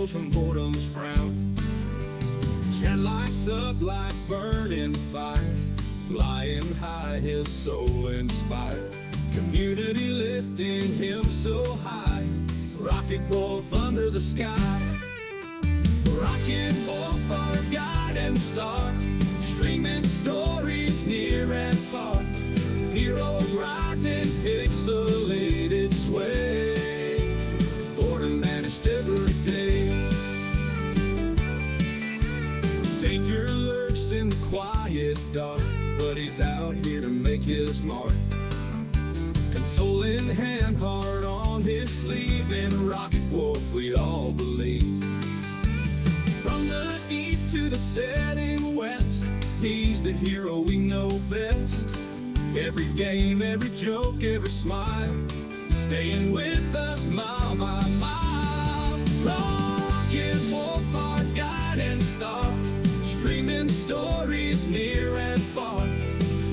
souls from boredom's frown. Chat lights up like burning fire, flying high, his soul inspired. Community lifting him so high, rocket wolf under the sky. Rocket wolf, our guide and star, streaming stories near and far. Heroes rising, pixelated sway, boredom vanished every day. Danger lurks in the quiet dark, but he's out here to make his mark. Console in hand, heart on his sleeve, and rocket wolf we all believe. From the east to the setting west, he's the hero we know best. Every game, every joke, every smile, staying with us mile by mile. Rocket wolf, our guide and star, streaming stories near and far.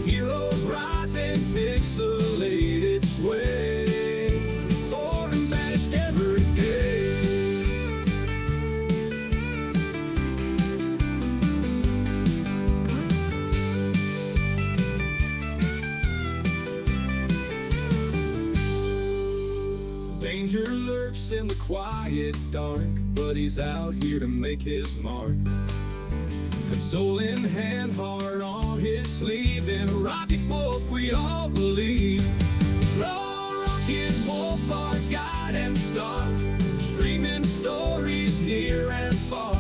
Heroes rising, pixelated sway, boredom vanished every day. Danger lurks in the quiet dark, but he's out here to make his mark. Console in hand, heart on his sleeve, and a rocket wolf we all believe. Rocket wolf, our guide and star, streaming stories near and far.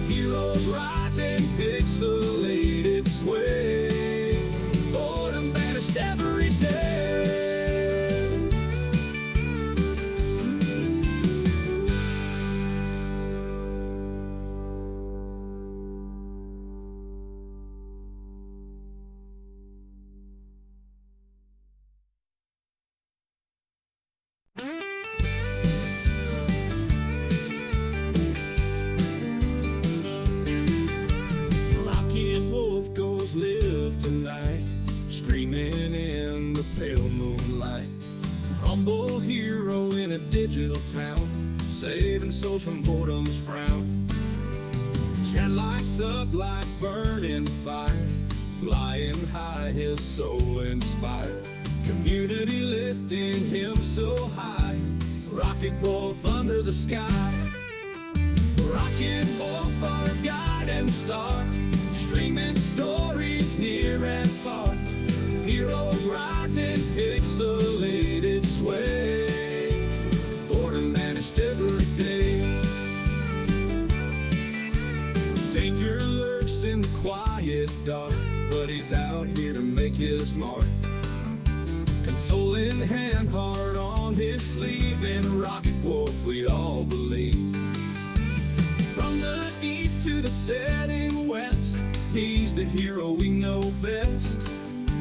Heroes rising, pixelated sway, boredom vanished every day. Live tonight, screaming in the pale moonlight. Humble hero in a digital town, saving souls from boredom's frown. Chat lights up like burning fire, flying high, his soul inspired. Community lifting him so high, rocket wolf under the sky. Rocket wolf, our guide and star, streaming stories near and far. Heroes rising, pixelated sway, boredom vanished every day. Danger lurks in the quiet dark, but he's out here to make his mark. Console in hand, heart on his sleeve, and a rocket wolf we all believe. From the east to the setting west, he's the hero we know best.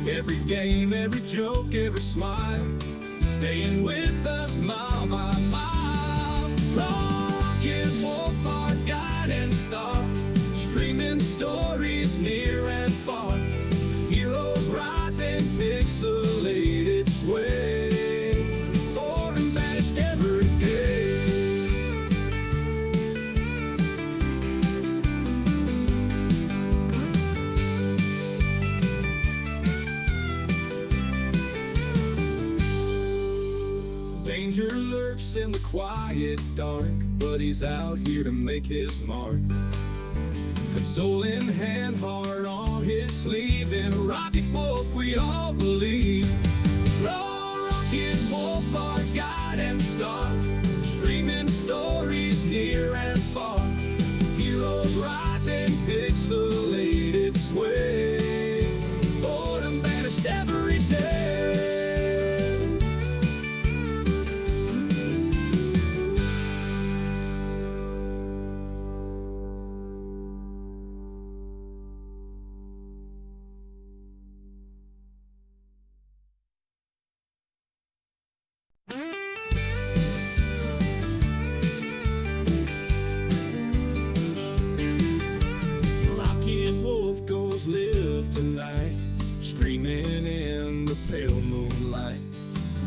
Every game, every joke, every smile, staying with us mile by mile. Rocket wolf, our guide and star, streaming stories near and far. Heroes rising, pixelated sway, boredom vanished every day. Danger lurks in the quiet dark, but he's out here to make his mark. Console in hand, heart on his sleeve, and a rocket wolf we all believe. Rocket wolf, our guide and star, streaming stories near and far. Heroes rising, pixelated sway, boredom vanished every day. Live tonight, screaming in the pale moonlight.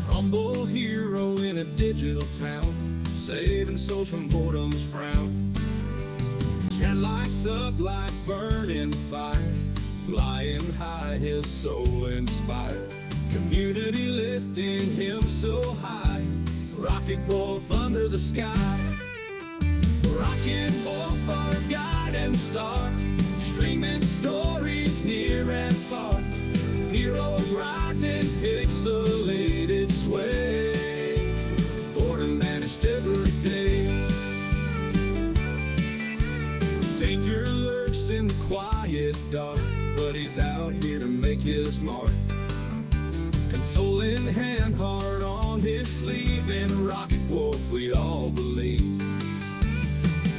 Humble hero in a digital town, saving souls from boredom's frown. lights up like burning fire. Flying high, his soul inspired. Community lifting him so high. Rocket Wolf under the sky. Rocket Wolf, our guide and star. Streaming stories near and far. Heroes rise in pixelated sway. Boredom vanished every day. Danger lurks in the quiet dark, but he's out here to make his mark. Console in hand, heart on his sleeve. In Rocket Wolf we all believe.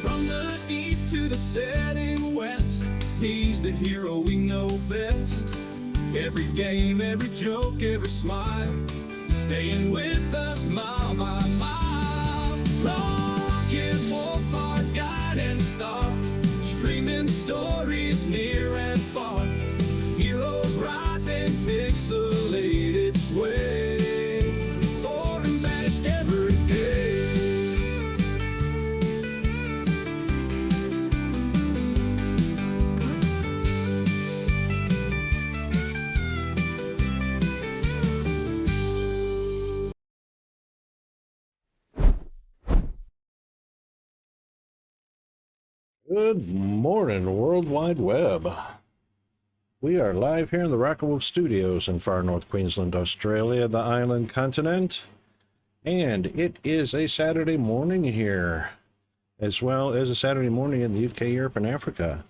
From the east to the setting west, he's the hero we know best. Every game, every joke, every smile, staying with us mile by mile. Rocket Wolf, our guide and star. Streaming stories near and far. Heroes rise in pixelated sway. Born and vanished every day. Good morning, World Wide Web. We are live here in the Rocket Wolf Studios in far north Queensland, Australia, the island continent. And it is a Saturday morning here, as well as a Saturday morning in the UK, Europe, and Africa.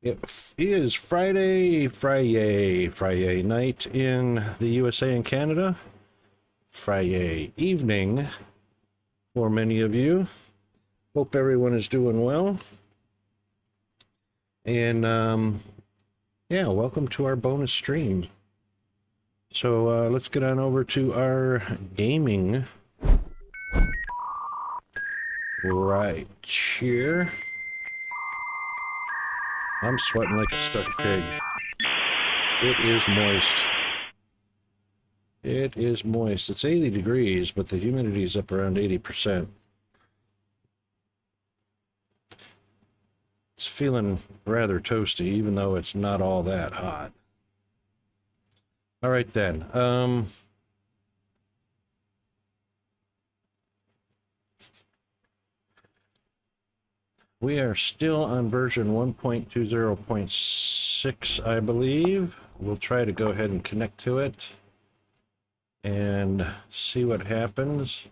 It is Friday night in the USA and Canada. Friday evening for many of you. Hope everyone is doing well. And yeah, welcome to our bonus stream. So let's get on over to our gaming right here. I'm sweating like a stuck pig. It is moist. It is moist. It's 80 degrees, but the humidity is up around 80%. It's feeling rather toasty, even though it's not all that hot. All right, then. We are still on version 1.20.6, I believe. We'll try to go ahead and connect to it and see what happens.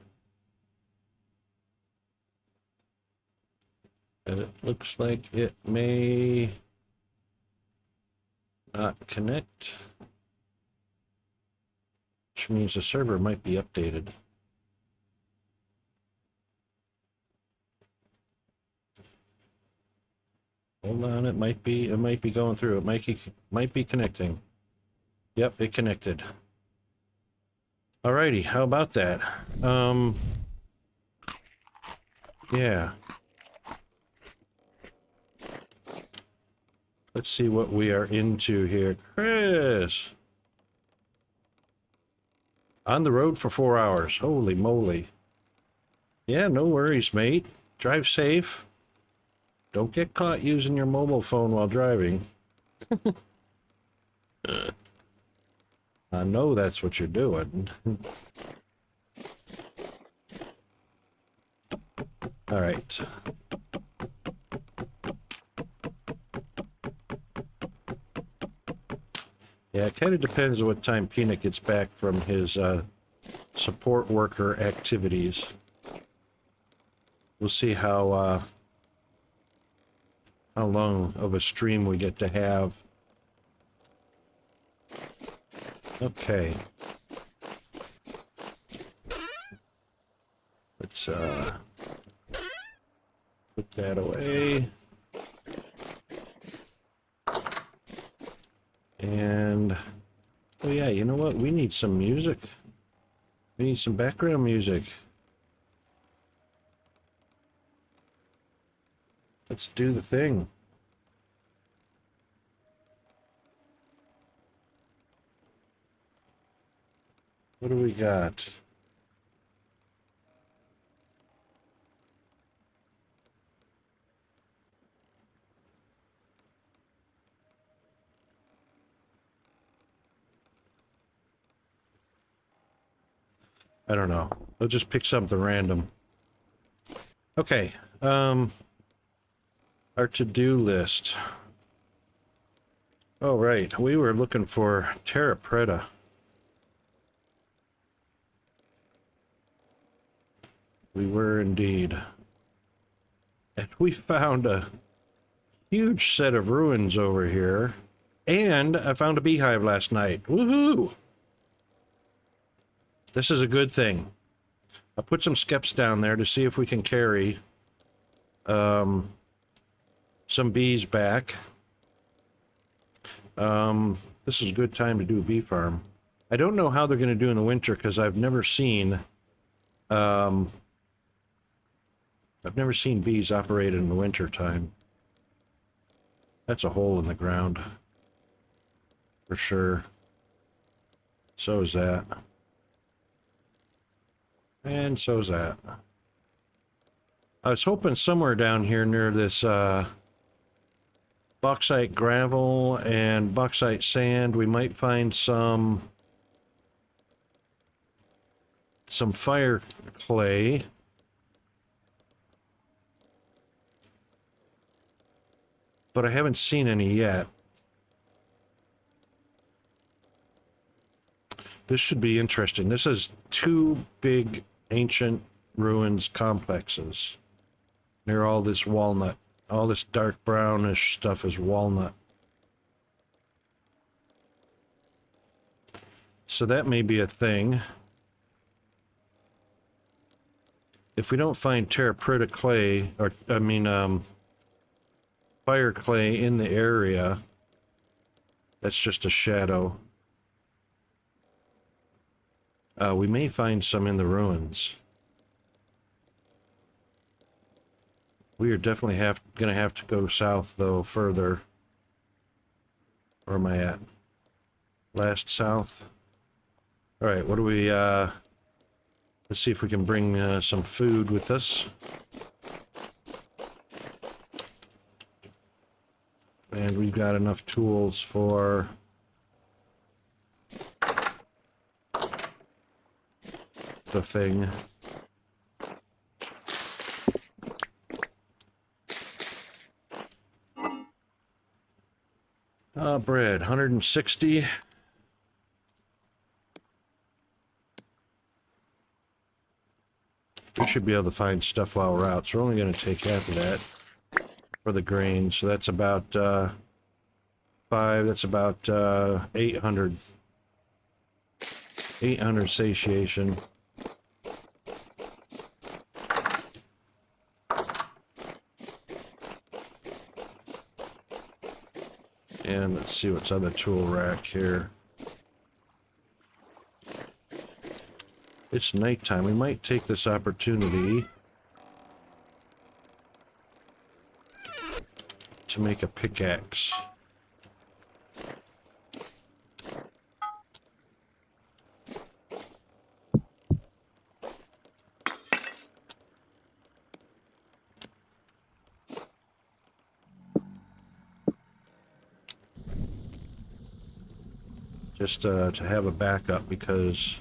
It looks like it may not connect, which means the server might be updated. Hold on, it might be going through. It might be connecting. Yep, it connected. Alrighty, how about that? Yeah. Let's see what we are into here. Chris! On the road for 4 hours. Holy moly. Yeah, no worries, mate. Drive safe. Don't get caught using your mobile phone while driving. I know that's what you're doing. All right. Yeah, it kind of depends on what time Peanut gets back from his support worker activities. We'll see how long of a stream we get to have. Okay. Let's put that away. And, oh yeah, you know what? We need some music. We need some background music. Let's do the thing. What do we got? I don't know. I'll just pick something random. Okay. Our to-do list. Oh, right. We were looking for Terra Preta. We were indeed. And we found a huge set of ruins over here. And I found a beehive last night. Woohoo! This is a good thing. I put some skeps down there to see if we can carry some bees back. This is a good time to do a bee farm. I don't know how they're going to do in the winter because I've never seen bees operated in the winter time. That's a hole in the ground for sure. So is that. And so is that. I was hoping somewhere down here near this bauxite gravel and bauxite sand we might find some fire clay. But I haven't seen any yet. This should be interesting. This is two big ancient ruins complexes near all this walnut. All this dark brownish stuff is walnut. So that may be a thing. If we don't find Terra Preta clay, or I mean fire clay in the area, that's just a shadow. We may find some in the ruins. We are definitely gonna have to go south, though, further. Where am I at? Last south. All right, what do we, let's see if we can bring some food with us. And we've got enough tools for the thing. Bread, 160. We should be able to find stuff while we're out, so we're only going to take half of that for the grain. So that's about 5, that's about 800. 800 satiation. And let's see what's on the tool rack here. It's nighttime. We might take this opportunity to make a pickaxe. Just to have a backup, because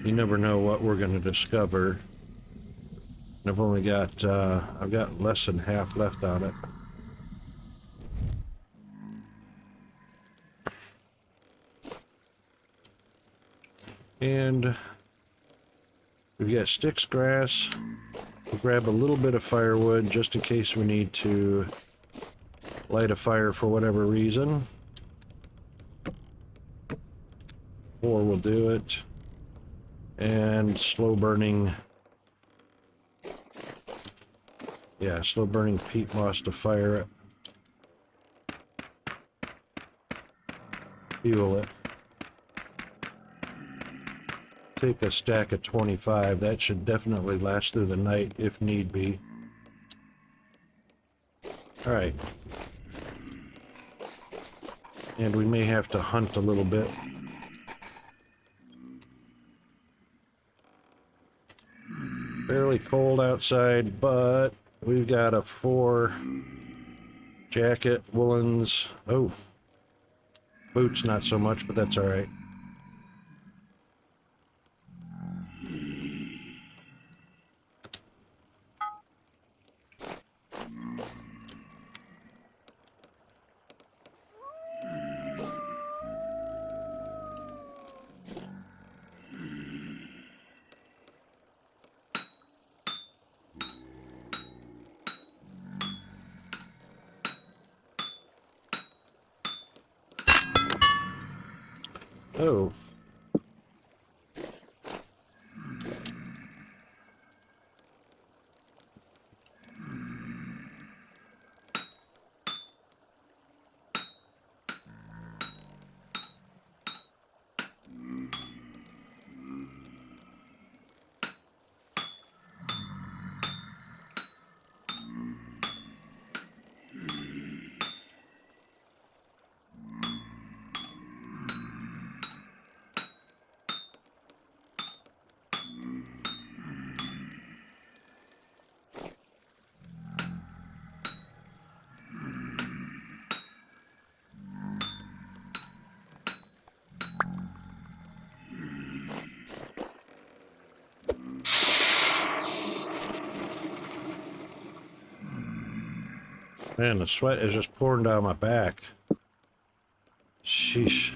you never know what we're going to discover. And I've only got, I've got less than half left on it. And we've got sticks, grass. We'll grab a little bit of firewood just in case we need to light a fire for whatever reason. Or we'll do it. And slow burning. Yeah, slow burning peat moss to fire it. Fuel it. Take a stack of 25. That should definitely last through the night if need be. Alright. And we may have to hunt a little bit. Fairly cold outside, but we've got a 4 jacket, woolens. Oh, boots not so much, but that's all right. Oh. Man, the sweat is just pouring down my back. Sheesh.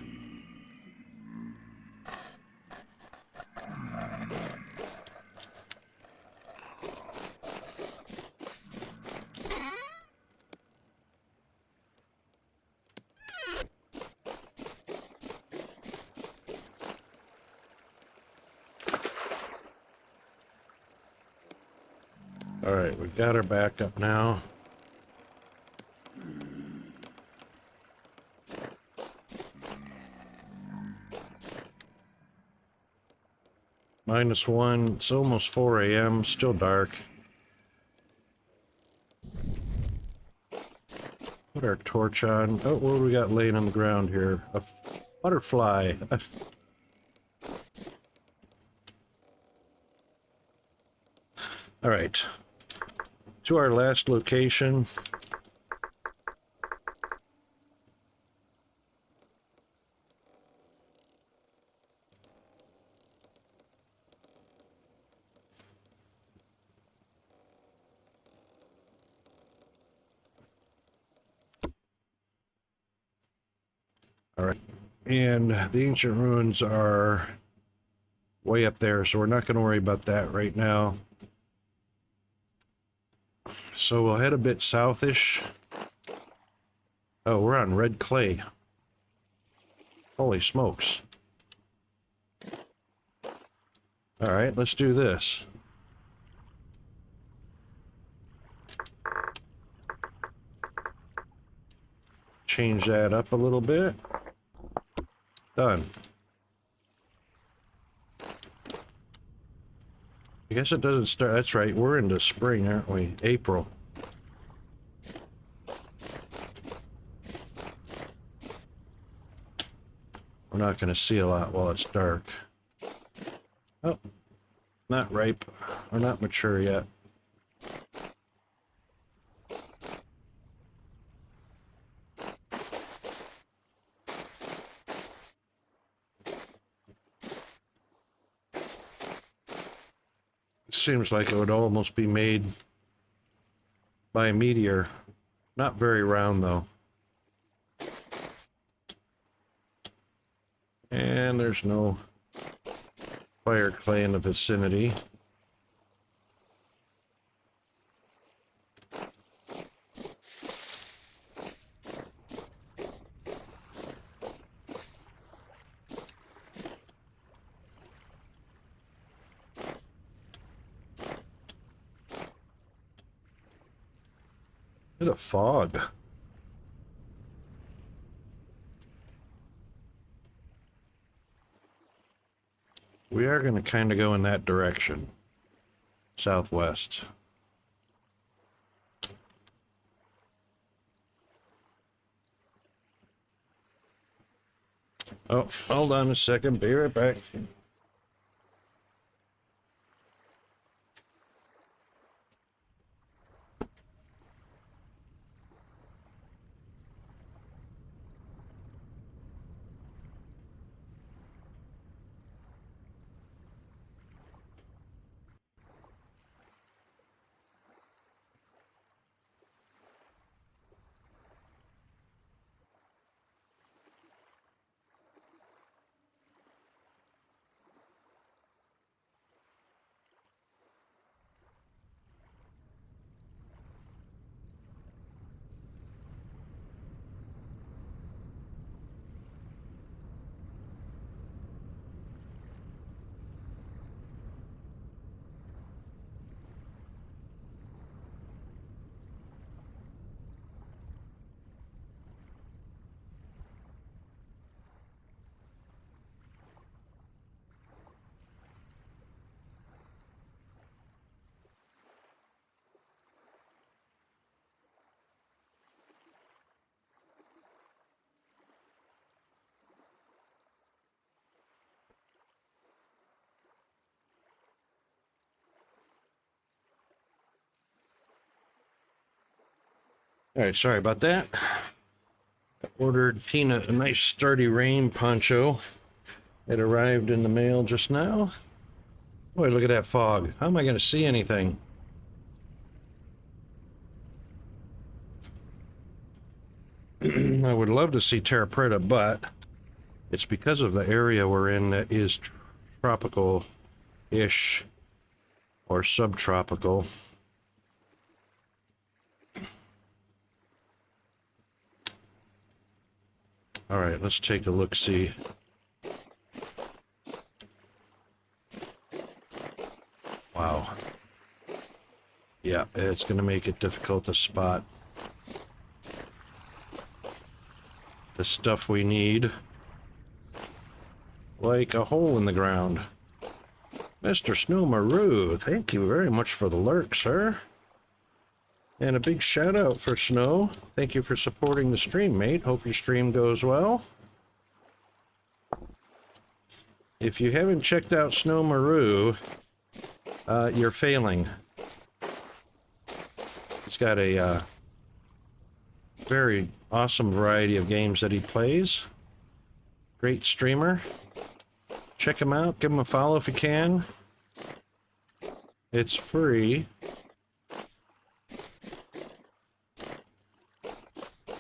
All right, we've got her back up now. -1, it's almost 4 a.m., still dark. Put our torch on. Oh, what do we got laying on the ground here? A butterfly. All right, to our last location. All right, and the ancient ruins are way up there, so we're not going to worry about that right now. So we'll head a bit southish. Oh, we're on red clay. Holy smokes. All right, let's do this. Change that up a little bit. Done. I guess it doesn't start. That's right. We're into spring, aren't we? April. We're not going to see a lot while it's dark. Oh, not ripe or not mature yet. Seems like it would almost be made by a meteor. Not very round, though. And there's no fire clay in the vicinity. Bit of fog. We are going to kind of go in that direction. Southwest. Oh, hold on a second. Be right back. All right, sorry about that. Ordered Peanut a nice sturdy rain poncho. It arrived in the mail just now. Boy, look at that fog. How am I going to see anything? I would love to see Terra Preta, but it's because of the area we're in that is tropical-ish or subtropical. All right, let's take a look-see. Wow. Yeah, it's going to make it difficult to spot the stuff we need. Like a hole in the ground. Mr. Snow Maru, thank you very much for the lurk, sir. And a big shout out for Snow. Thank you for supporting the stream, mate. Hope your stream goes well. If you haven't checked out Snow Maru, you're failing. He's got a very awesome variety of games that he plays. Great streamer. Check him out. Give him a follow if you can. It's free.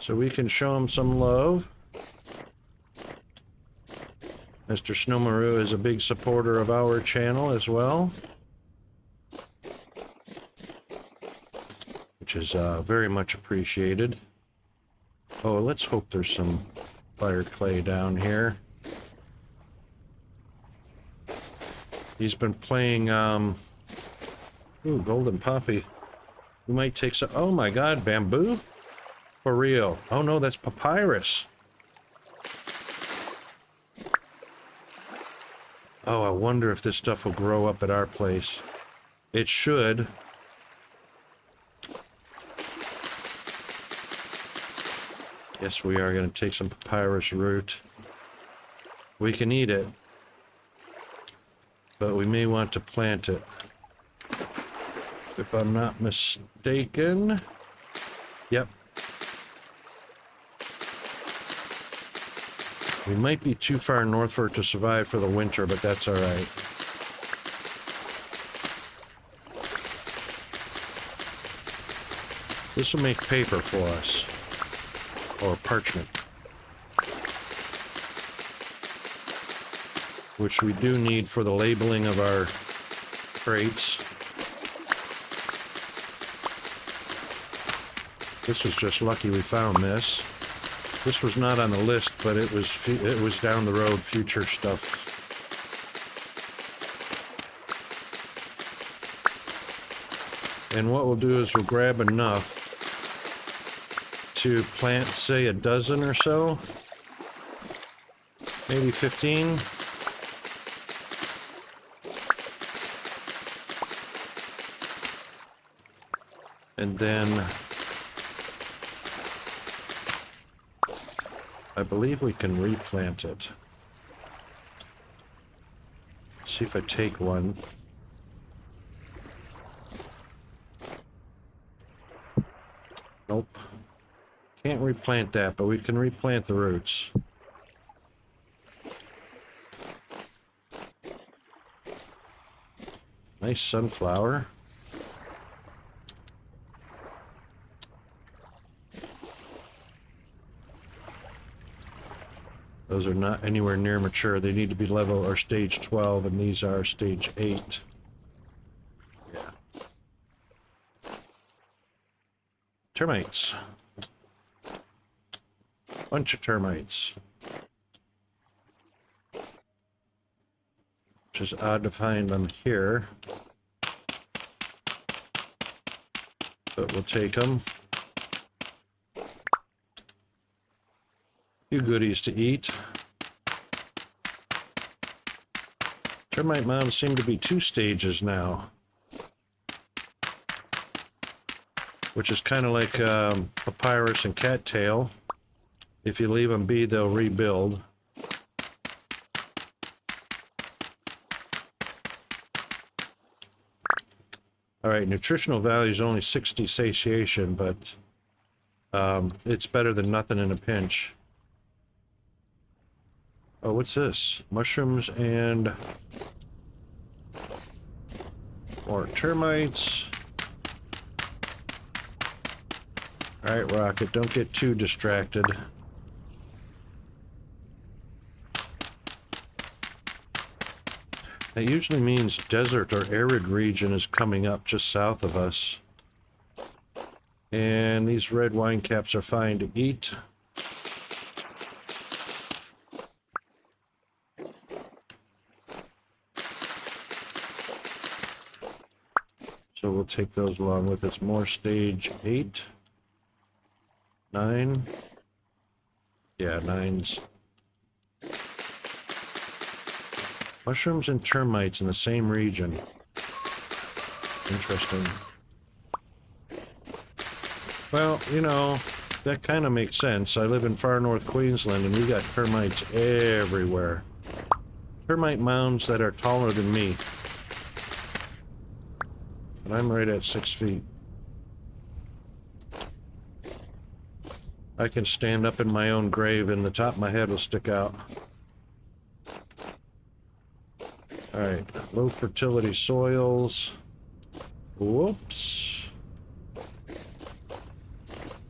So we can show him some love. Mr. Snowmaru is a big supporter of our channel as well, which is very much appreciated. Oh, let's hope there's some fire clay down here. He's been playing, ooh, Golden Poppy. We might take some, oh my god, bamboo? For real. Oh no, that's papyrus. Oh, I wonder if this stuff will grow up at our place. It should. Yes, we are going to take some papyrus root. We can eat it, but we may want to plant it. If I'm not mistaken. Yep. We might be too far north for it to survive for the winter, but that's all right. This will make paper for us. Or parchment. Which we do need for the labeling of our crates. This was just lucky we found this. This was not on the list, but it was down the road, future stuff. And what we'll do is we'll grab enough to plant, say, a dozen or so. Maybe 15. And then I believe we can replant it. See if I take one. Nope. Can't replant that, but we can replant the roots. Nice sunflower. Those are not anywhere near mature. They need to be level or stage 12, and these are stage 8. Yeah. Termites. Bunch of termites. Which is odd to find them here. But we'll take them. Few goodies to eat. Termite mounds seem to be 2 stages now. Which is kind of like papyrus and cattail. If you leave them be, they'll rebuild. Alright, nutritional value is only 60 satiation, but It's better than nothing in a pinch. Oh, what's this? Mushrooms and more termites. Alright, Rocket, don't get too distracted. That usually means desert or arid region is coming up just south of us. And these red wine caps are fine to eat. So we'll take those along with us. More stage 8. 9. Yeah, 9's. Mushrooms and termites in the same region. Interesting. Well, you know, that kind of makes sense. I live in far north Queensland and we got termites everywhere. Termite mounds that are taller than me. And I'm right at 6 feet. I can stand up in my own grave and the top of my head will stick out. Alright, low fertility soils. Whoops.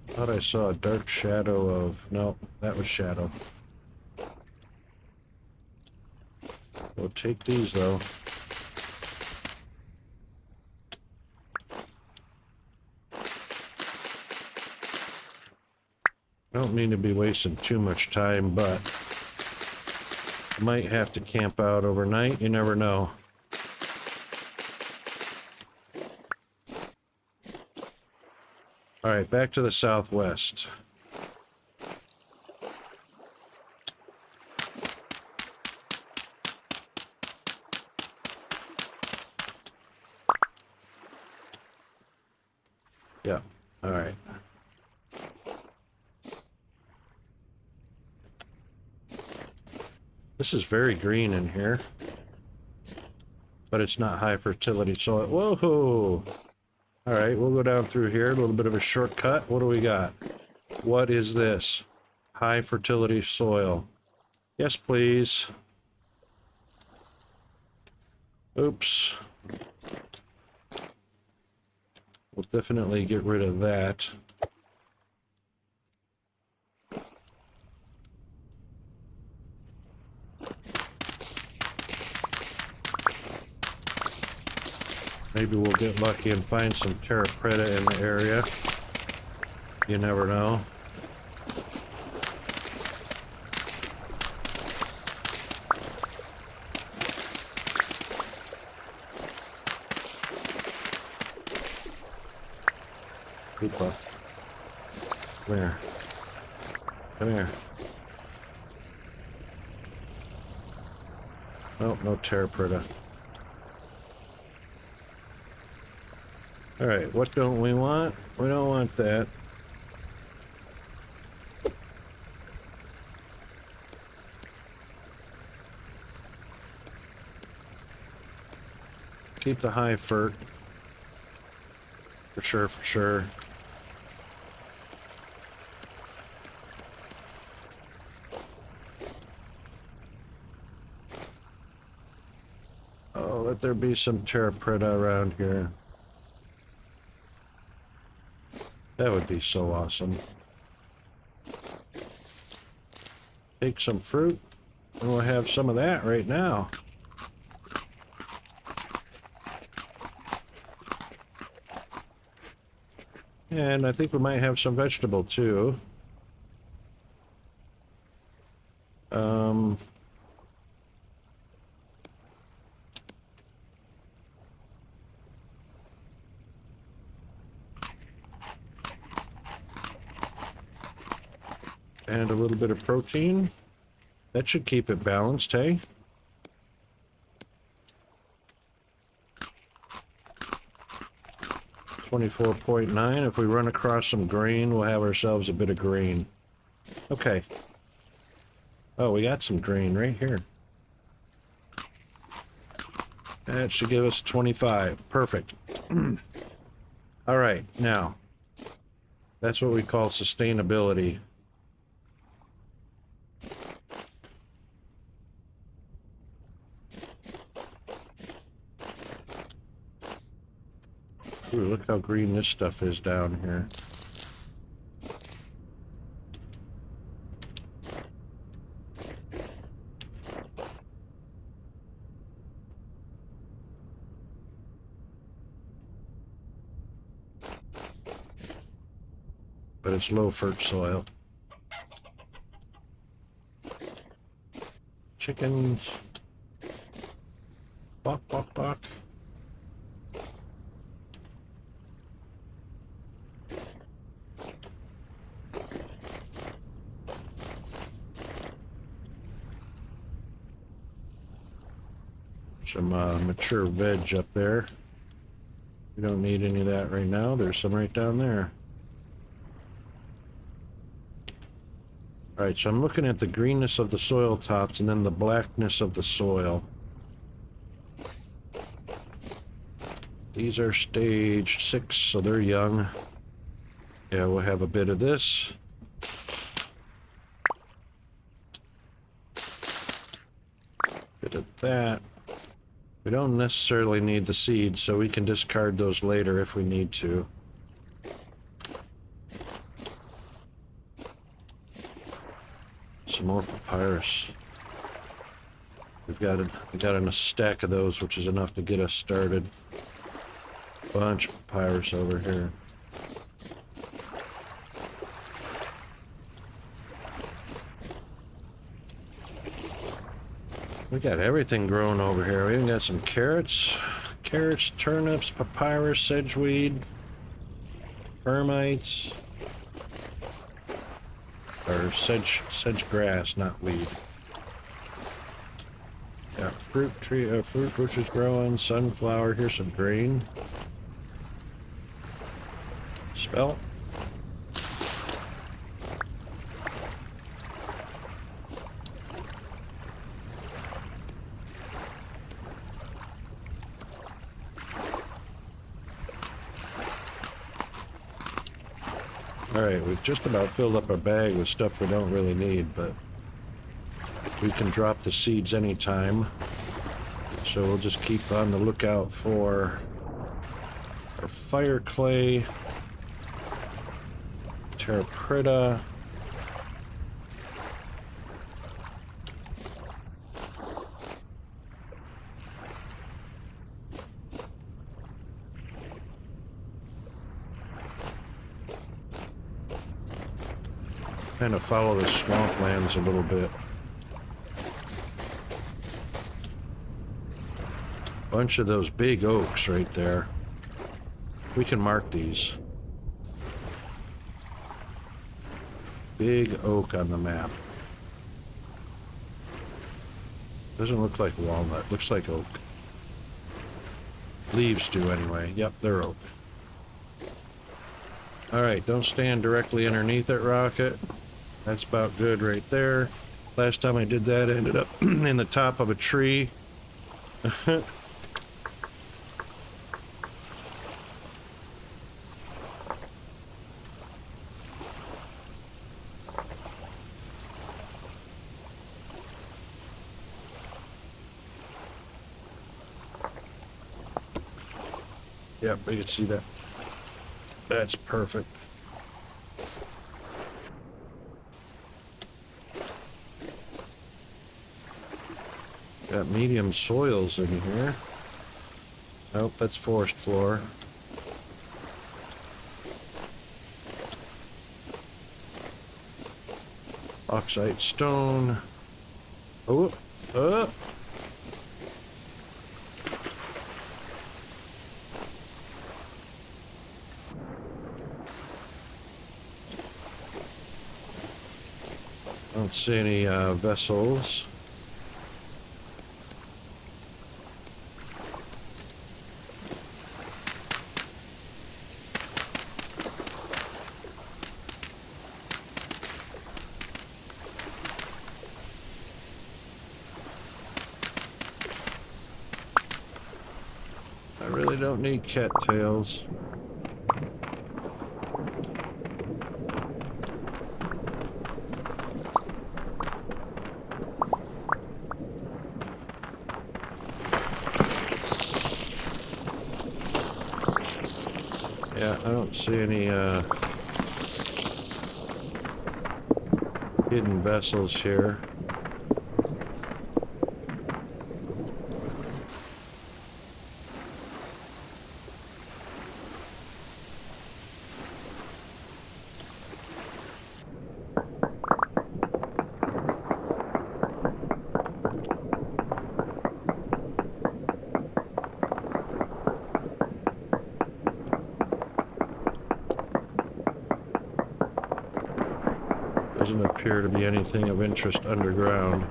Thought I saw a dark shadow of... No, that was shadow. We'll take these though. I don't mean to be wasting too much time, but I might have to camp out overnight. You never know. All right, back to the southwest. Yeah, all right. This is very green in here, but it's not high fertility soil. Whoa! All right, we'll go down through here, a little bit of a shortcut. What do we got? What is this? High fertility soil. Yes, please. Oops. We'll definitely get rid of that. Maybe we'll get lucky and find some terra preta in the area. You never know. Koopa. Come here. Come here. Nope, no terra preta. Alright, what don't we want? We don't want that. Keep the high fert. For sure, for sure. Oh, let there be some terra preta around here. That would be so awesome. Take some fruit, and we'll have some of that right now. And I think we might have some vegetable too. And a little bit of protein. That should keep it balanced, hey? $24.9. If we run across some grain, we'll have ourselves a bit of grain. Okay. Oh, we got some grain right here. That should give us 25. Perfect. All right, now. That's what we call sustainability. Ooh, look how green this stuff is down here. But it's low fertile soil. Chickens. Bok, bok, bok. Some mature veg up there. We don't need any of that right now. There's some right down there. Alright, so I'm looking at the greenness of the soil tops and then the blackness of the soil. These are stage 6, so they're young. Yeah, we'll have a bit of this. Bit of that. We don't necessarily need the seeds, so we can discard those later if we need to. Some more papyrus. We got a stack of those, which is enough to get us started. Bunch of papyrus over here. We got everything growing over here. We even got some carrots, turnips, papyrus, sedgeweed, termites, or sedge grass, not weed. Got fruit bushes growing, sunflower. Here's some grain. Spelt. Alright, we've just about filled up our bag with stuff we don't really need, but we can drop the seeds anytime. So we'll just keep on the lookout for our fire clay, terra preta, kind of follow the swamplands a little bit. Bunch of those big oaks right there. We can mark these. Big oak on the map. Doesn't look like walnut, looks like oak. Leaves do anyway. Yep, they're oak. Alright, don't stand directly underneath it, Rocket. That's about good right there. Last time I did that, I ended up in the top of a tree. Yep, you can see that. That's perfect. Got medium soils in here. Nope, that's forest floor. Oxide stone. Oh, I don't see any vessels. I really don't need cattails. Yeah, I don't see any hidden vessels here. Doesn't appear to be anything of interest underground.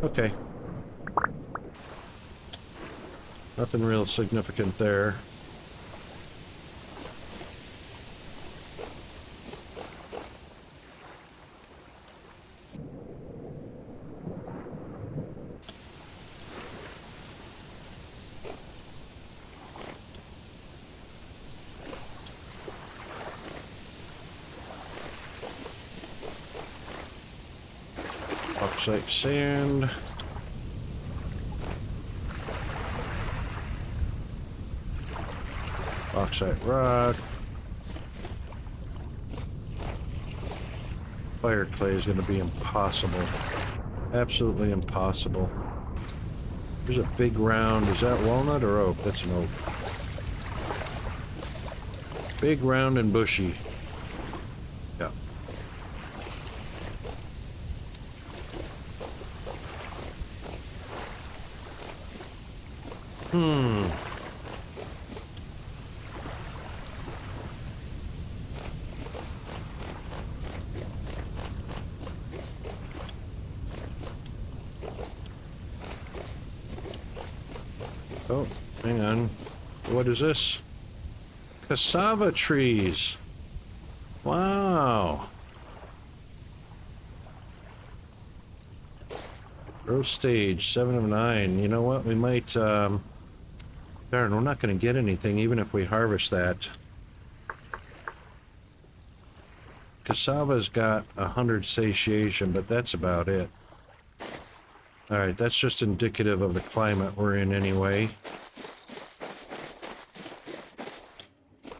Okay. Nothing real significant there. Bauxite sand. Bauxite rock. Fire clay is going to be impossible. Absolutely impossible. There's a big round. Is that walnut or oak? That's an oak. Big, round, and bushy. Yeah. Oh, hang on. What is this? Cassava trees. Wow. Growth stage 7 of 9. You know what? We might, darn, we're not going to get anything even if we harvest that. Cassava's got 100 satiation, but that's about it. Alright, that's just indicative of the climate we're in anyway.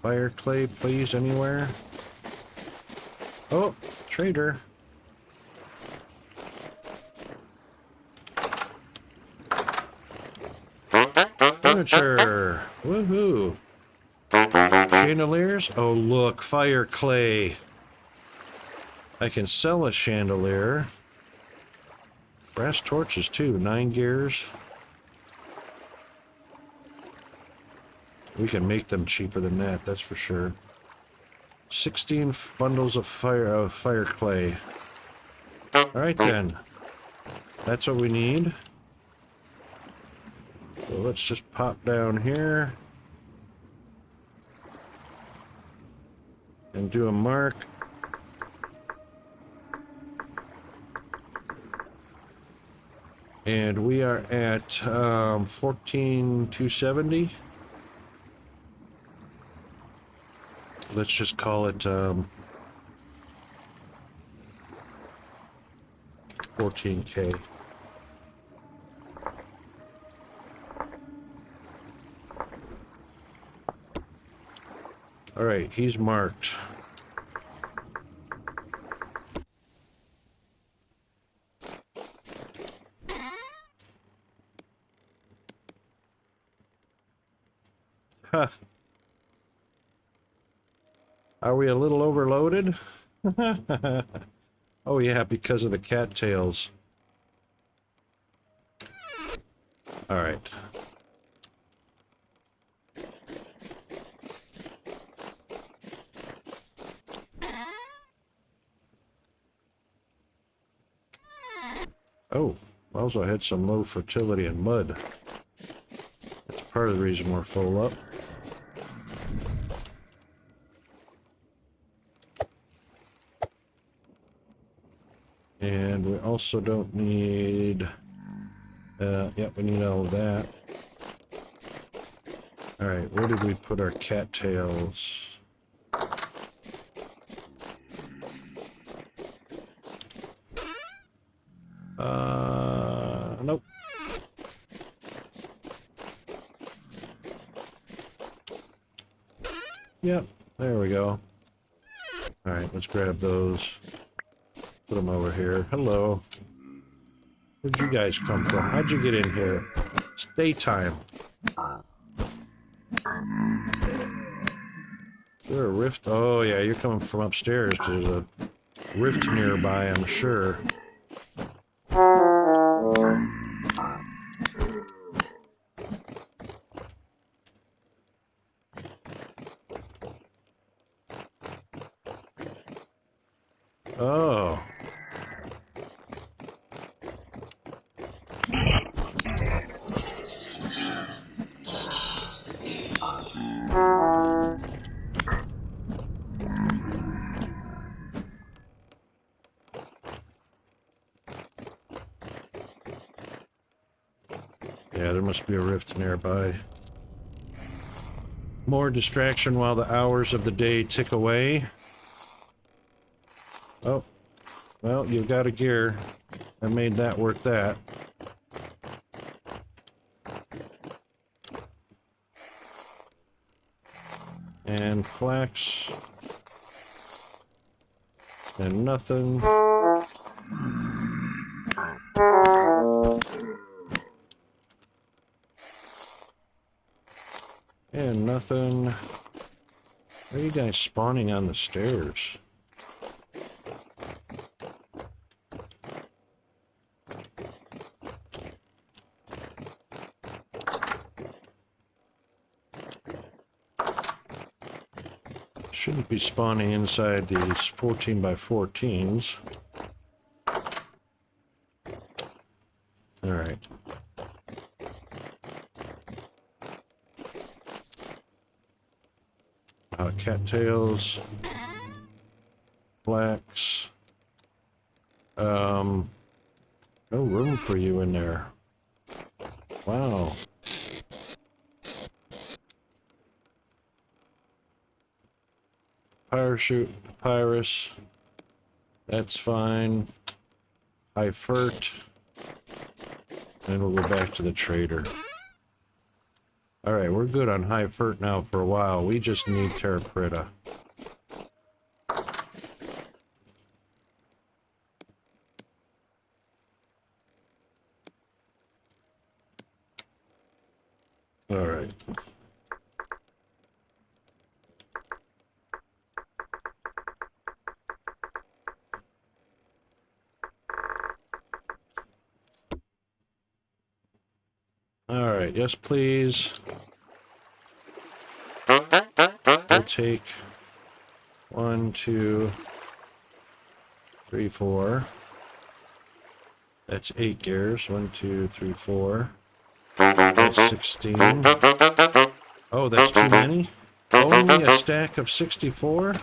Fire clay, please, anywhere? Oh, trader. Furniture. Woohoo. Chandeliers? Oh, look, fire clay. I can sell a chandelier. Brass torches, too. 9 gears. We can make them cheaper than that, that's for sure. 16 bundles of fire clay. Alright then. That's what we need. So let's just pop down here. And do a mark. And we are at 14,270. Let's just call it 14K. All right, he's marked. Huh. Are we a little overloaded? Oh yeah, because of the cattails. All right. Oh, also had some low fertility in mud. That's part of the reason we're full up. And we also don't need... yep, we need all of that. Alright, where did we put our cattails? Nope. Yep, there we go. Alright, let's grab those. Put them over here. Hello. Where'd you guys come from? How'd you get in here? It's daytime. Is there a rift? Oh yeah, you're coming from upstairs. There's a rift nearby, I'm sure. Oh. Yeah, there must be a rift nearby. More distraction while the hours of the day tick away. Oh, well, you've got a gear. I made that worth that. And flax. And nothing. And nothing. Why are you guys spawning on the stairs? Shouldn't be spawning inside these 14x14s. Alright. Cattails. Flax. No room for you in there. Wow. Parachute, papyrus. That's fine. High fert. And we'll go back to the trader. Alright, we're good on high fert now for a while. We just need terraprita. Alright. Alright, yes please. We'll take 1, 2, 3, 4. That's 8 gears. 1, 2, 3, 4. That's 16. Oh, that's too many? Only a stack of 64?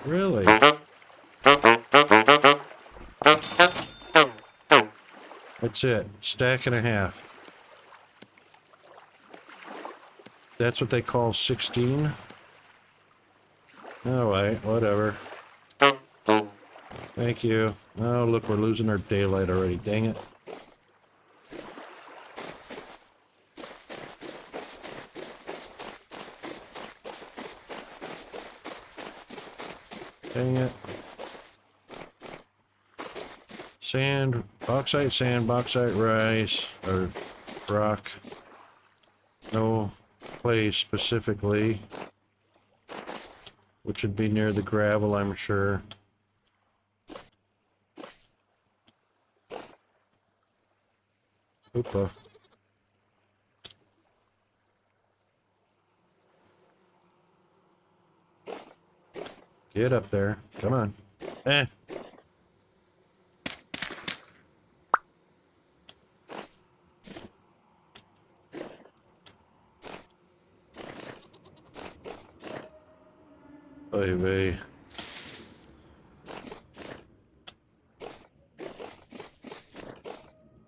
Really? That's it. Stack and a half. That's what they call 16? Alright, whatever. Thank you. Oh, look, we're losing our daylight already. Dang it. Dang it. Sand, bauxite, rice, or rock. No place specifically. Which would be near the gravel, I'm sure. Oopa. Get up there. Come on. Eh. Oy vey.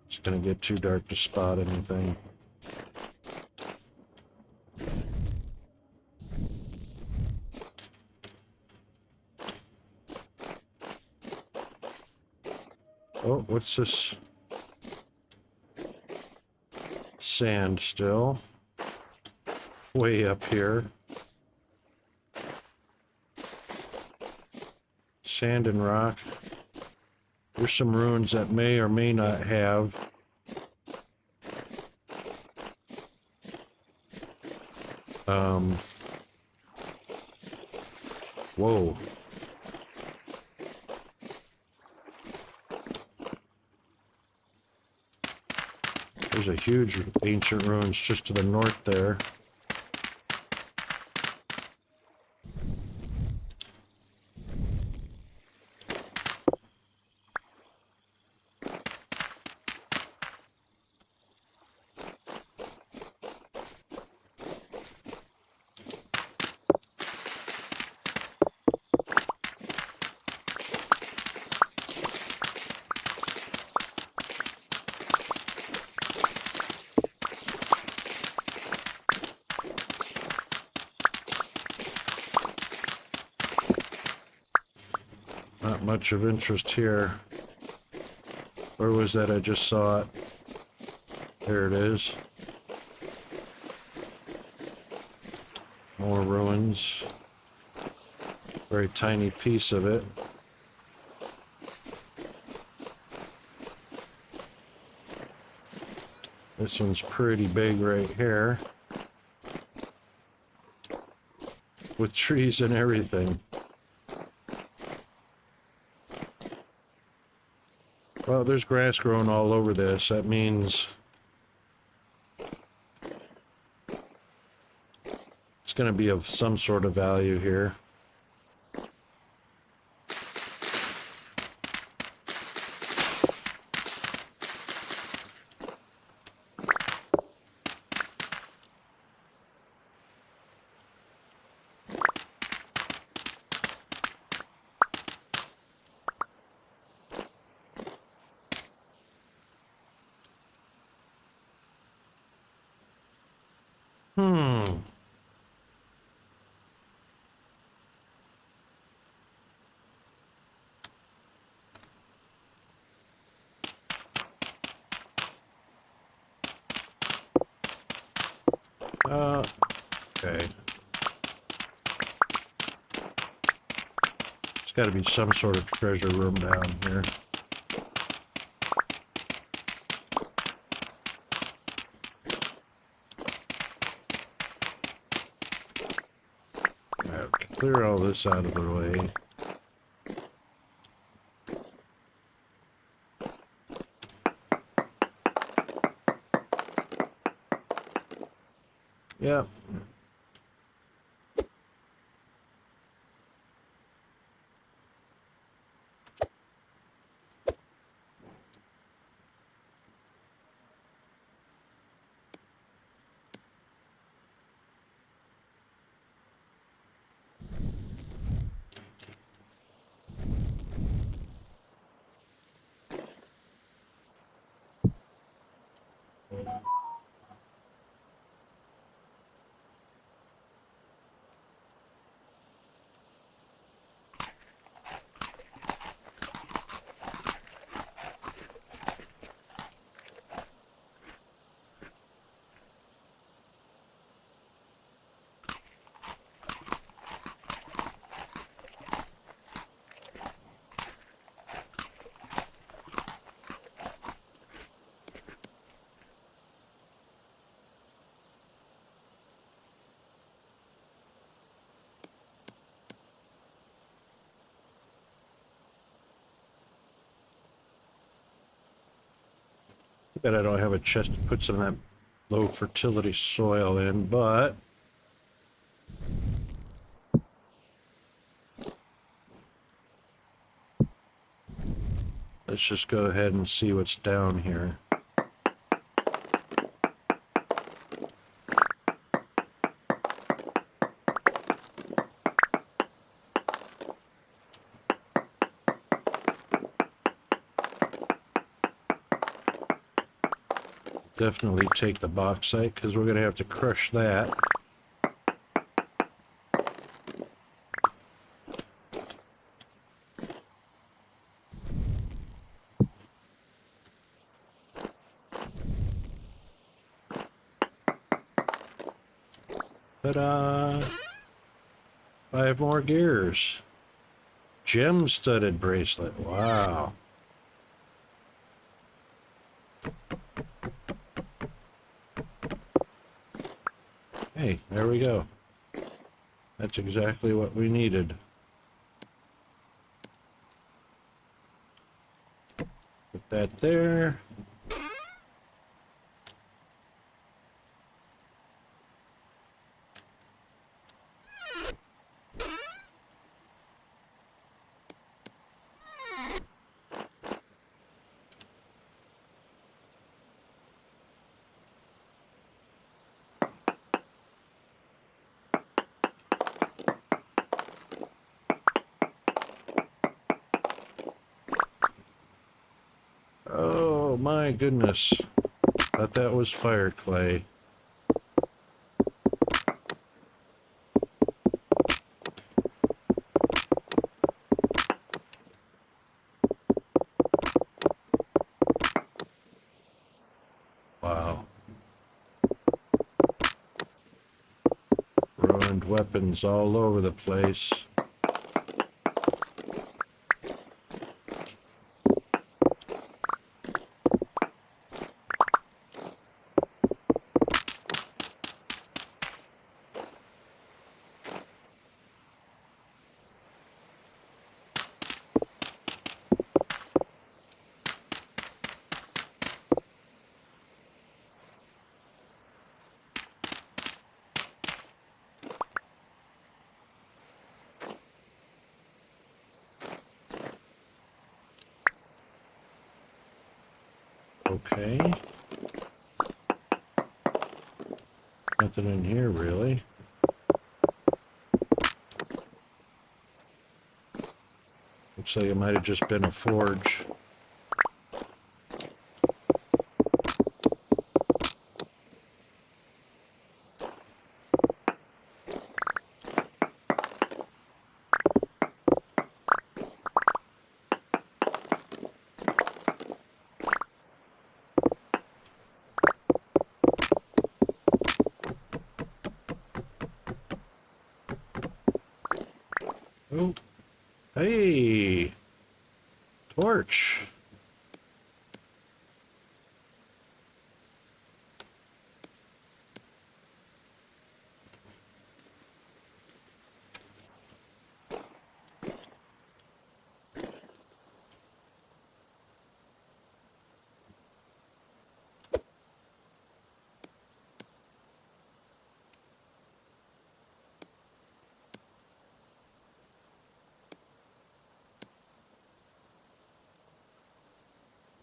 It's gonna get too dark to spot anything. Oh, what's this? Sand still. Way up here. Sand and rock. There's some ruins that may or may not have. Whoa. There's a huge ancient ruins just to the north there. Not much of interest here. Where was that? I just saw it. There it is. More ruins. Very tiny piece of it. This one's pretty big right here. With trees and everything. Well, there's grass growing all over this. That means it's going to be of some sort of value here. Okay. There's got to be some sort of treasure room down here. Okay, clear all this out of the way. Yep. I bet I don't have a chest to put some of that low fertility soil in, but let's just go ahead and see what's down here. Definitely take the bauxite because we're going to have to crush that. Ta-da! 5 more gears. Gem-studded bracelet. Wow. Hey, there we go. That's exactly what we needed. Put that there. Oh my goodness. Thought that was fire clay. Wow. Ruined weapons all over the place. Okay. Nothing in here, really. Looks like it might have just been a forge. Oh, hey, torch.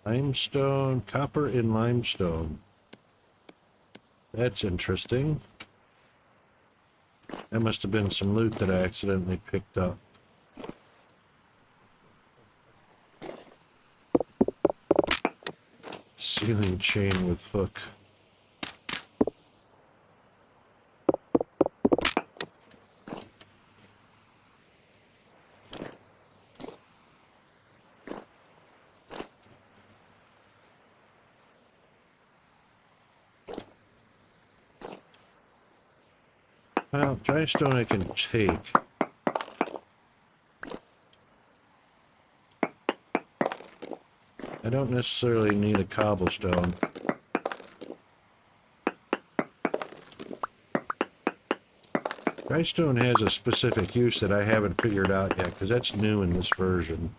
Limestone, copper in limestone. That's interesting. That must have been some loot that I accidentally picked up. Ceiling chain with hook. Well, dry stone I can take. I don't necessarily need a cobblestone. Dry stone has a specific use that I haven't figured out yet, because that's new in this version.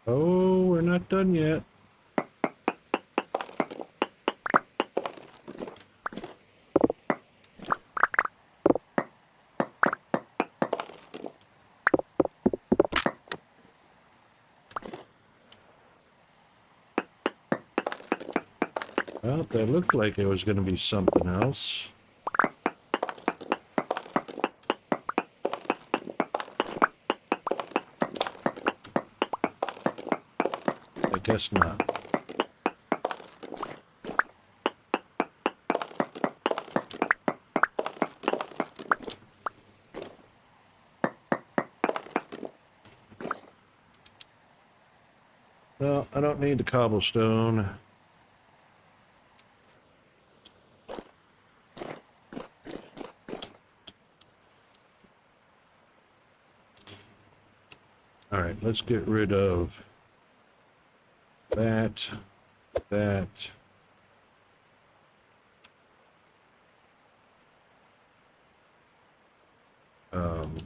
Oh, we're not done yet. Well, that looked like it was going to be something else. I guess not. No, I don't need the cobblestone. All right, let's get rid of that. Um,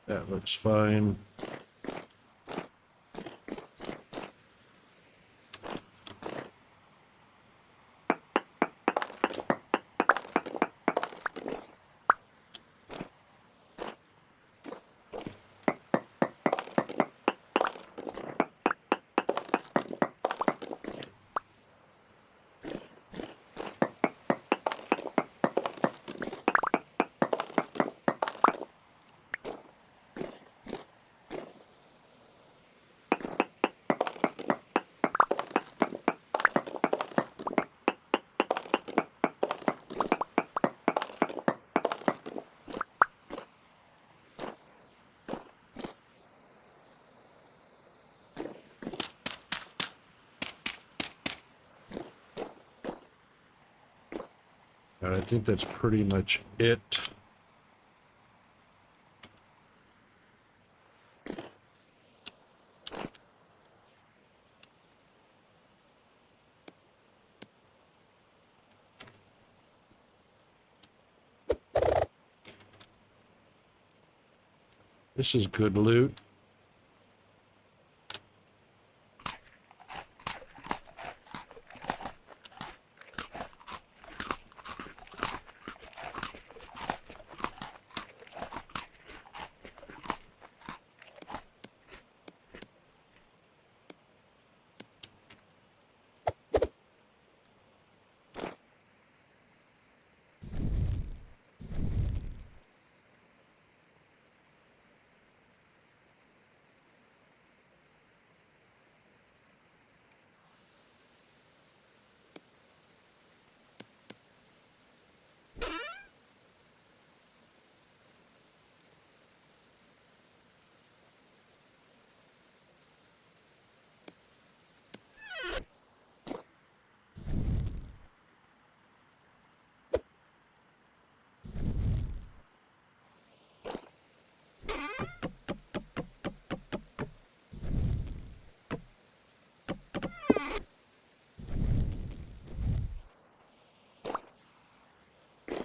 that looks fine. And I think that's pretty much it. This is good loot.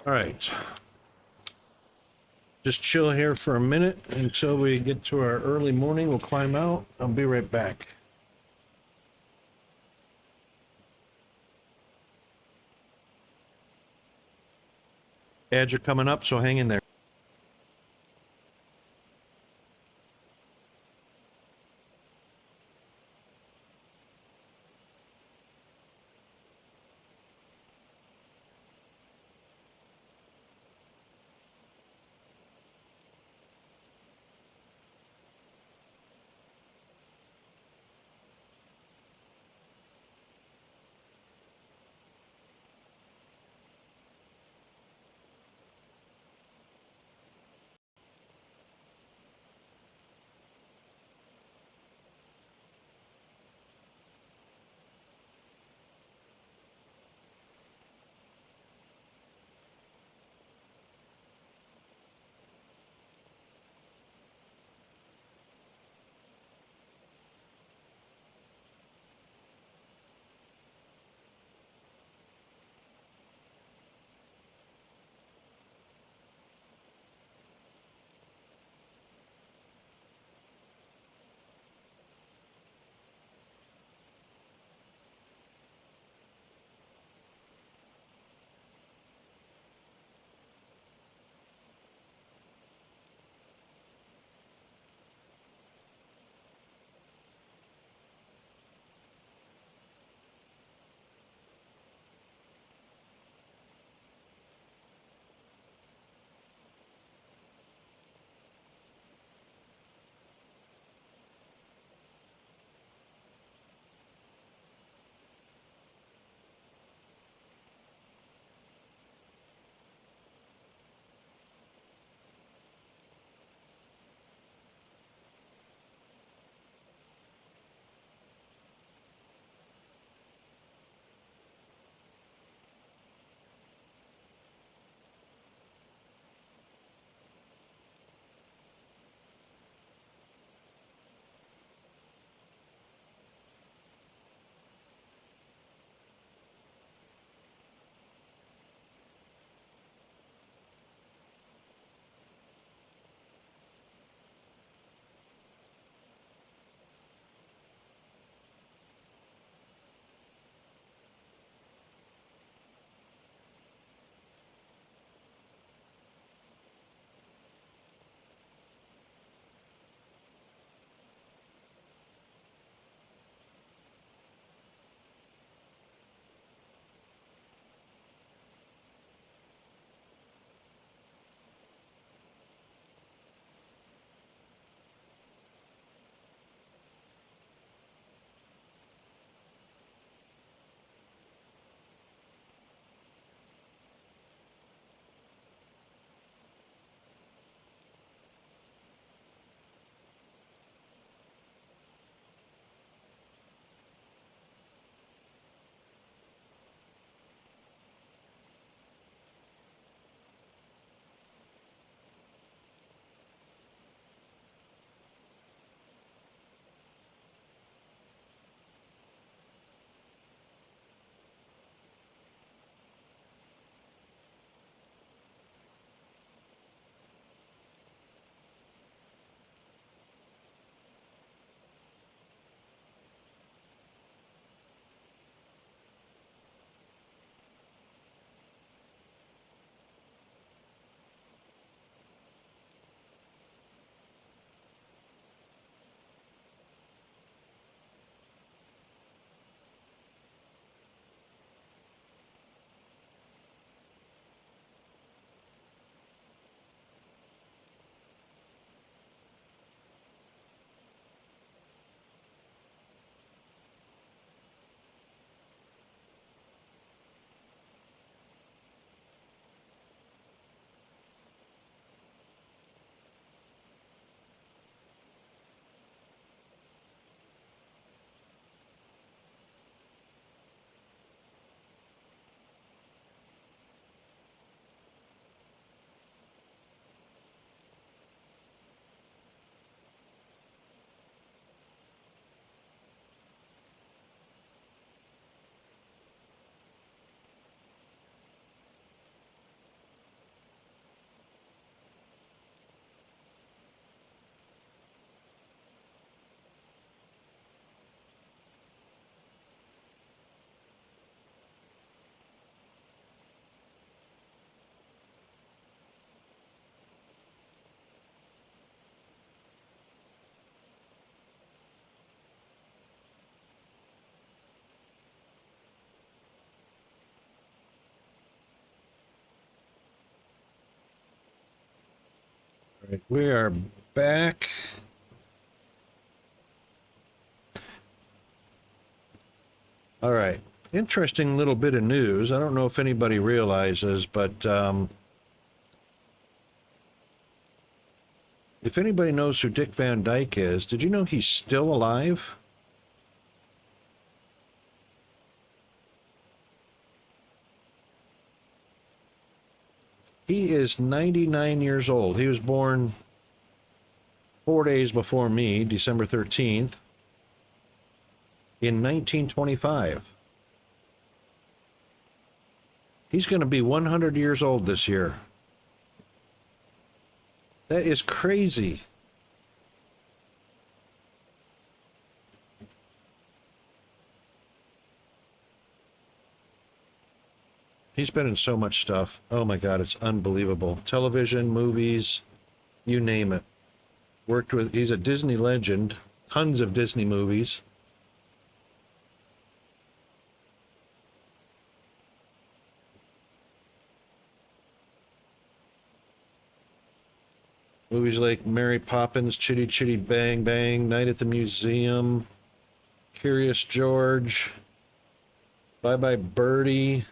All right. Just chill here for a minute until we get to our early morning. We'll climb out. I'll be right back. Ads are coming up, so hang in there. Right, we are back. All right. Interesting little bit of news. I don't know if anybody realizes, but if anybody knows who Dick Van Dyke is, did you know he's still alive? He is 99 years old. He was born 4 days before me, December 13th, in 1925. He's going to be 100 years old this year. That is crazy. He's been in so much stuff. Oh my God, it's unbelievable. Television, movies, you name it. Worked with, he's a Disney legend, tons of Disney movies. Movies like Mary Poppins, Chitty Chitty Bang Bang, Night at the Museum, Curious George, Bye Bye Birdie,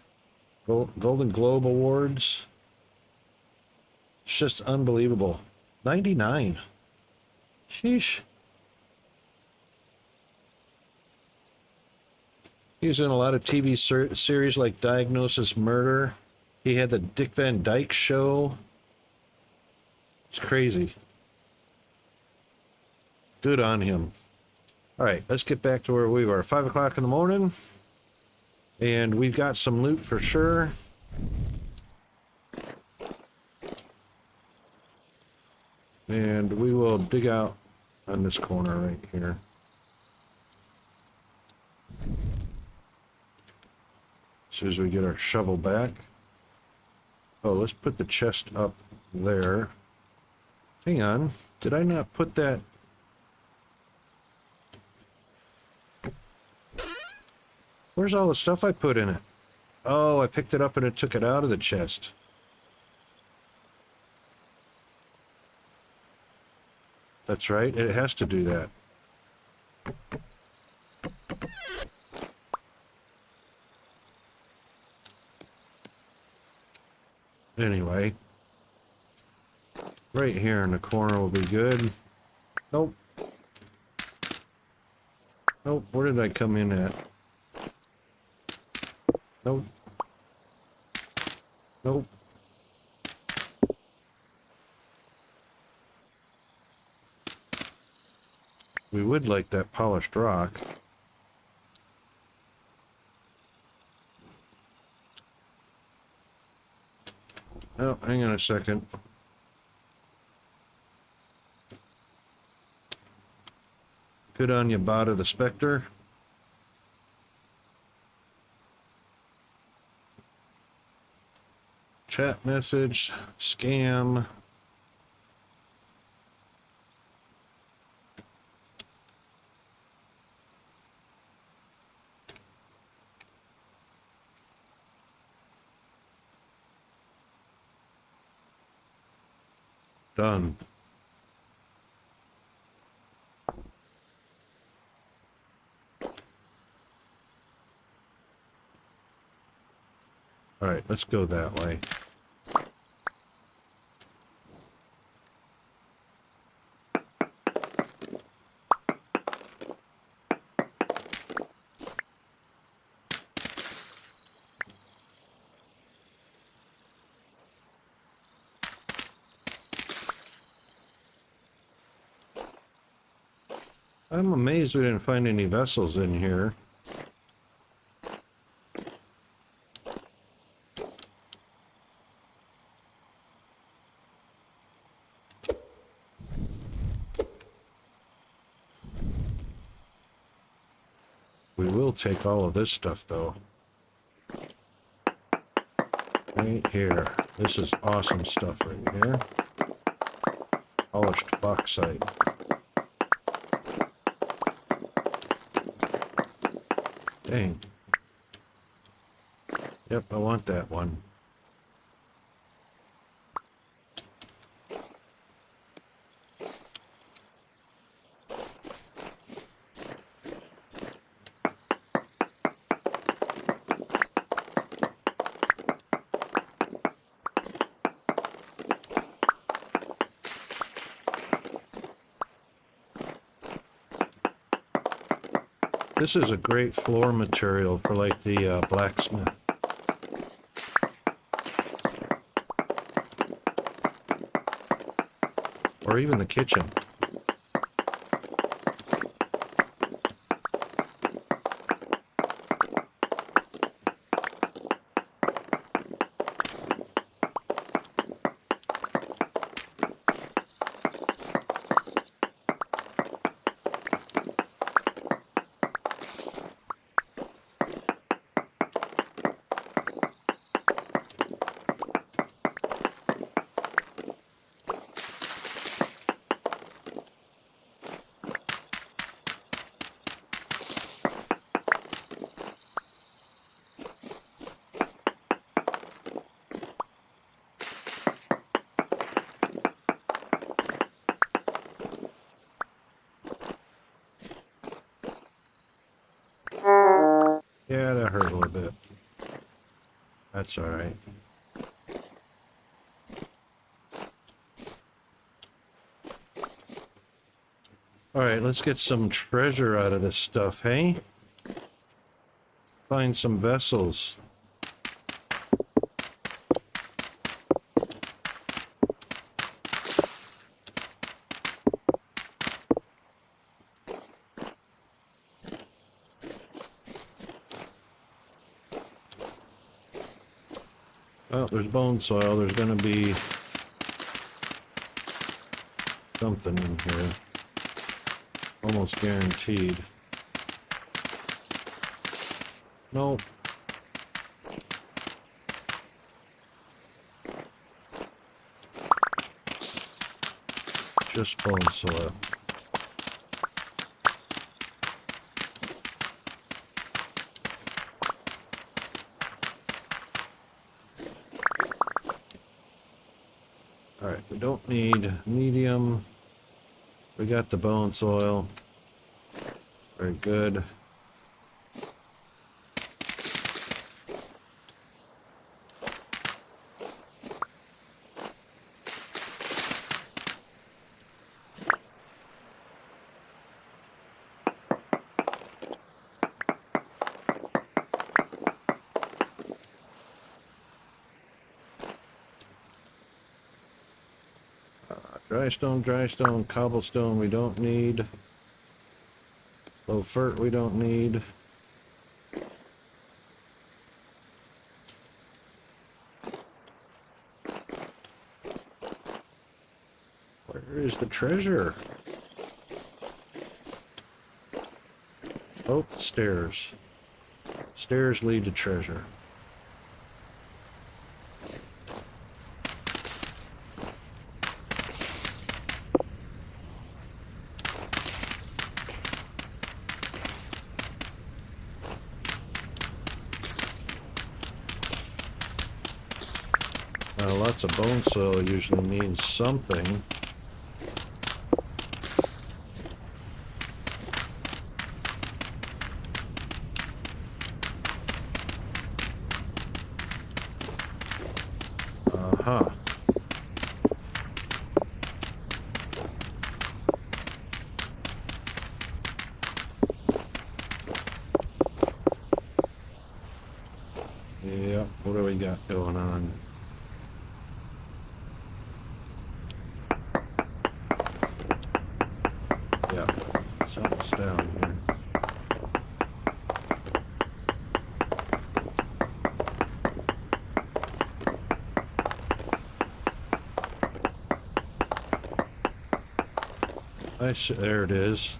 Golden Globe Awards. It's just unbelievable. 99. Sheesh. He was in a lot of TV series like Diagnosis Murder. He had the Dick Van Dyke Show. It's crazy. Good on him. All right, let's get back to where we were. 5 o'clock in the morning. And we've got some loot for sure. And we will dig out on this corner right here. As soon as we get our shovel back. Oh, let's put the chest up there. Hang on. Did I not put that? Where's all the stuff I put in it? Oh, I picked it up and it took it out of the chest. That's right. It has to do that. Anyway. Right here in the corner will be good. Nope. Nope. Where did I come in at? Nope. Nope. We would like that polished rock. Oh, hang on a second. Good on you, Bot of the Spectre. Chat message, scam. Done. All right, let's go that way. I'm amazed we didn't find any vessels in here. We will take all of this stuff, though. Right here. This is awesome stuff right here. Polished bauxite. Dang. Yep, I want that one. This is a great floor material for like the blacksmith. Or even the kitchen. Yeah, that hurt a little bit. That's all right. All right, let's get some treasure out of this stuff, hey? Find some vessels. Oh, there's bone soil. There's gonna be something in here. Almost guaranteed. Nope. Just bone soil. Alright, we don't need medium. We got the bone soil. Very good. Dry stone, cobblestone we don't need. Low fert we don't need. Where is the treasure? Oh, stairs. Stairs lead to treasure. Lots of bone soil usually means something. Uh-huh. Yep, what do we got going on? Yeah, something's down here. There it is.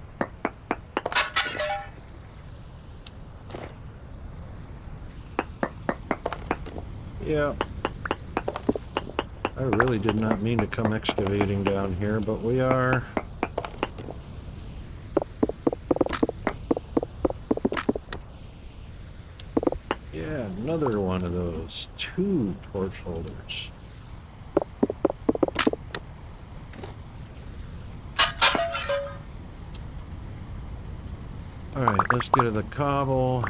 Yeah. I really did not mean to come excavating down here, but we are. Yeah, another one of those. 2 torch holders. Alright, let's get to the cobble.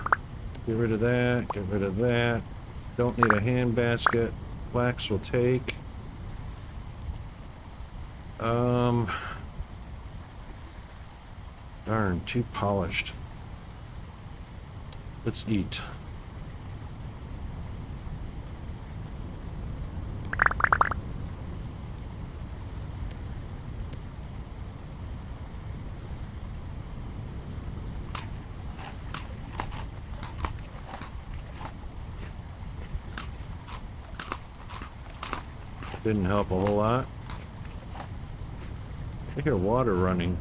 Get rid of that, get rid of that. Don't need a hand basket. Flax will take. Darn, too polished. Let's eat. Didn't help a whole lot. I hear water running.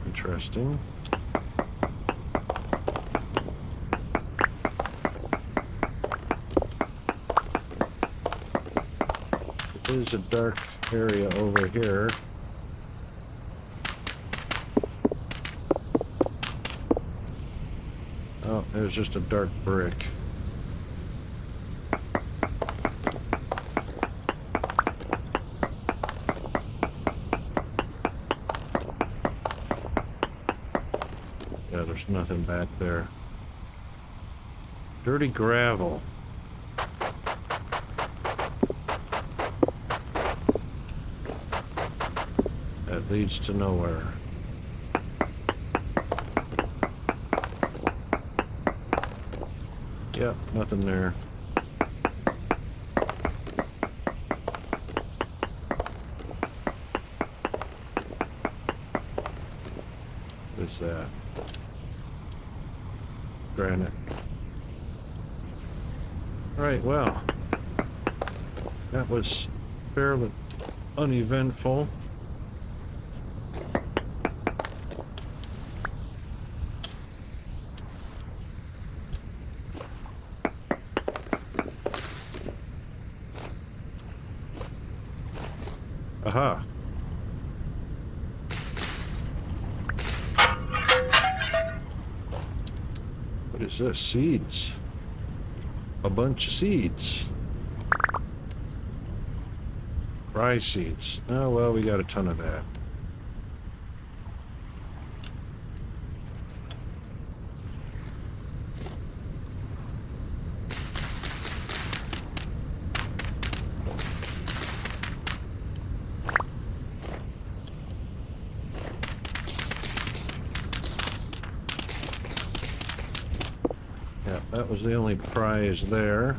Interesting. There's a dark area over here. Oh, there's just a dark brick. Yeah, there's nothing back there. Dirty gravel. That leads to nowhere. Yep, nothing there. What's that? Granite. Alright, well, that was fairly uneventful. Aha. What is this? Seeds. A bunch of seeds. Rye seeds. Oh, well, we got a ton of that. Yeah, that was the only prize there.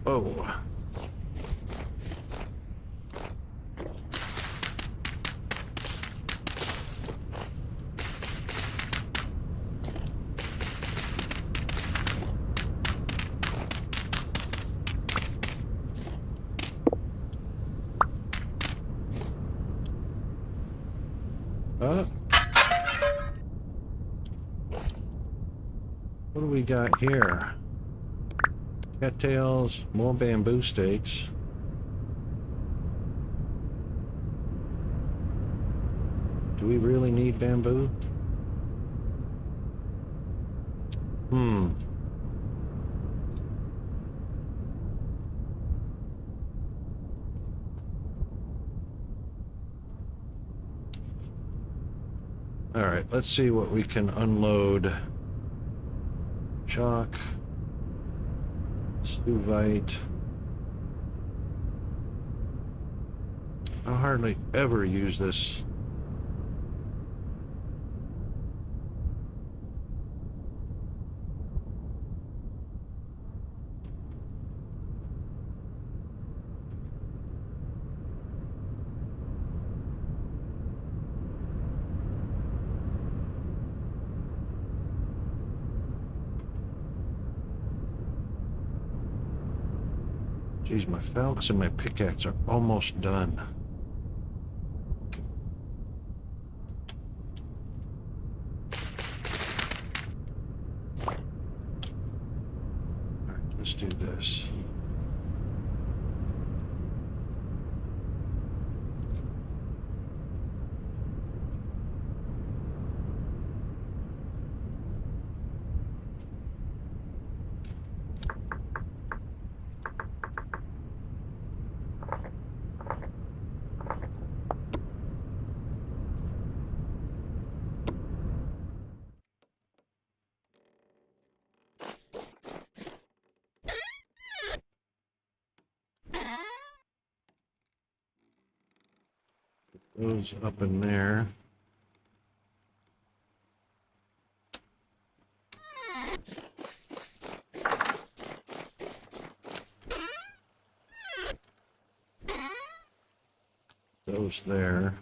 Oh. What do we got here? Cattails, more bamboo stakes. Do we really need bamboo? Alright, let's see what we can unload. Chalk. Stuvite. I hardly ever use this. Geez, my falcons and my pickaxe are almost done. All right, let's do this. Those up in there. Those there.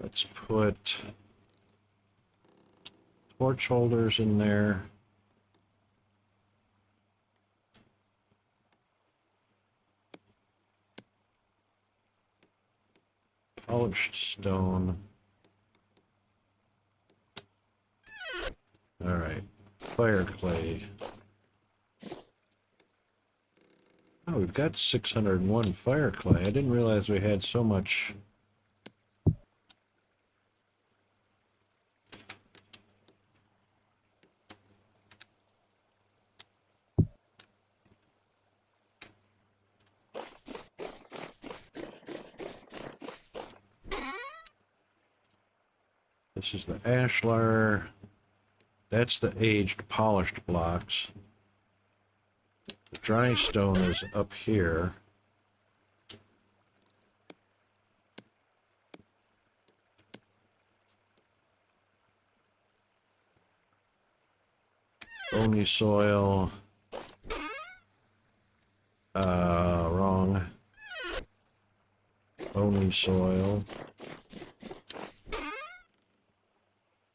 Let's put torch holders in there. Polished stone. All right, fire clay. Oh, we've got 601 fire clay. I didn't realize we had so much. This is the ashlar. That's the aged polished blocks. The dry stone is up here. Bony soil. Wrong. Bony soil.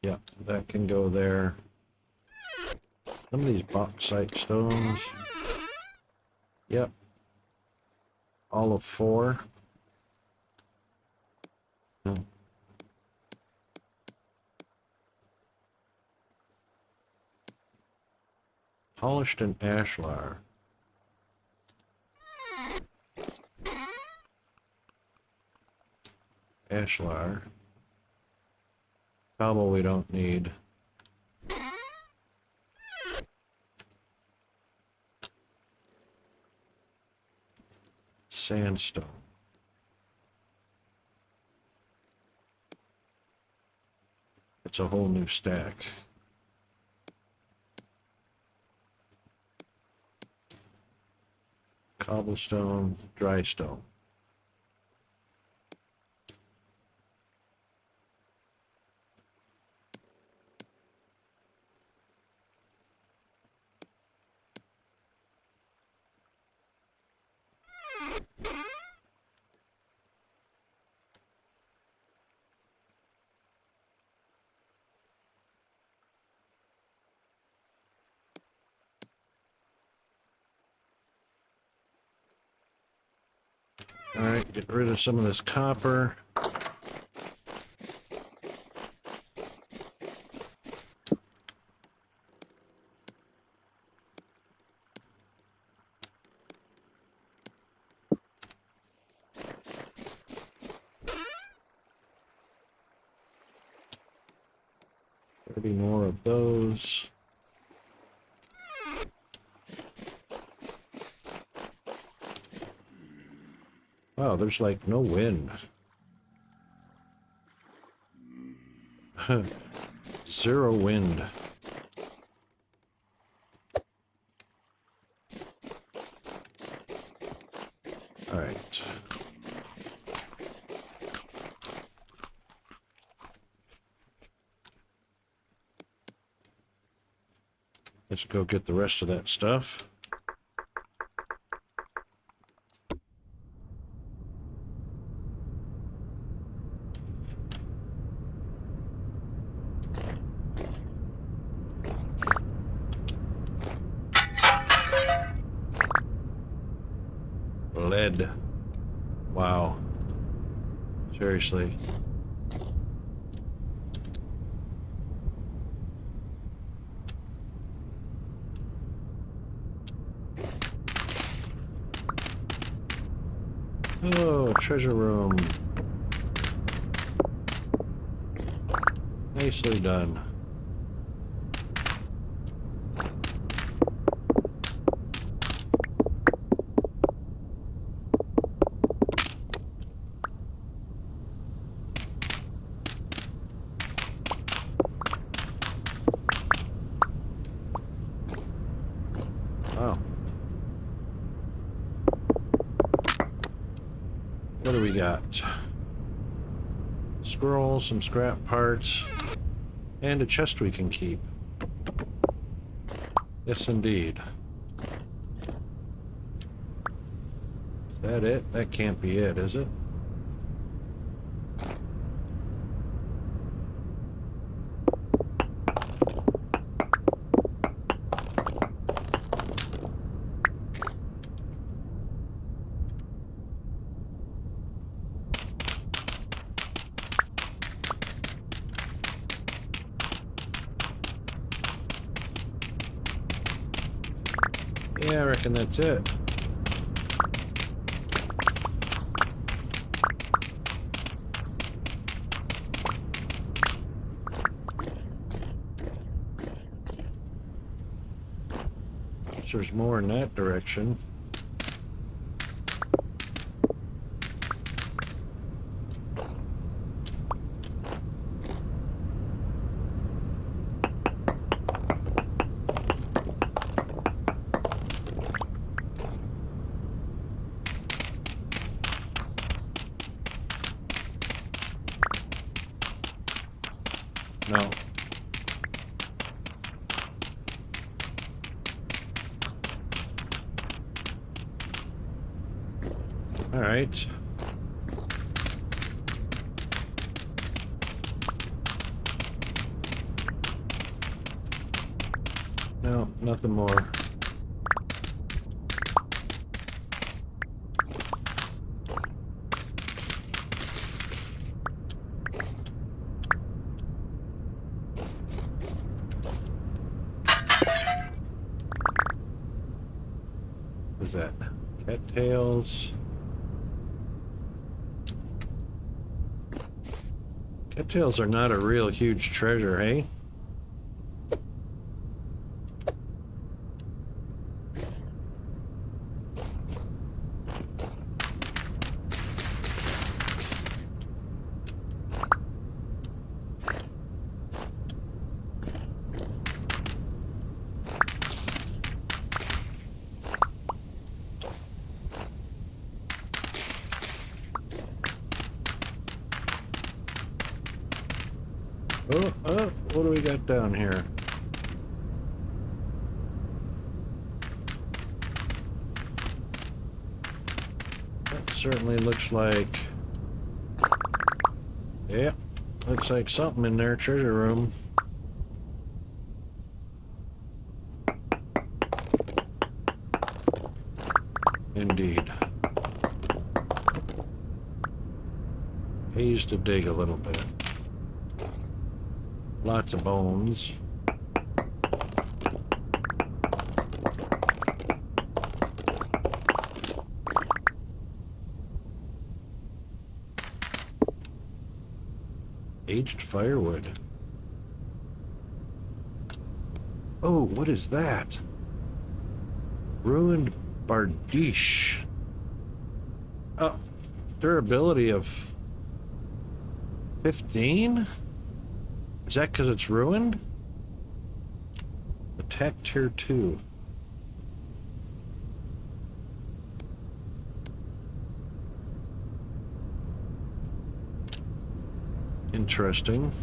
Yep, that can go there. Some of these bauxite stones. Yep. All of 4. No. Polished and ashlar. Ashlar. Cobble we don't need. Sandstone. It's a whole new stack. Cobblestone, dry stone. All right, get rid of some of this copper. More of those. Wow, there's like no wind. 0 wind. All right. Let's go get the rest of that stuff. Lead. Wow. Seriously. Oh, treasure room. Nicely done. Wow. What do we got? Scroll, some scrap parts, and a chest we can keep. Yes, indeed. Is that it? That can't be it, is it? Yeah, I reckon that's it. There's more in that direction. No. All right. No, nothing more. What's that? Cattails. Cattails are not a real huge treasure, hey? Oh, what do we got down here? That certainly looks like... Yeah, looks like something in there, treasure room. Indeed. Pays to dig a little bit. Lots of bones. Aged firewood. Oh, what is that? Ruined bardiche. Oh, durability of 15? Is that because it's ruined? Attack tier 2. Interesting.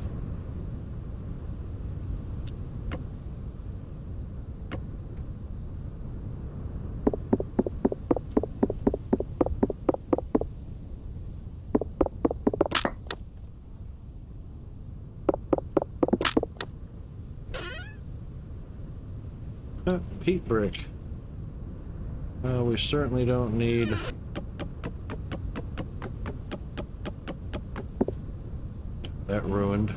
Peat brick. We certainly don't need... That ruined.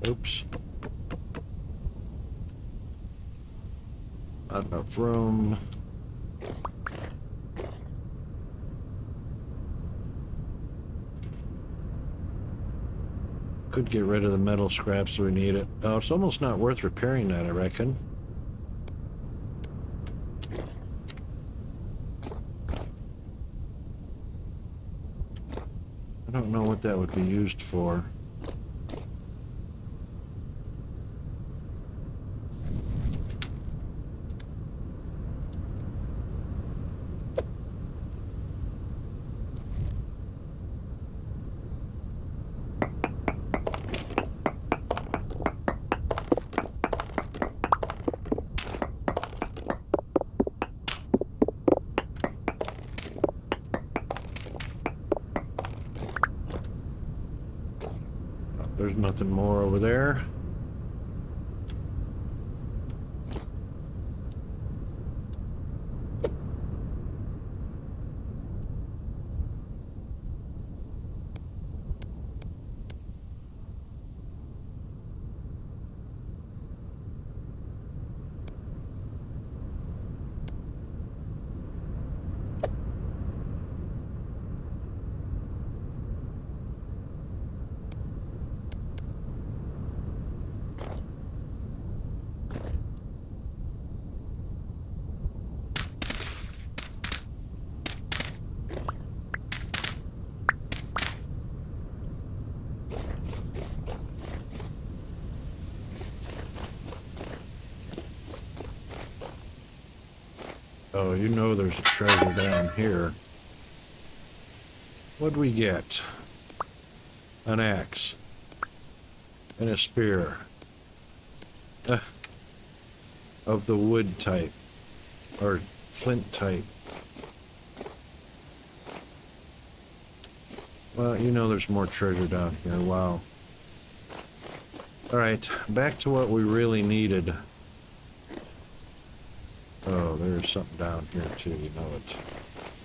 Oops. Not enough room. could get rid of the metal scraps so we need it. Oh, it's almost not worth repairing that, I reckon. I don't know what that would be used for. There's nothing more over there. Oh, you know there's a treasure down here. What'd we get? An axe. And a spear. Of the wood type. Or flint type. Well, you know there's more treasure down here. Wow. Alright, back to what we really needed. Oh, there's something down here too, you know it.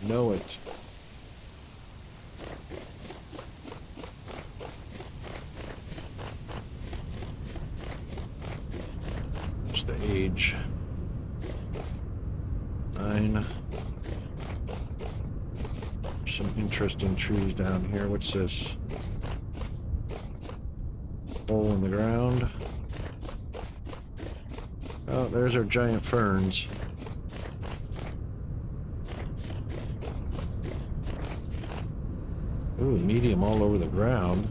You know it. It's the age. 9. Some interesting trees down here. What's this? Hole in the ground. Oh, there's our giant ferns. Ooh, medium all over the ground.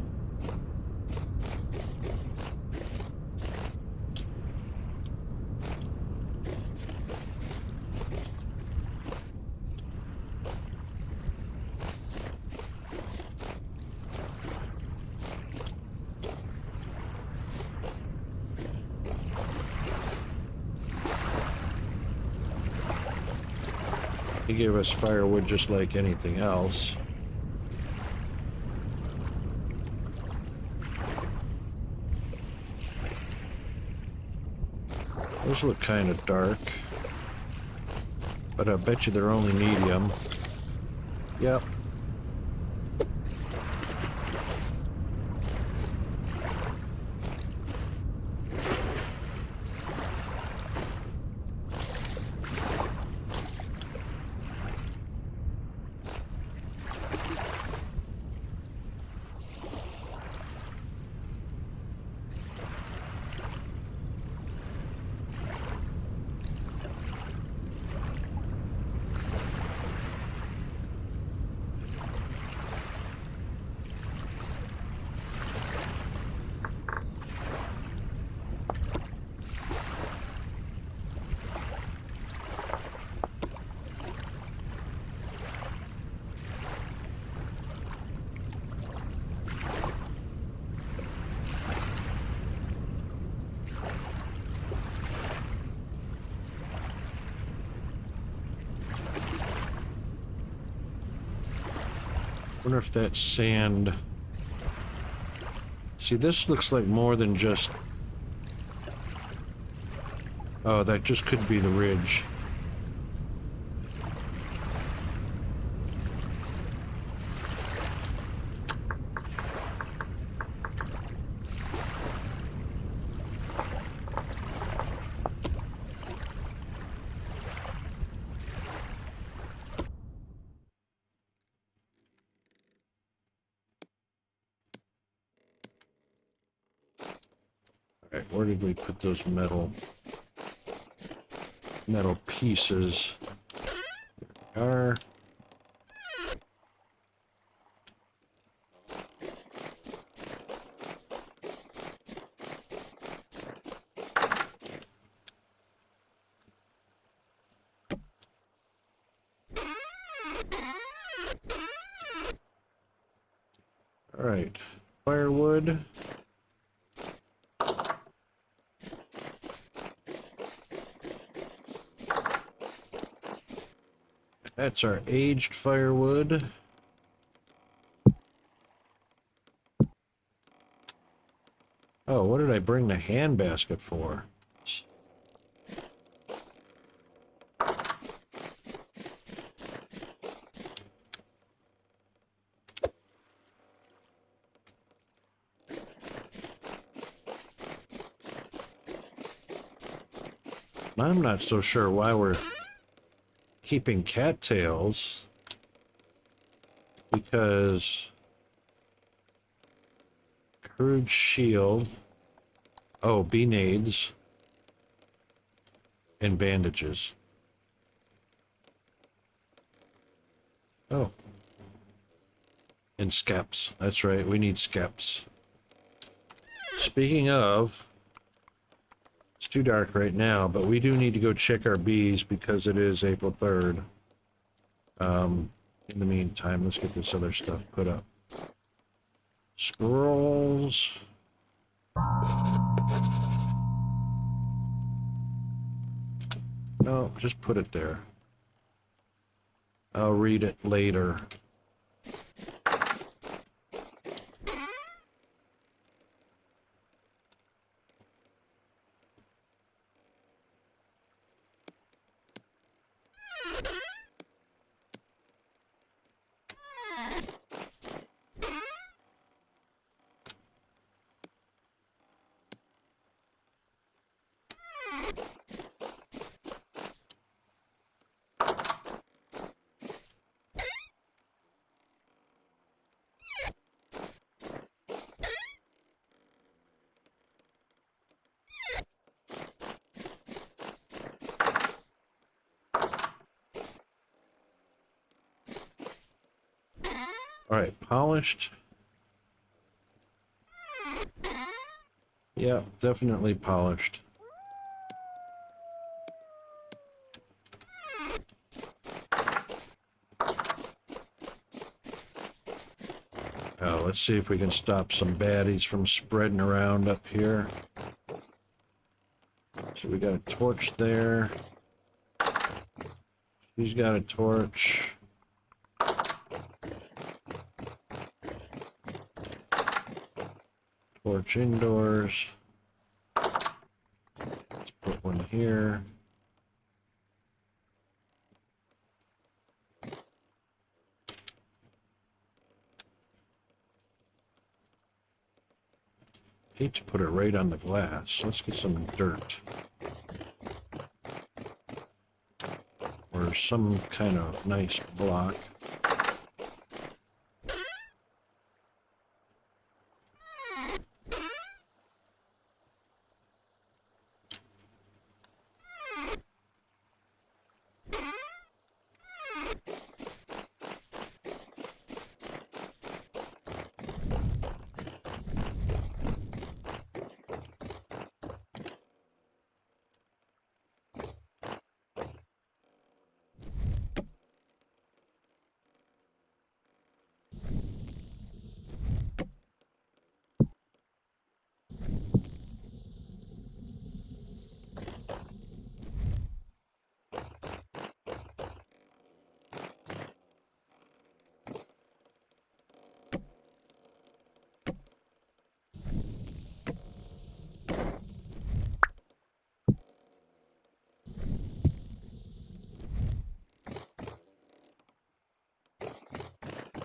He gave us firewood just like anything else. Those look kind of dark, but I bet you they're only medium. Yep. Wonder if that's sand. See, this looks like more than just... Oh, that just could be the ridge. Alright, where did we put those metal pieces? There we are. Alright, firewood. That's our aged firewood. Oh, what did I bring the hand basket for? I'm not so sure why we're keeping cattails, because crude shield, oh, bee-nades, and bandages. Oh, and skeps. That's right, we need skeps. Speaking of, it's too dark right now, but we do need to go check our bees because it is April 3rd. In the meantime, let's get this other stuff put up. Scrolls. No, just put it there. I'll read it later. All right, polished. Yeah, definitely polished. Let's see if we can stop some baddies from spreading around up here. So we got a torch there. She's got a torch. Torch indoors. Let's put one here. Hate to put it right on the glass. Let's get some dirt. Or some kind of nice block.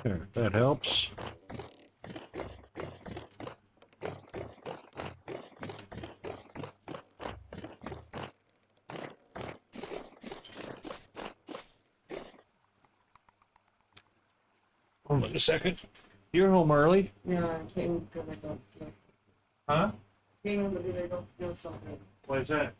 There, that helps. Hold on a second. You're home early? No, I came because I got sick. Huh? can, but then they don't feel something. Why is that?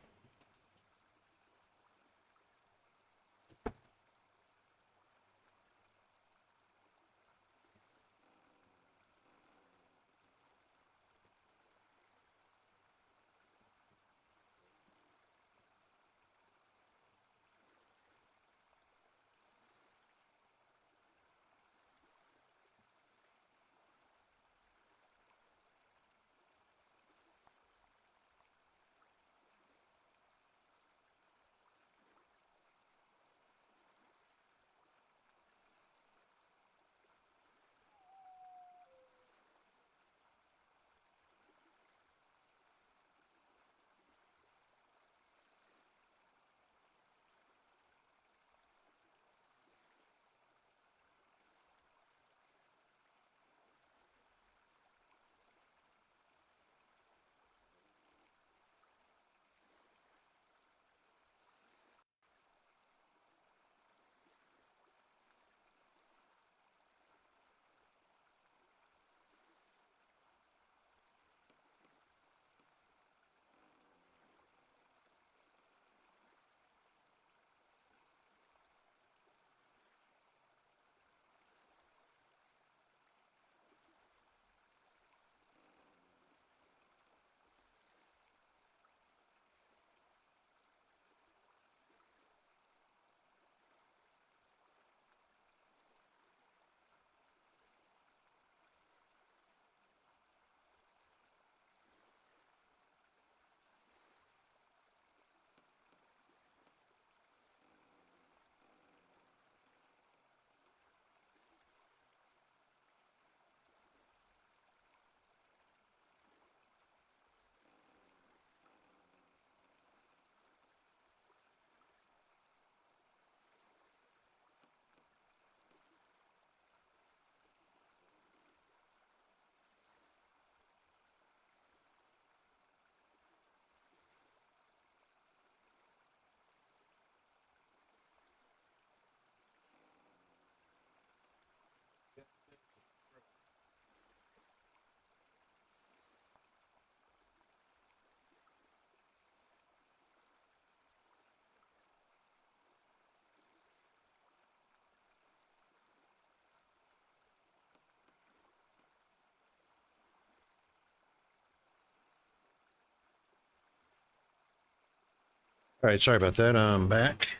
All right, sorry about that. I'm back.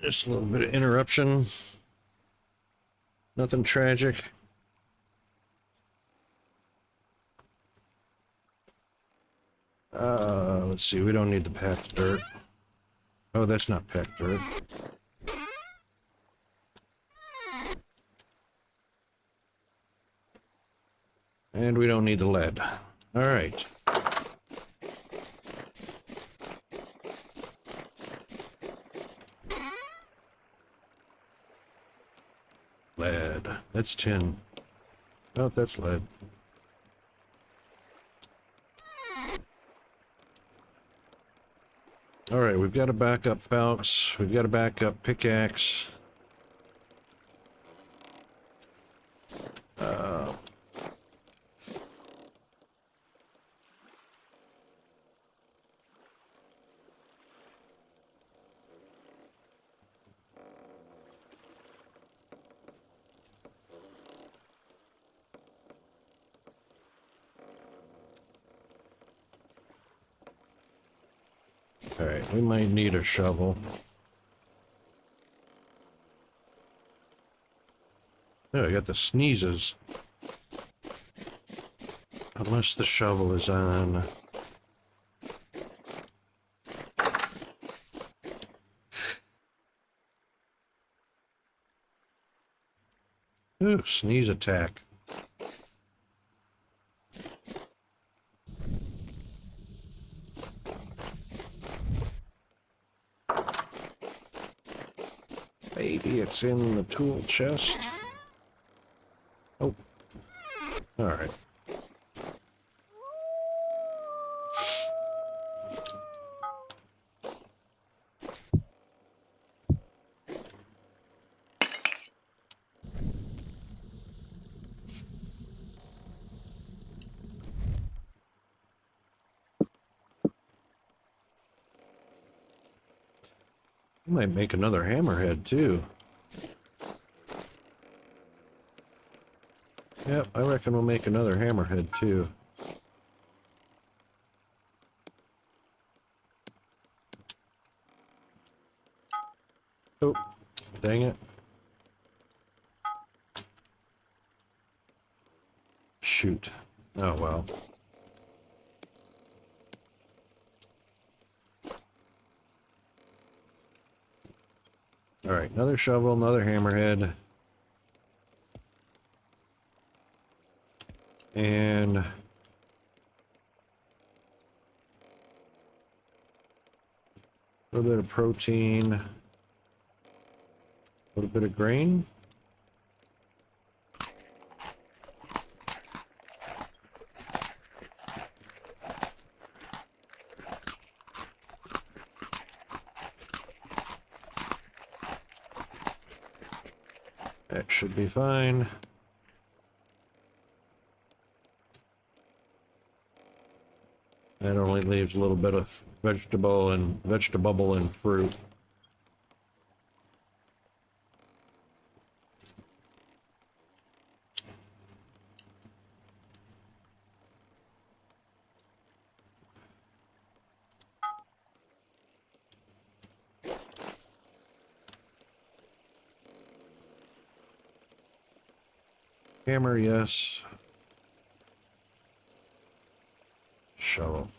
Just a little bit of interruption. Nothing tragic. Let's see. We don't need the packed dirt. Oh, that's not packed dirt. And we don't need the lead. All right. Lead. That's tin. Oh, that's lead. All right, we've got a backup falx. We've got a backup pickaxe. All right, we might need a shovel. Oh, I got the sneezes. Unless the shovel is on. Ooh, sneeze attack. Maybe it's in the tool chest. Oh. All right. I might make another hammerhead too. Yep, I reckon we'll make another hammerhead too. Oh, dang it. Shoot. Oh well. Alright, another shovel, another hammerhead. And a little bit of protein, a little bit of grain. That should be fine. That only leaves a little bit of vegetable and fruit. Hammer, yes. Shovel.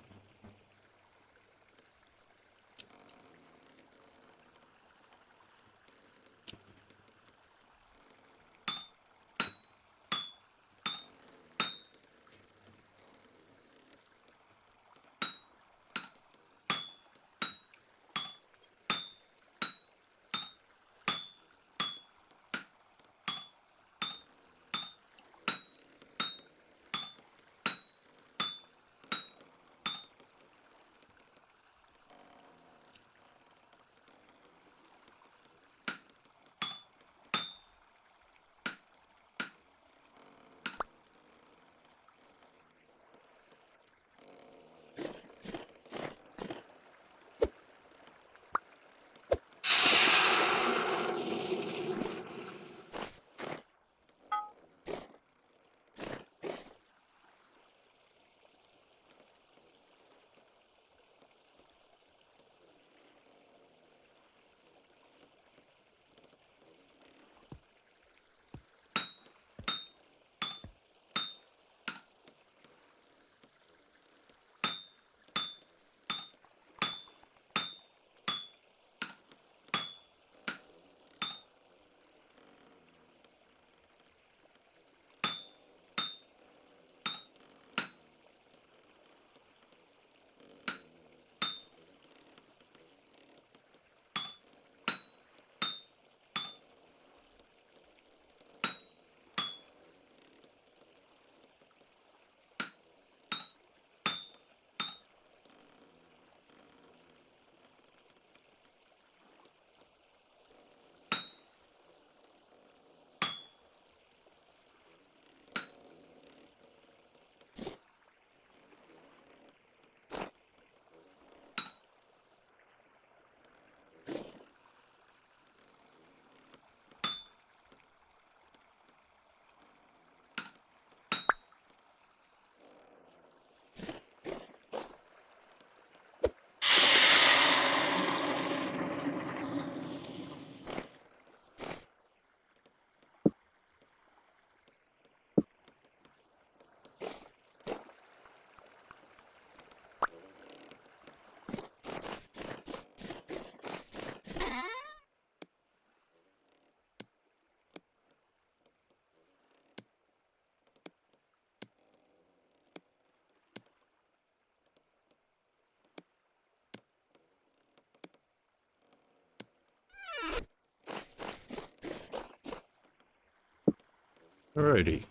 Alrighty.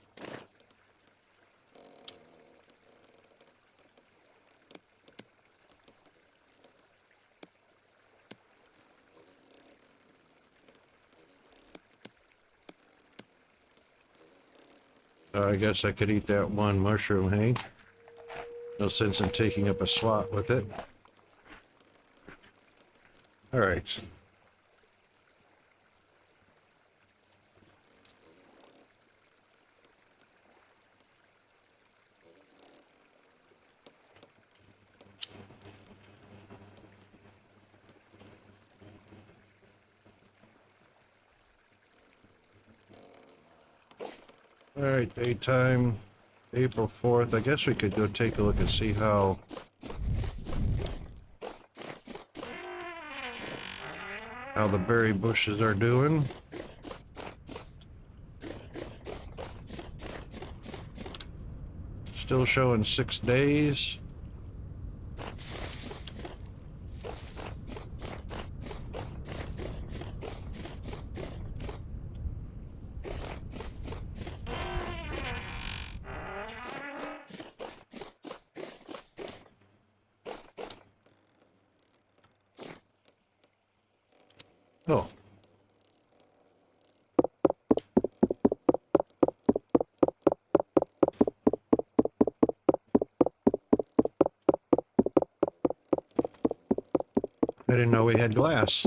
I guess I could eat that one mushroom, Hank. No sense in taking up a slot with it. Alright. All right, daytime, April 4th. I guess we could go take a look and see how the berry bushes are doing. Still showing 6 days. Oh. I didn't know we had glass.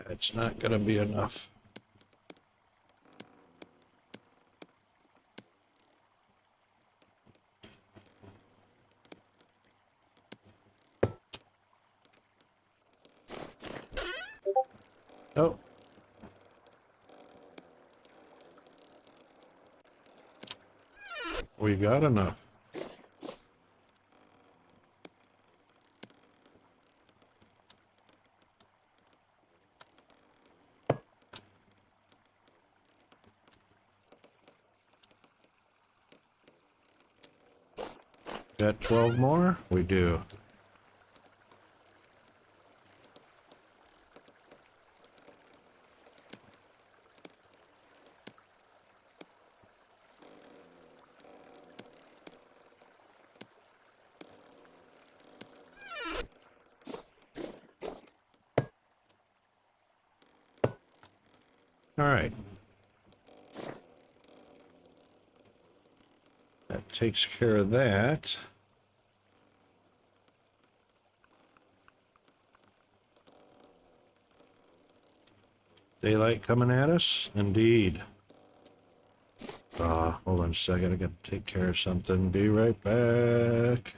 It's not going to be enough. Oh. We got enough. Got 12 more? We do. All right. That takes care of that. Daylight coming at us? Indeed. Hold on a second. I got to take care of something. Be right back.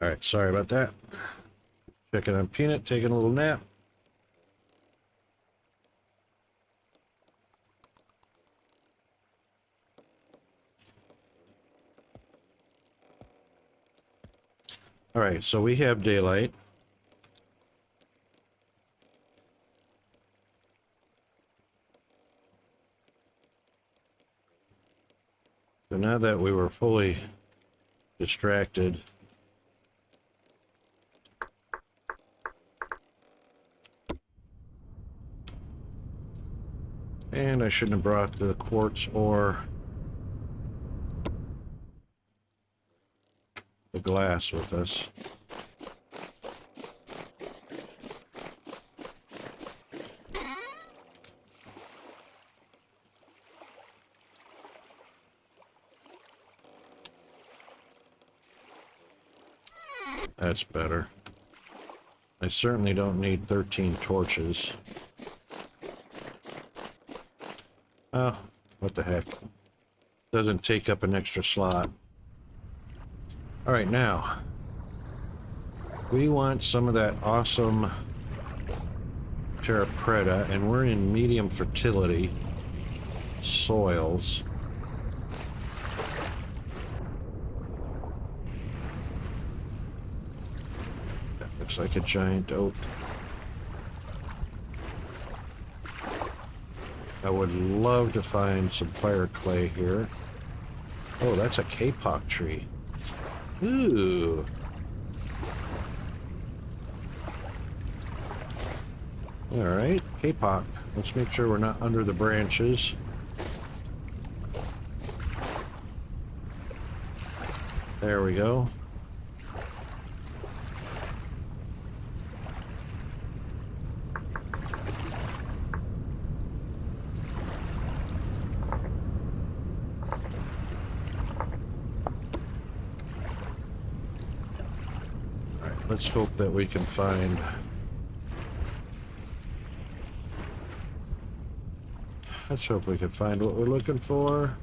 All right, sorry about that. Checking on Peanut, taking a little nap. All right, so we have daylight. So now that we were fully distracted, and I shouldn't have brought the quartz or the glass with us. That's better. I certainly don't need 13 torches. Oh, what the heck. Doesn't take up an extra slot. Alright, now. We want some of that awesome Terra Preta, and we're in medium fertility soils. Looks like a giant oak. I would love to find some fire clay here. Oh, that's a kapok tree. Ooh. Alright, kapok. Let's make sure we're not under the branches. There we go. Let's hope that we can find... Let's hope we can find what we're looking for.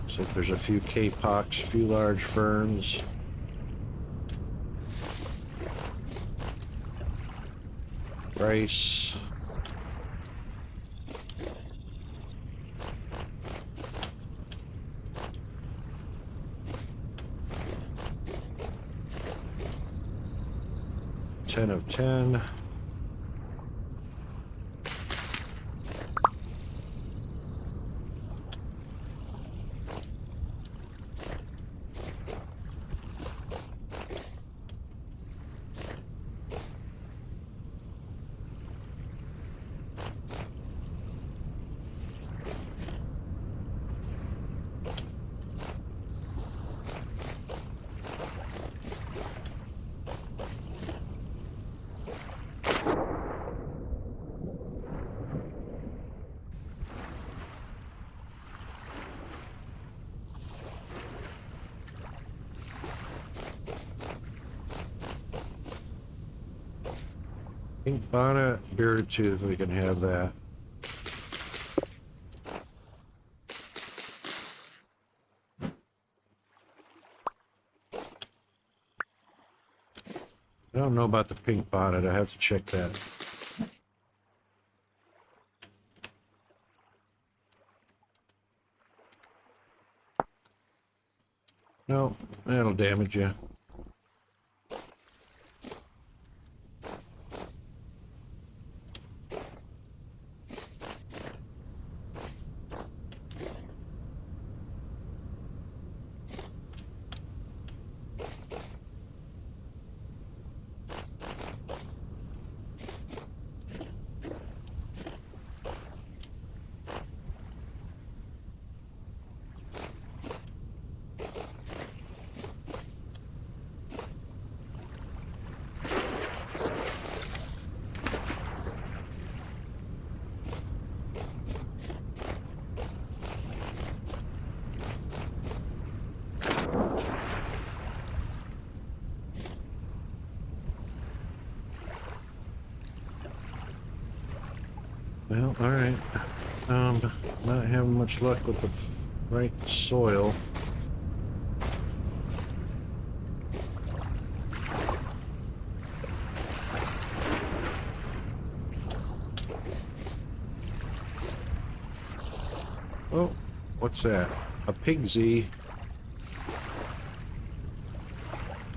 So there's a few kapoks, a few large ferns. Rice. Ten of 10. Pink bonnet, bearded tooth, we can have that. I don't know about the pink bonnet, I have to check that. No, that'll damage you. Well, all right. Not having much luck with the right soil. Oh, what's that? A pigsy.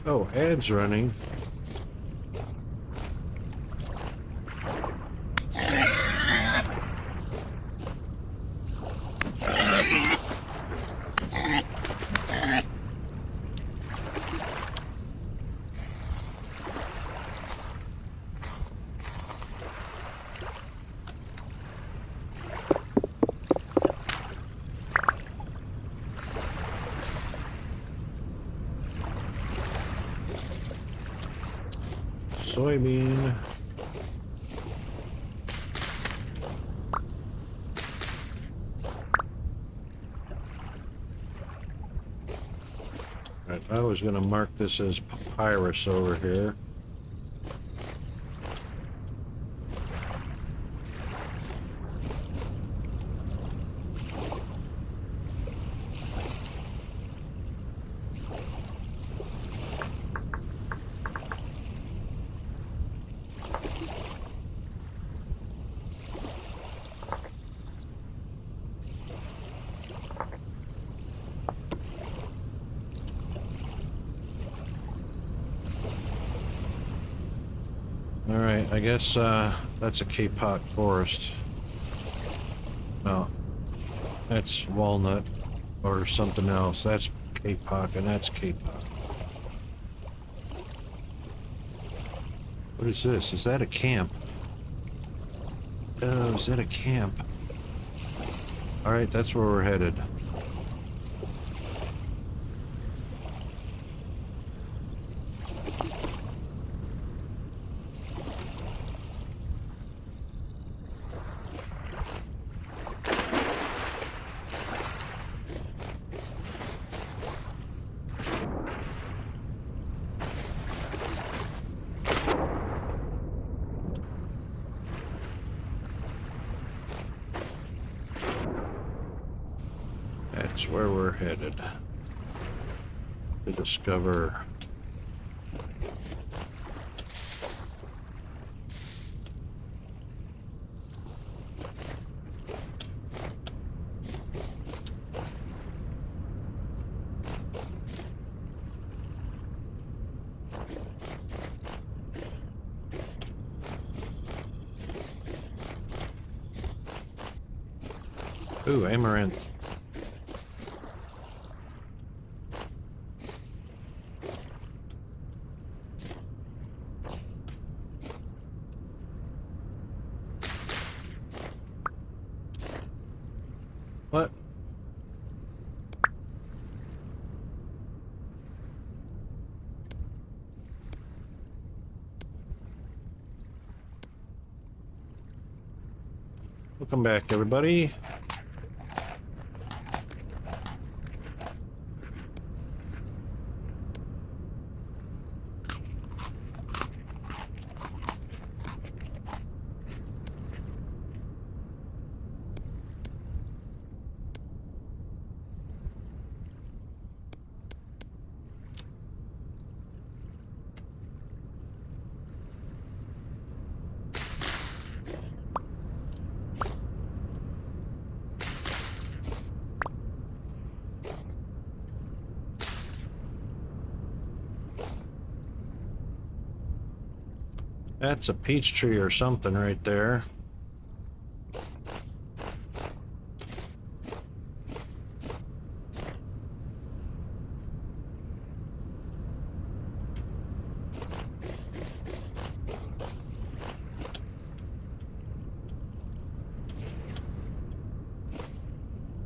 Oh, ad's running. Soybean. Right, I was going to mark this as papyrus over here. Alright, I guess that's a kapok forest. No, that's walnut or something else. That's kapok and that's kapok. What is this? Is that a camp? Oh, is that a camp? Alright, that's where we're headed. That's where we're headed. To discover. Ooh, amaranth. What? Welcome back, everybody. That's a peach tree or something right there.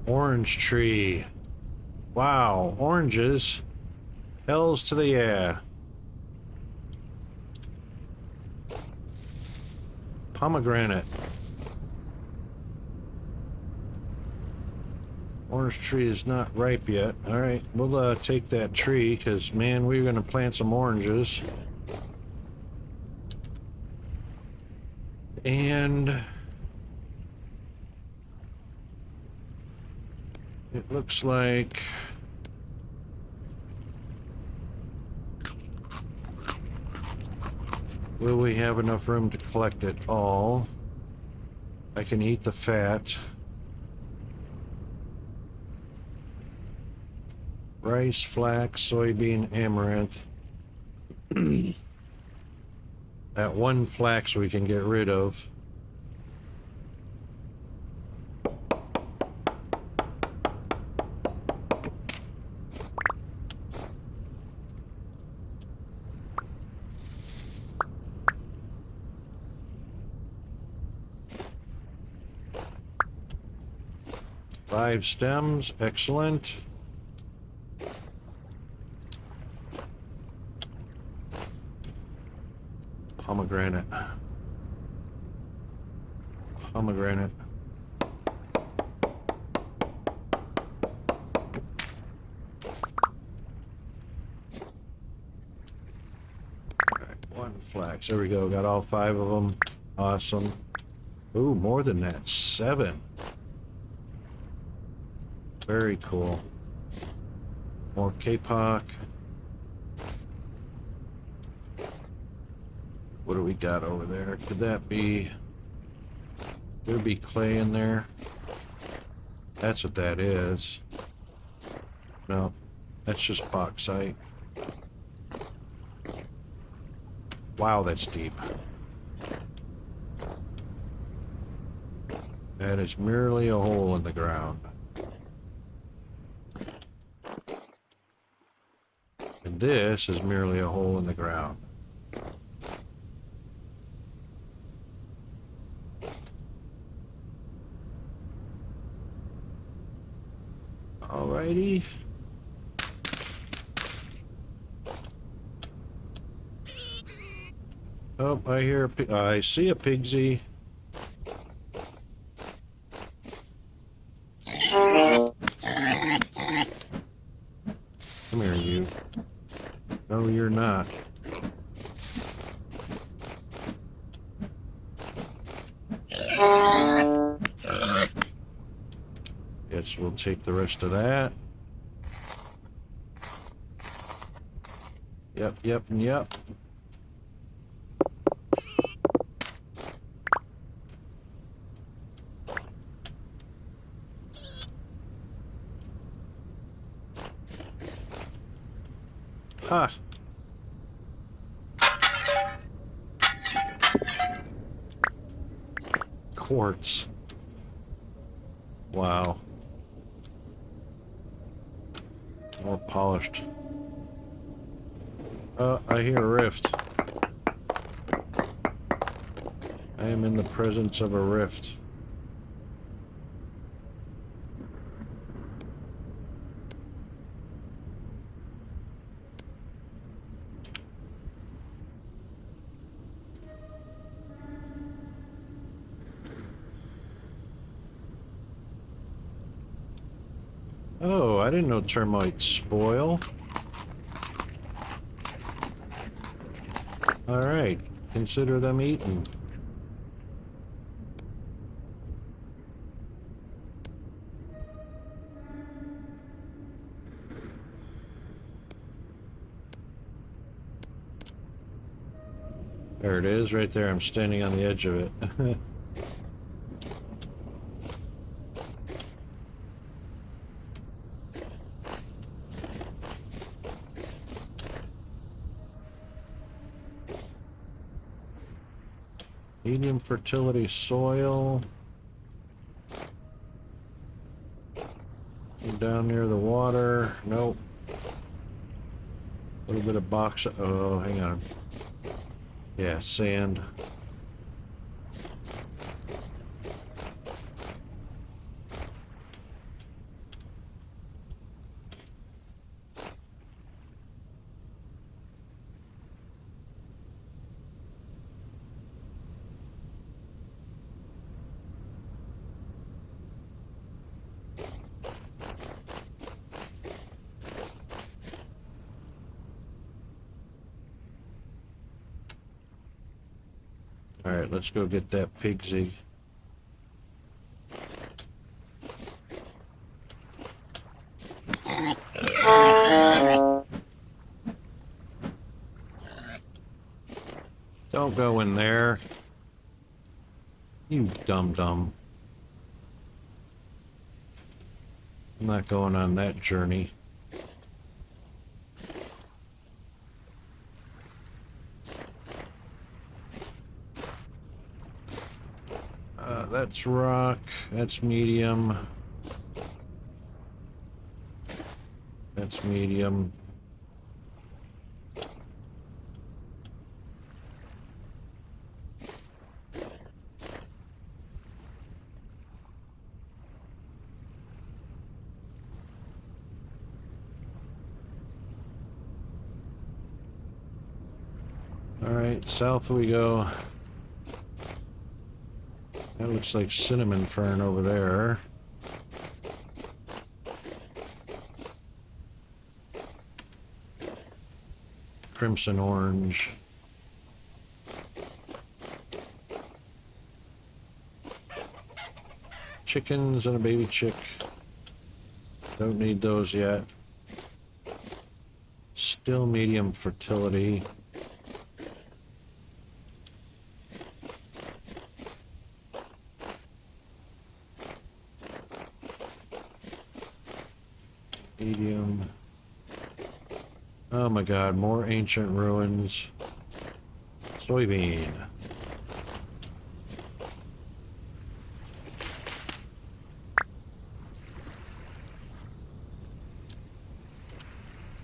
Orange tree. Wow, oranges. Hells to the yeah. Pomegranate. Orange tree is not ripe yet. Alright, we'll take that tree, because, man, we're going to plant some oranges. And looks like will we have enough room to collect it all? I can eat the fat. Rice, flax, soybean, amaranth. That one flax we can get rid of. Five stems, excellent. Pomegranate. Pomegranate. Alright, one flax. There we go. Got all 5 of them. Awesome. Ooh, more than that. 7. Very cool. More kapok. What do we got over there? Could that be... There'd be clay in there. That's what that is. No, that's just bauxite. Wow, that's deep. That is merely a hole in the ground. And this is merely a hole in the ground. Alrighty. Oh, I hear a pig. I see a pigsy. Come here, you. No, you're not. Guess we'll take the rest of that. Yep, yep, and yep. Ha! Quartz. Wow. More polished. I hear a rift. I am in the presence of a rift. Oh, I didn't know termites spoil. Alright, consider them eaten. There it is, right there. I'm standing on the edge of it. Medium fertility soil. Down near the water. Nope. A little bit of box. Oh, hang on. Yeah, sand. Alright, let's go get that pigsy. Don't go in there. You dum-dum. I'm not going on that journey. That's rock. That's medium. That's medium. All right, south we go. That looks like cinnamon fern over there. Crimson orange. Chickens and a baby chick. Don't need those yet. Still medium fertility. Medium. Oh my god, more ancient ruins. Soybean.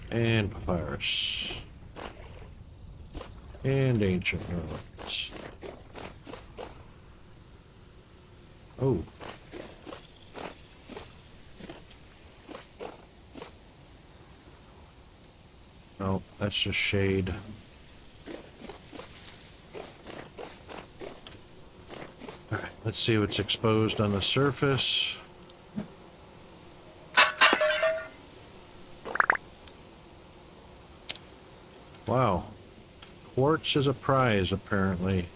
And papyrus. And ancient ruins. Oh. No, that's just shade. Alright, let's see what's exposed on the surface. Wow. Quartz is a prize, apparently.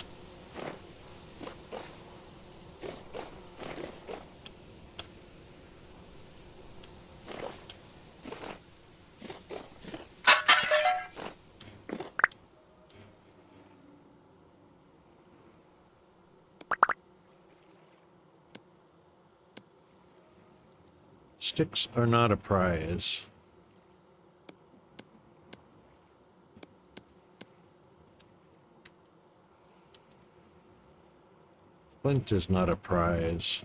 Sticks are not a prize. Flint is not a prize.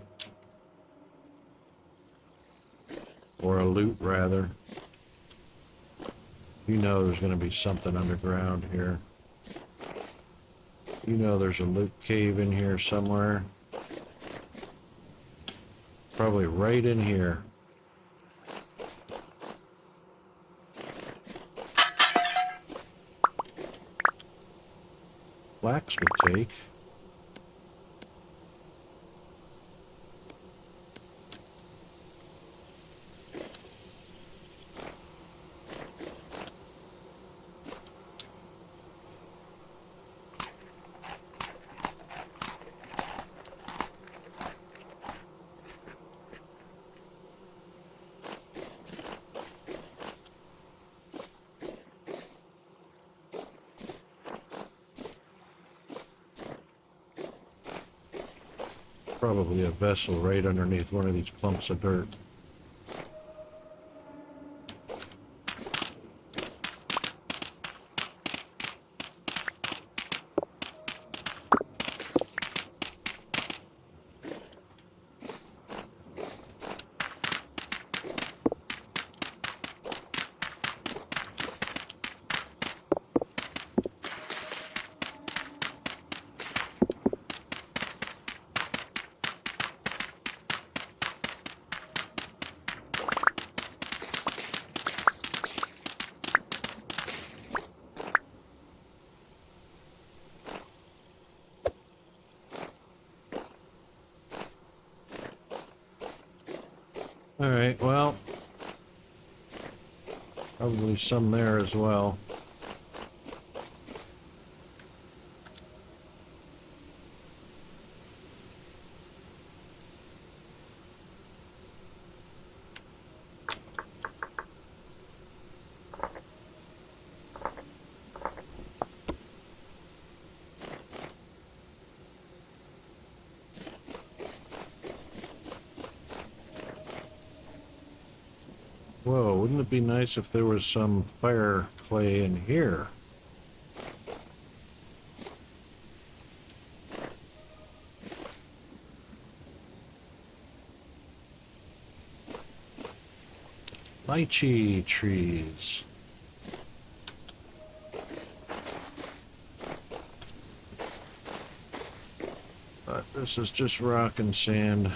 Or a loot, rather. You know there's going to be something underground here. You know there's a loot cave in here somewhere. Probably right in here. Flax would take. Probably a vessel right underneath one of these clumps of dirt. Alright, well, probably some there as well. wouldn't it be nice if there was some fire clay in here? Lychee trees. But this is just rock and sand.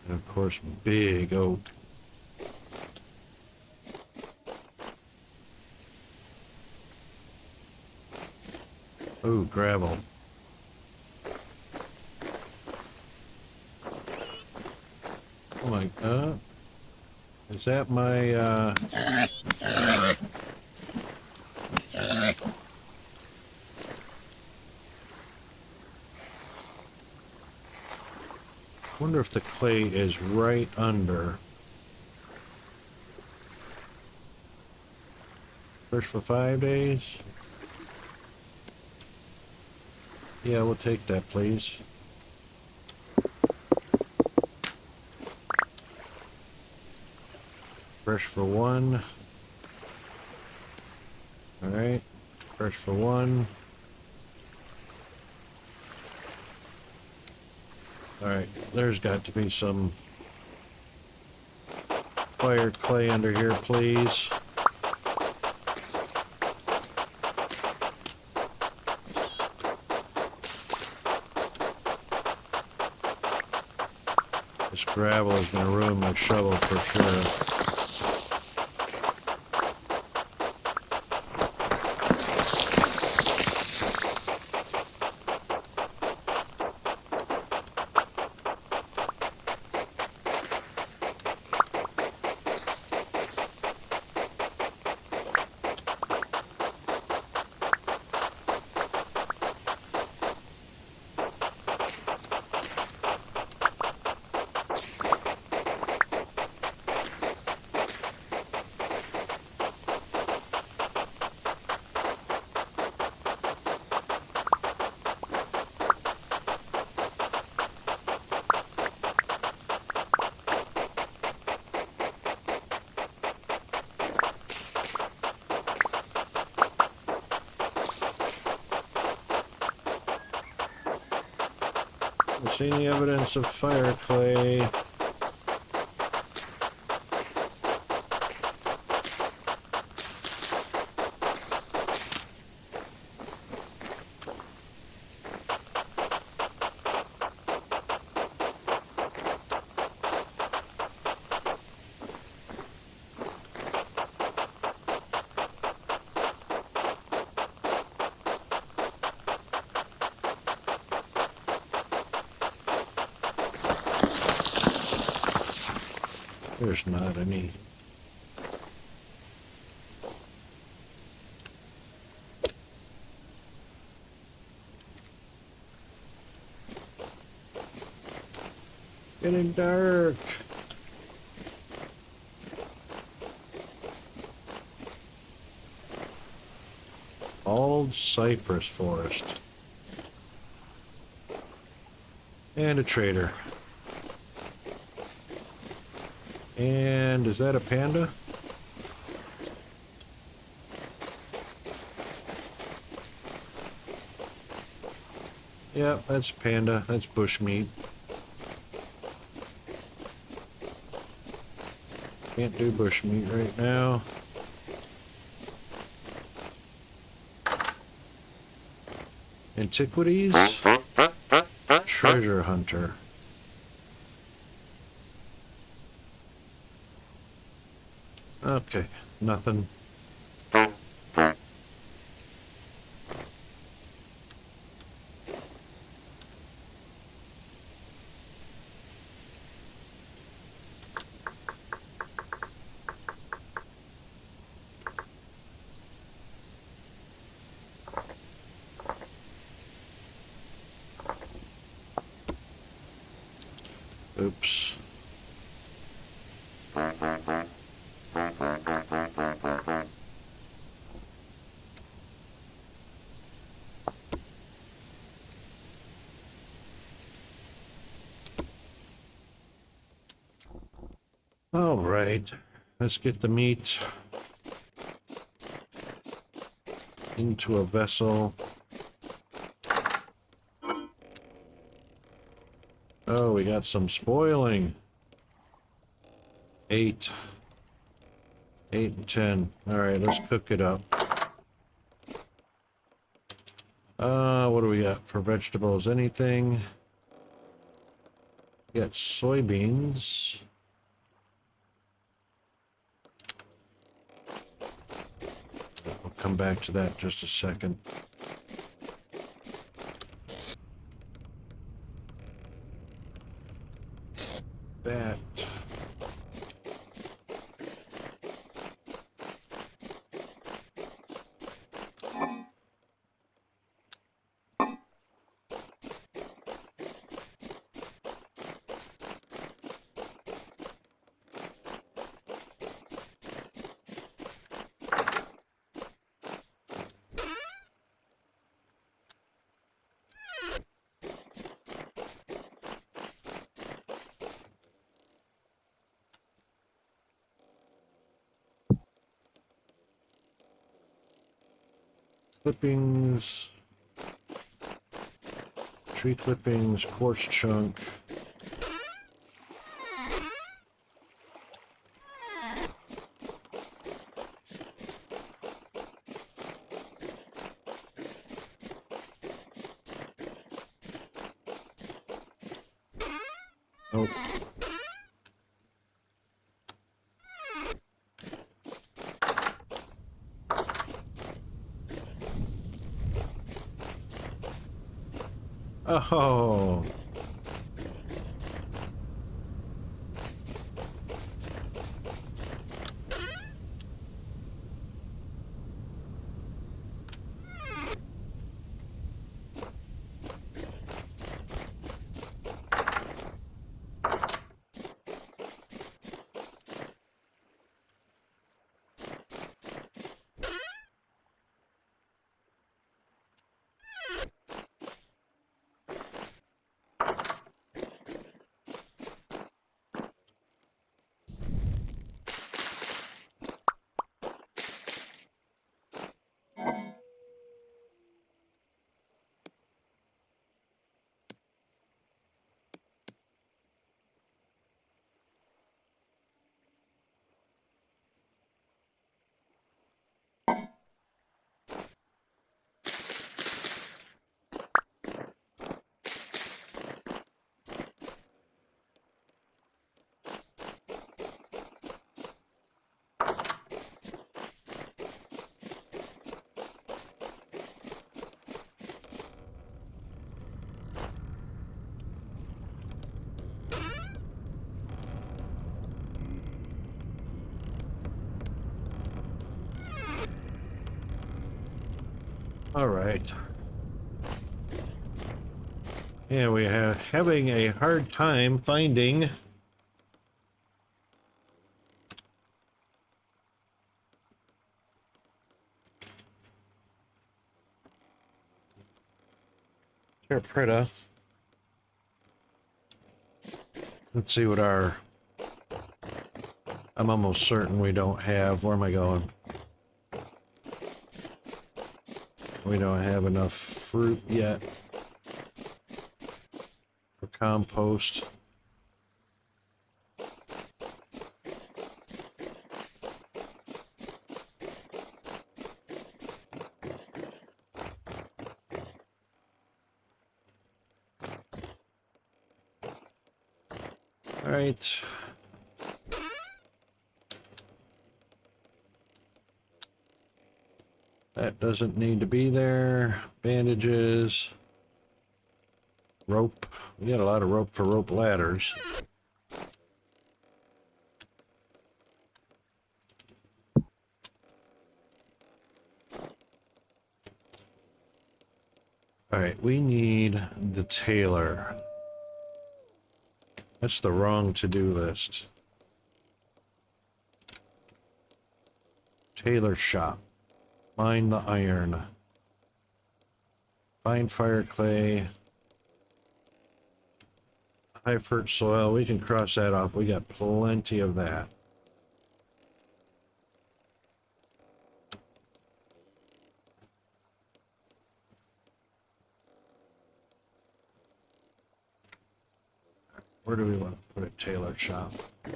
And of course, big oak. Ooh, gravel. Oh my god. Is that my, wonder if the clay is right under. First for 5 days? Yeah, we'll take that, please. Fresh for 1. Alright. Fresh for 1. Alright, there's got to be some fire clay under here, please. This gravel is going to ruin my shovel for sure. See any evidence of fire clay? There's not any. Getting dark. Old cypress forest. And a trader. And is that a panda? Yeah, that's a panda. That's bushmeat. Can't do bushmeat right now. Antiquities? Treasure hunter. Okay, nothing. Oops. All right, let's get the meat into a vessel. Oh, we got some spoiling. 8 and 10. All right, let's cook it up. What do we got for vegetables? Anything? We got soybeans. We'll come back to that in just a second. That. Clippings, tree clippings, quartz chunk. Oh. Oh. All right. Yeah, we are having a hard time finding Terpreta. Let's see what our... I'm almost certain we don't have... Where am I going? We don't have enough fruit yet for compost. All right. That doesn't need to be there. Bandages. Rope. We got a lot of rope for rope ladders. All right, we need the tailor. That's the wrong to-do list. Tailor shop. Mine the iron. Find fire clay. high fert soil, we can cross that off. We got plenty of that. Where do we want to put a tailor shop? We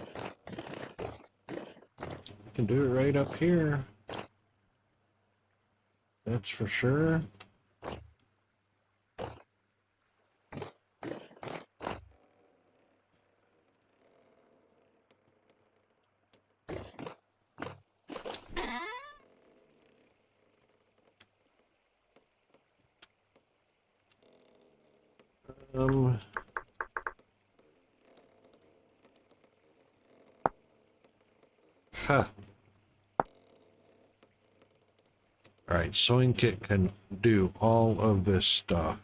can do it right up here. That's for sure. Um, huh. All right, sewing kit can do all of this stuff.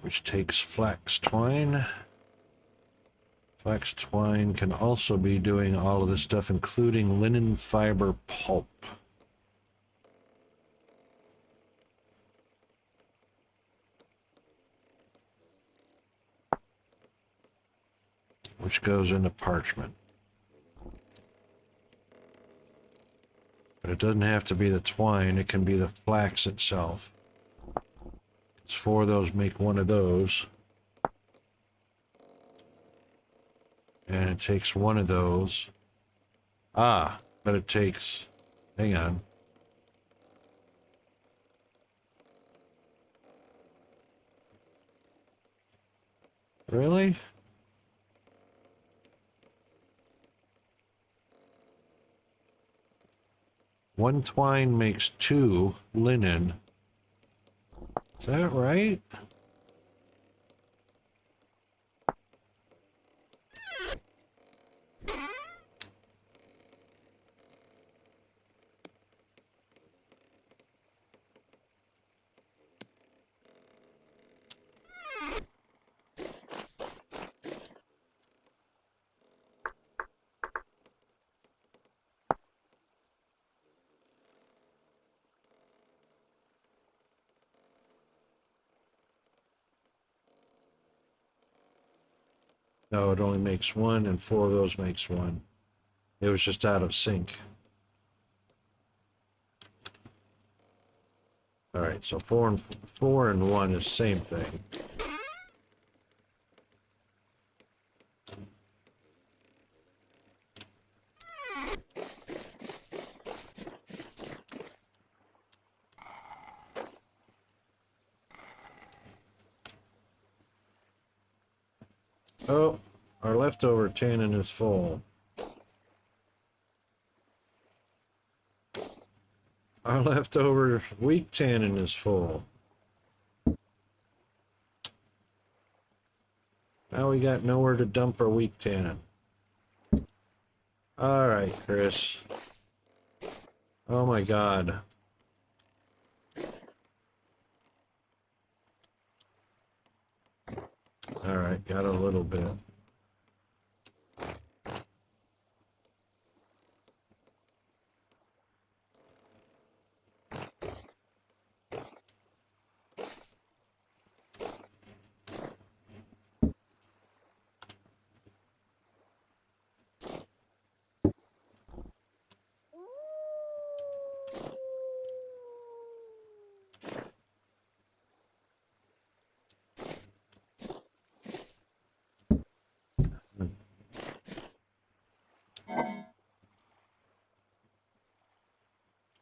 Which takes flax twine. Flax twine can also be doing all of this stuff, including linen fiber pulp. Which goes into parchment. But it doesn't have to be the twine, it can be the flax itself. It's 4 of those, make 1 of those. And it takes 1 of those. Ah, but it takes, hang on. Really? One twine makes 2 linen. Is that right? No, it only makes 1, and 4 of those makes 1. It was just out of sync. All right, so 4 and 1 is same thing. Oh, our leftover tannin is full. Our leftover weak tannin is full. Now we got nowhere to dump our weak tannin. All right, Chris. Oh my God. All right, got a little bit.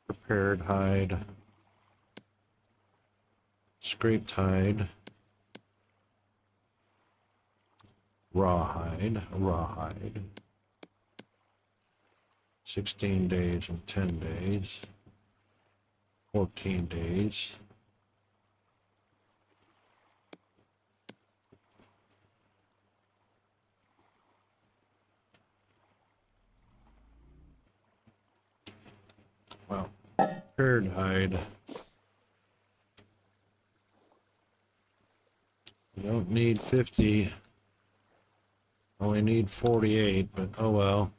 Prepared hide. Scraped hide. Rawhide. 16 days and 10 days. 14 days. Well, prepared hide. You don't need 50. Only need 48, but oh well.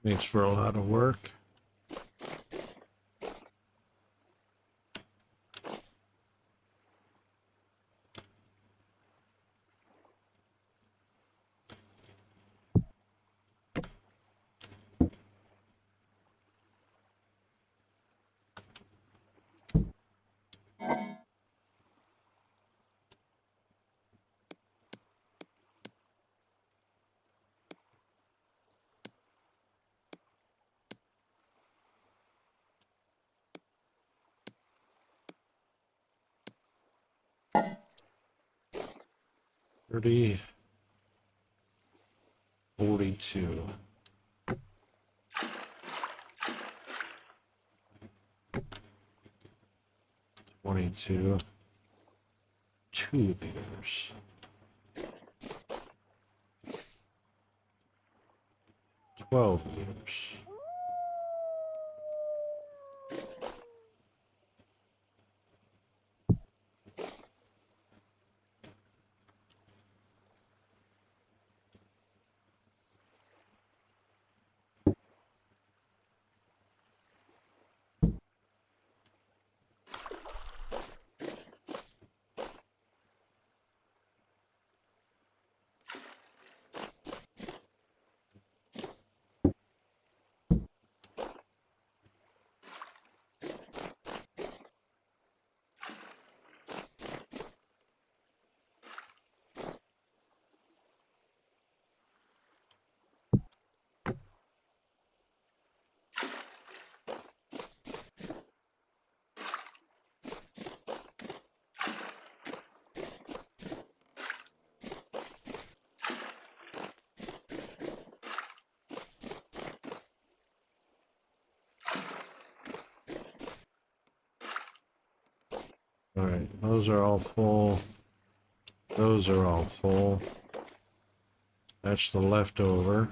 Makes for a lot of work. $30, $42. 22, 2 liters. 12 liters. All right, those are all full. Those are all full. That's the leftover.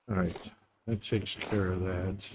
All right, that takes care of that.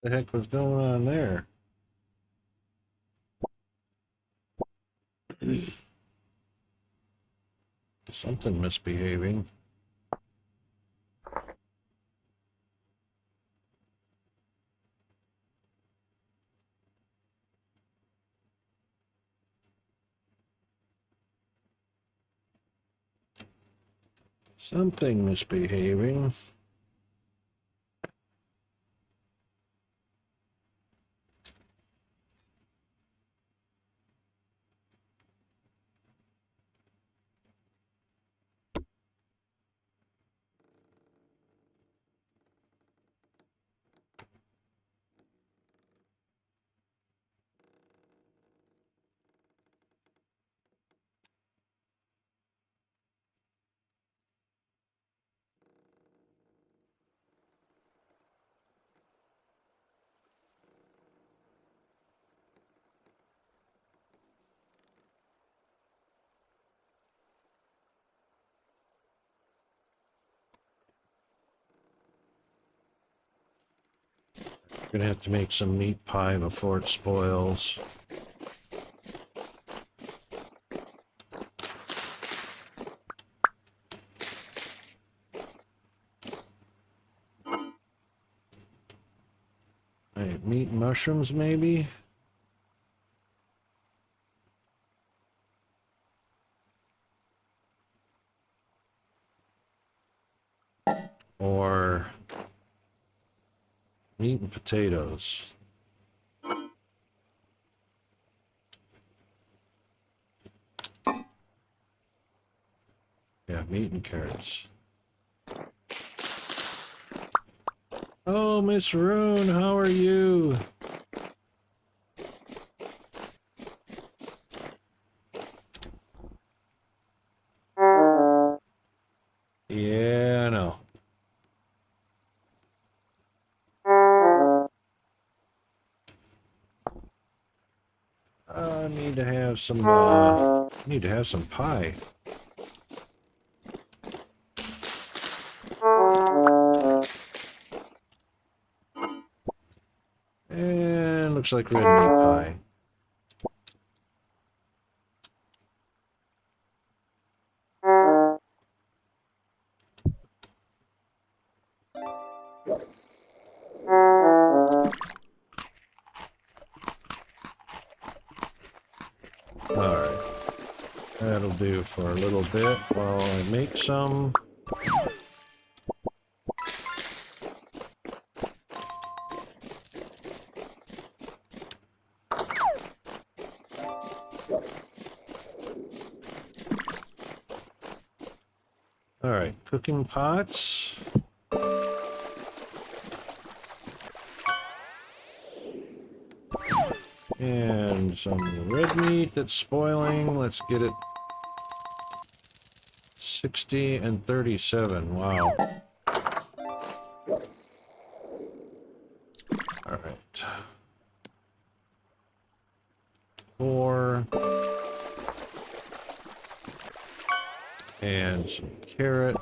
The heck was going on there? Something misbehaving. Something misbehaving. Gonna have to make some meat pie before it spoils. Right, meat and mushrooms maybe? Or meat and potatoes. Yeah, meat and carrots. Oh, Miss Rune, how are you? Yeah, I know. I need to have some pie. And looks like red meat pie. Alright. That'll do for a little bit while I make some. Alright, cooking pots. And some red meat that's spoiling. Let's get it 60 and 37. Wow. Alright. 4. And some carrot.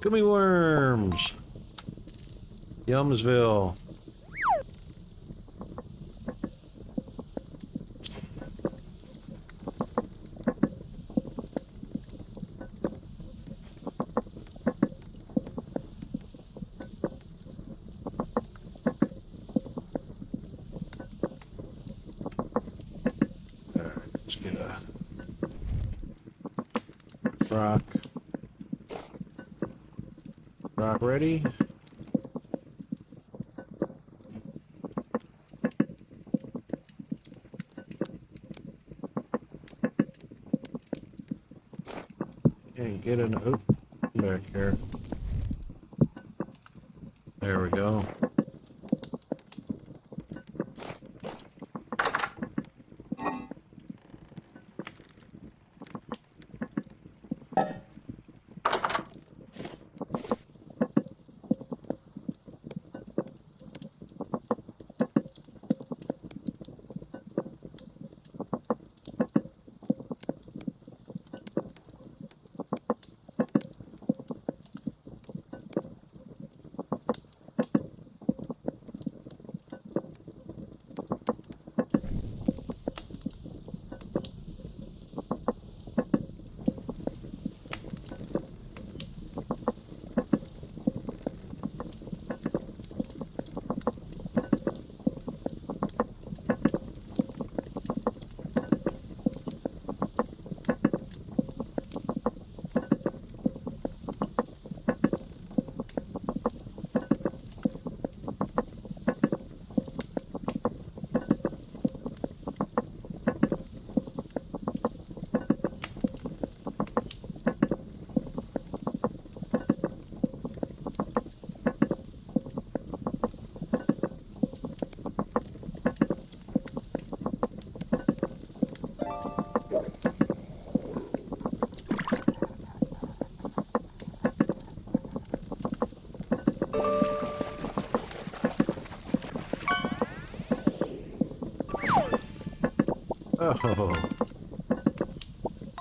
Gummy worms. Yumsville. Alright, let's get a rock ready. And get an oat back here. There we go. Oh,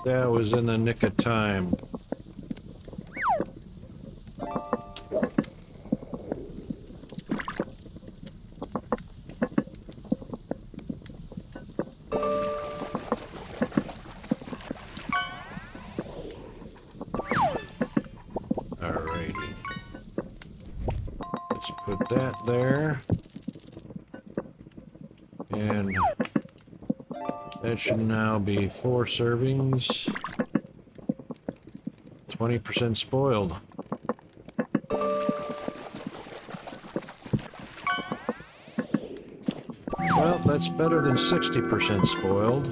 that was in the nick of time. Alrighty. Let's put that there. And that should now be 4 servings. 20% spoiled. Well, that's better than 60% spoiled.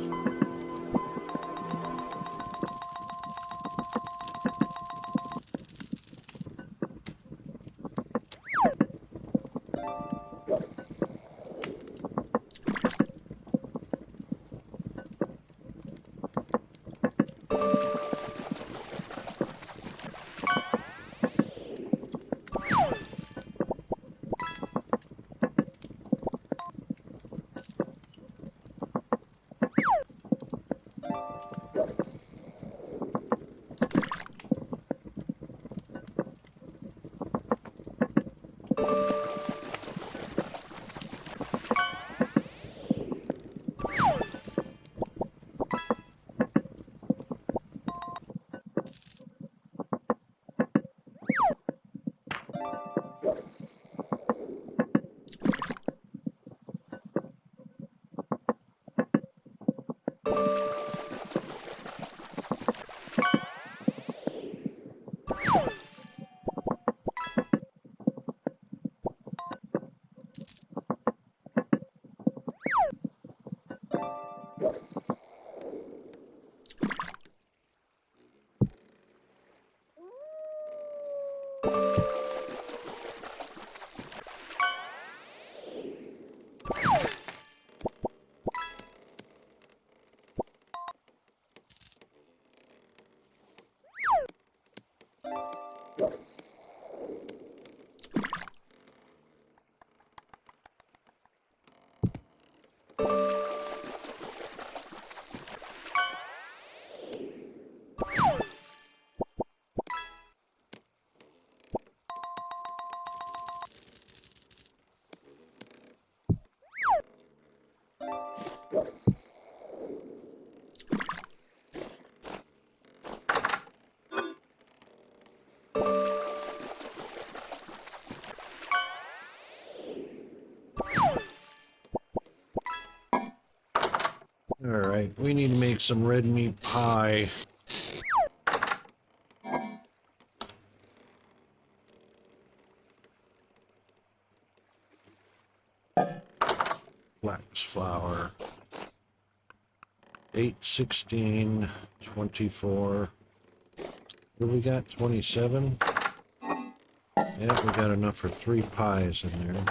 Alright, we need to make some red meat pie. Flax flour. 8, 16, 24. What do we got? 27? Yeah, we got enough for 3 pies in there.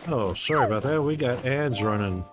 Oh, sorry about that. We got ads running.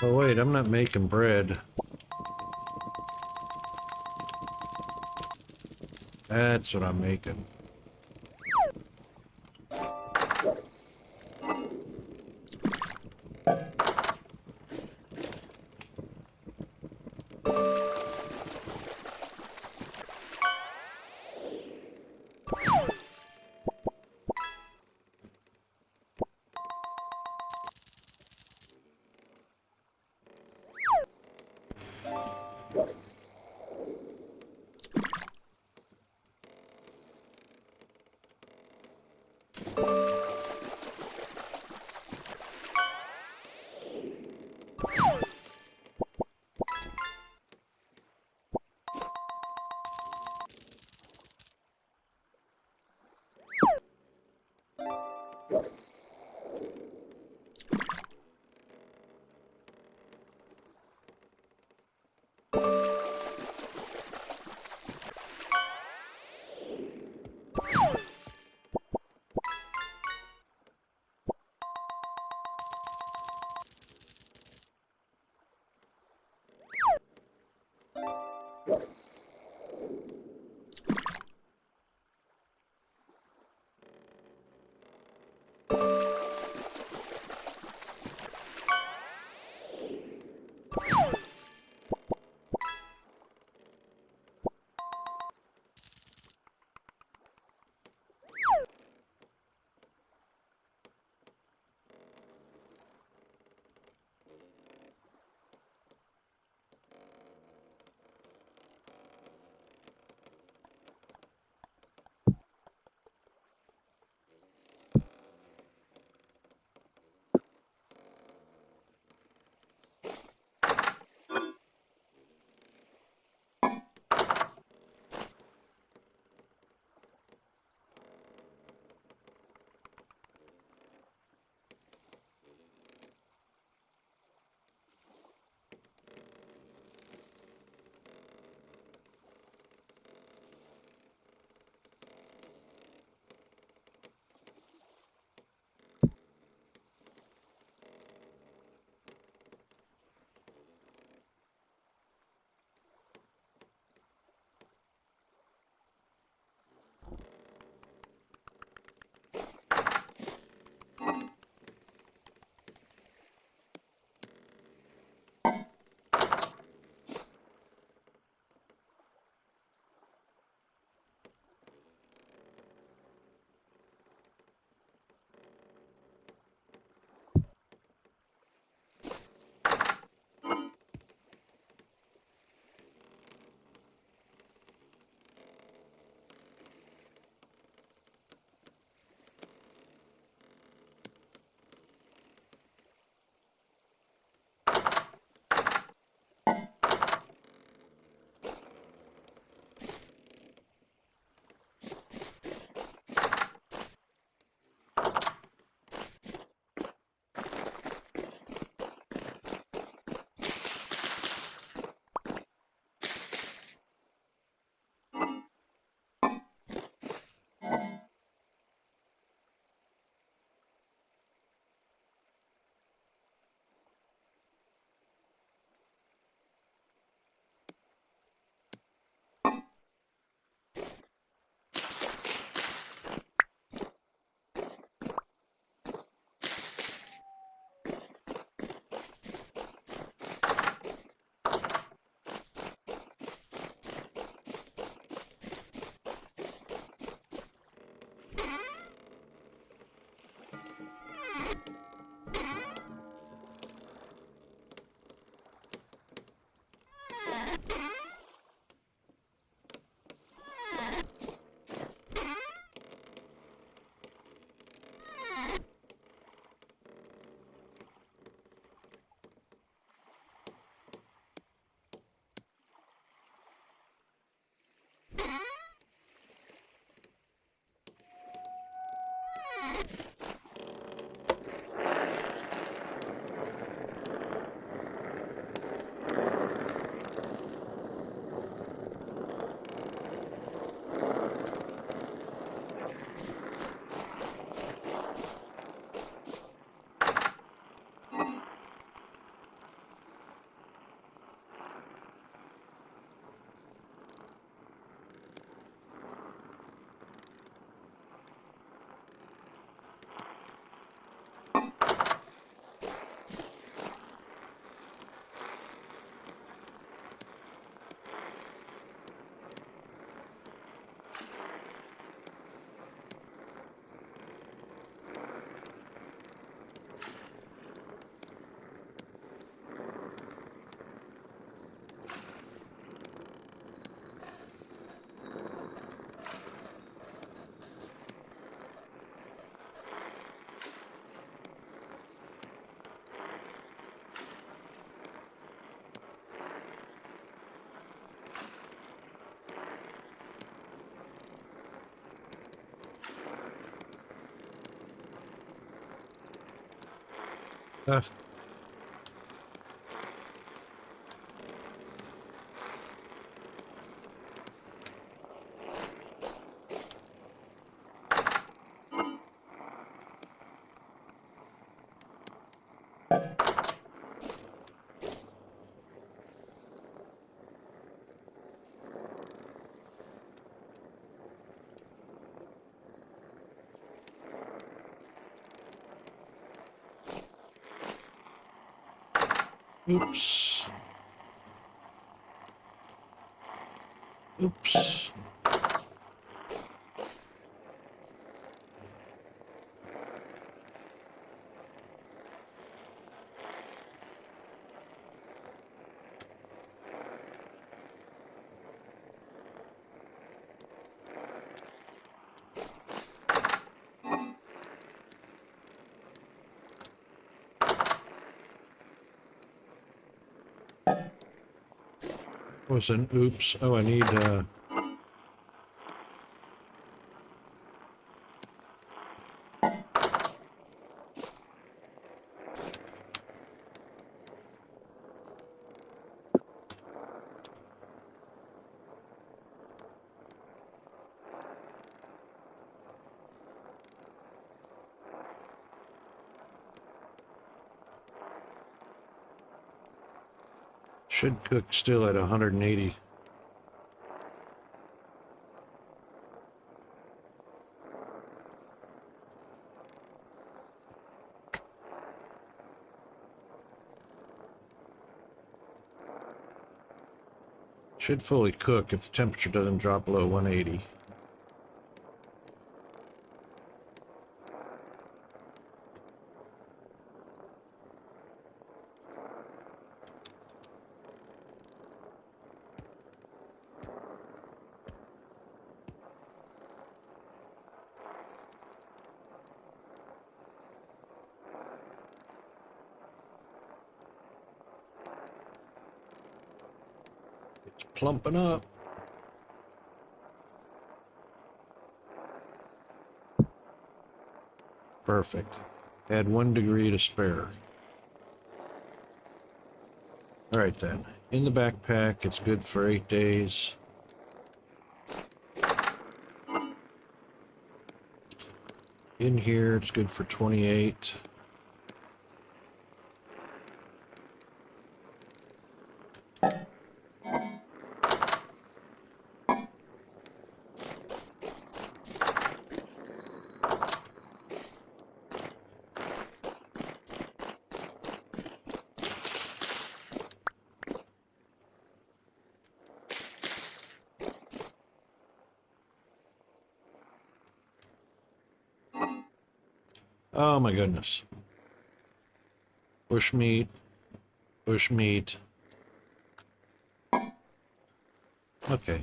Oh wait, I'm not making bread. That's what I'm making. Uh, oops. Oops. Was an oops. Oh, I need, should cook still at 180. Should fully cook if the temperature doesn't drop below 180. It's plumping up. Perfect. Add 1 degree to spare. All right then. In the backpack, it's good for 8 days. In here, it's good for 28. Oh my goodness. Bushmeat, bushmeat. Okay.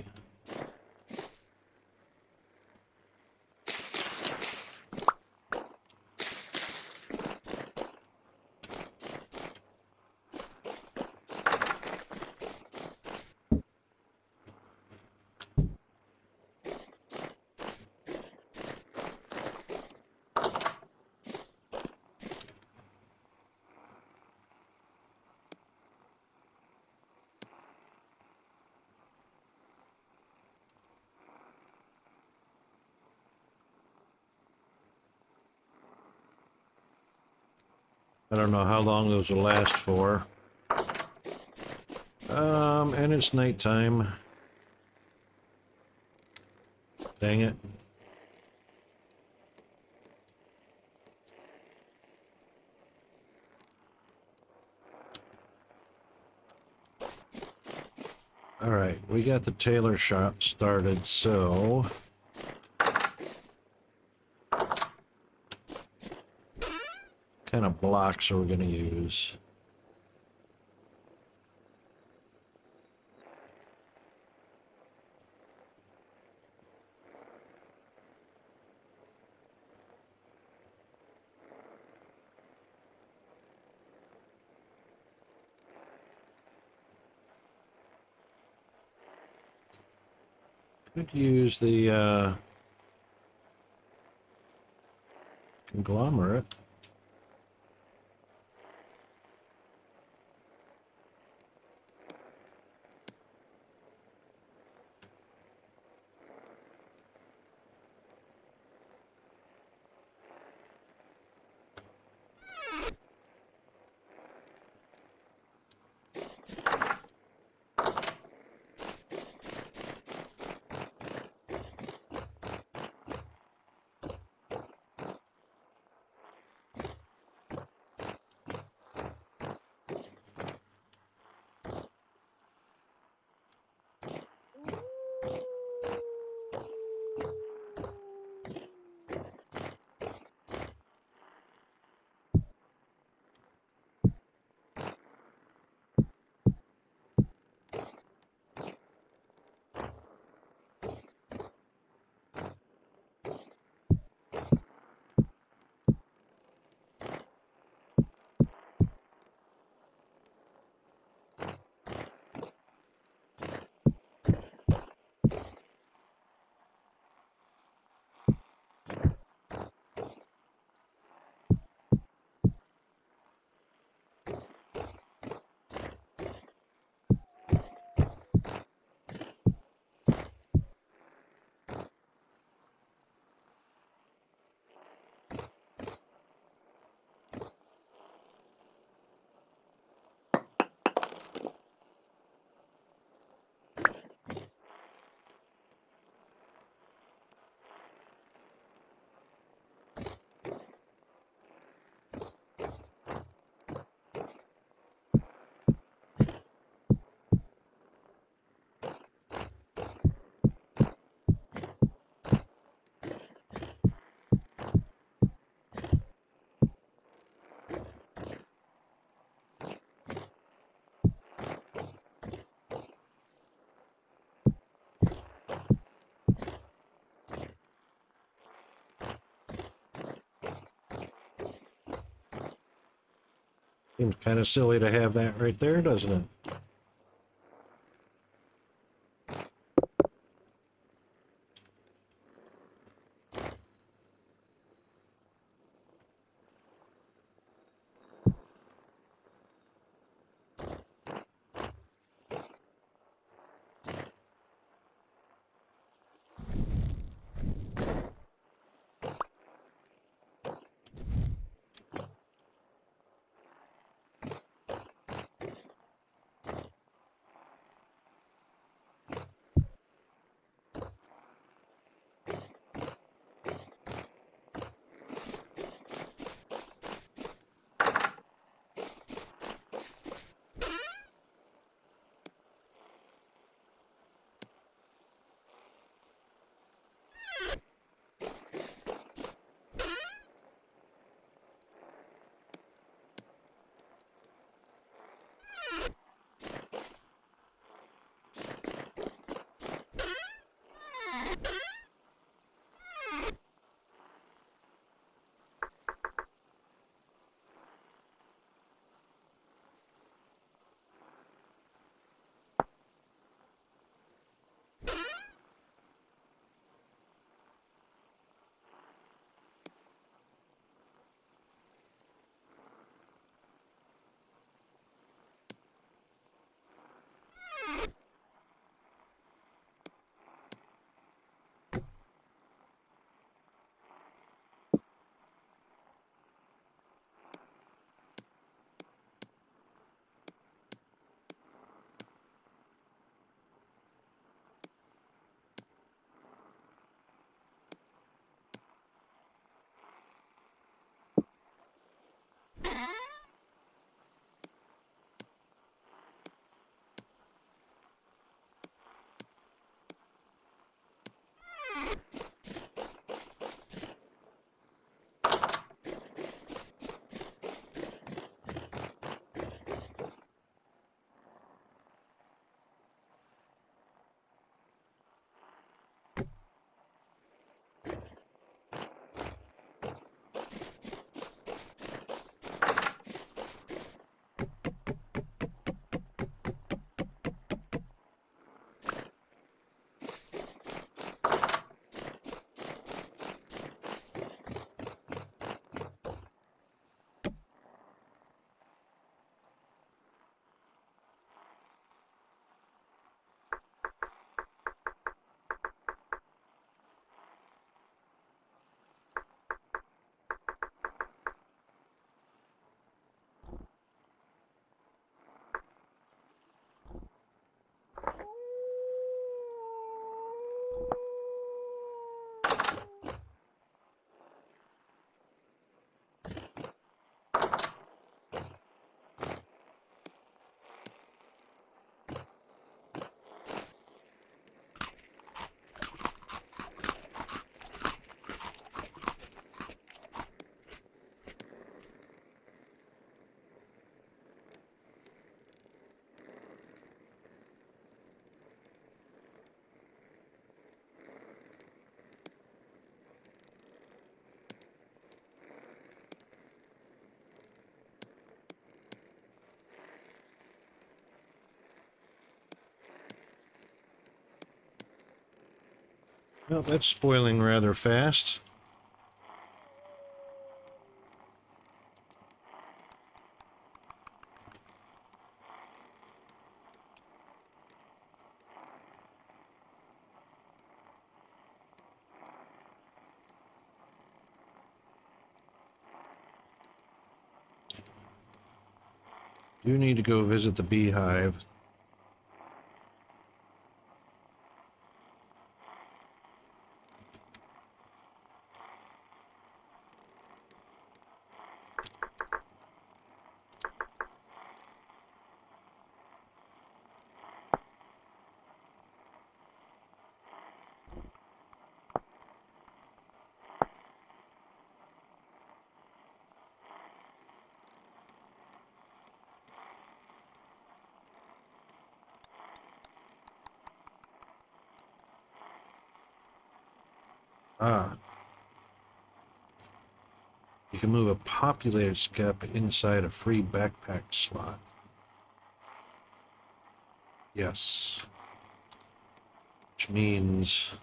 I don't know how long those will last for. And it's nighttime. Dang it. All right, we got the tailor shop started, so kind of blocks are we going to use? Could use the conglomerate. Seems kind of silly to have that right there, doesn't it? Well, that's spoiling rather fast. Do need to go visit the beehive. Ah, You can move a populated skep inside a free backpack slot. Yes. Which means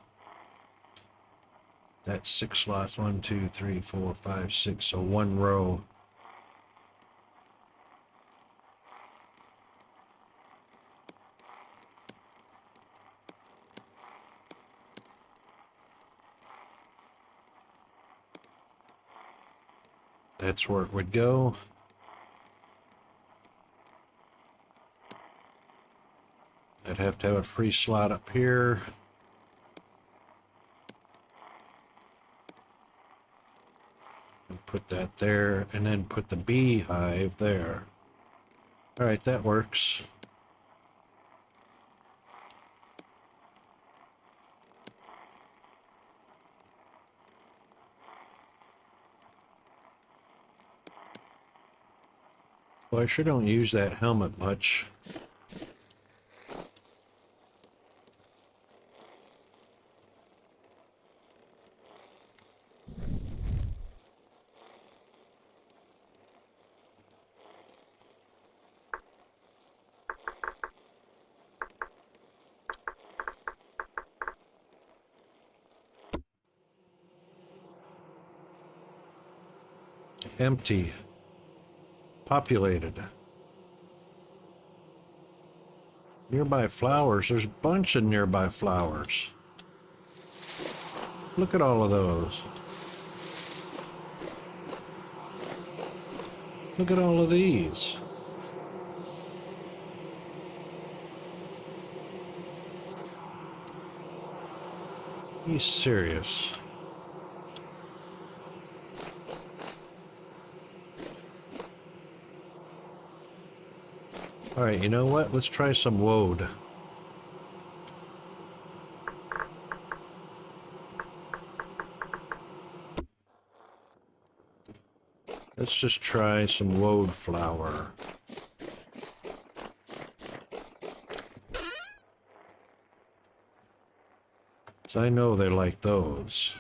that's 6 slots. 1, 2, 3, 4, 5, 6. So 1 row. That's where it would go. I'd have to have a free slot up here. And put that there, and then put the beehive there. All right, that works. Well, I sure don't use that helmet much. Empty. Populated. Nearby flowers. There's a bunch of nearby flowers. Look at all of those. Look at all of these. Are you serious? All right, you know what? Let's try some woad. Let's just try some woad flower. So I know they like those.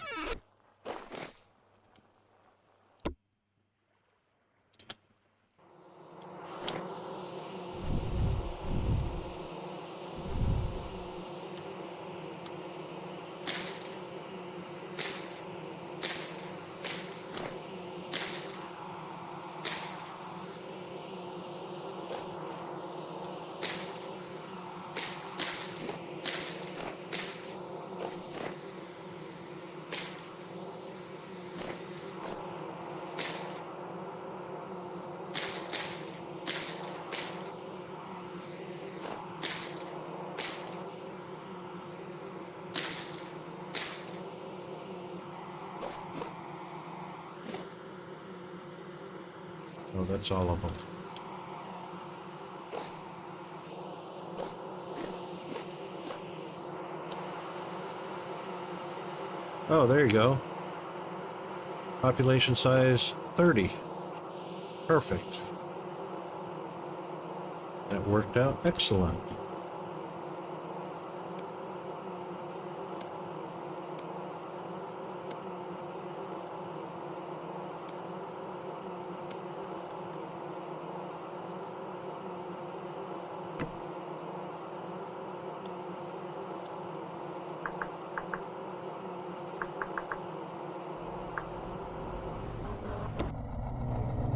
Oh, that's all of them. Oh, there you go. Population size 30. Perfect. That worked out excellent.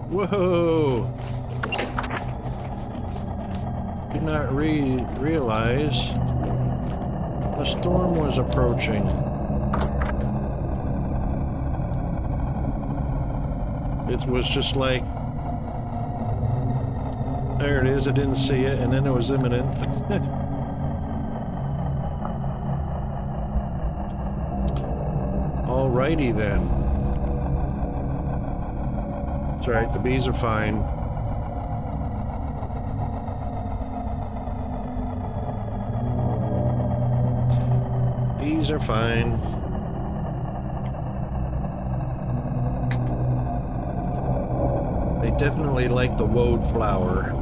Whoa! Did not realize a storm was approaching. It was just like, there it is, I didn't see it, and then it was imminent. Alrighty then. That's right, the bees are fine. Bees are fine. They definitely like the woad flower.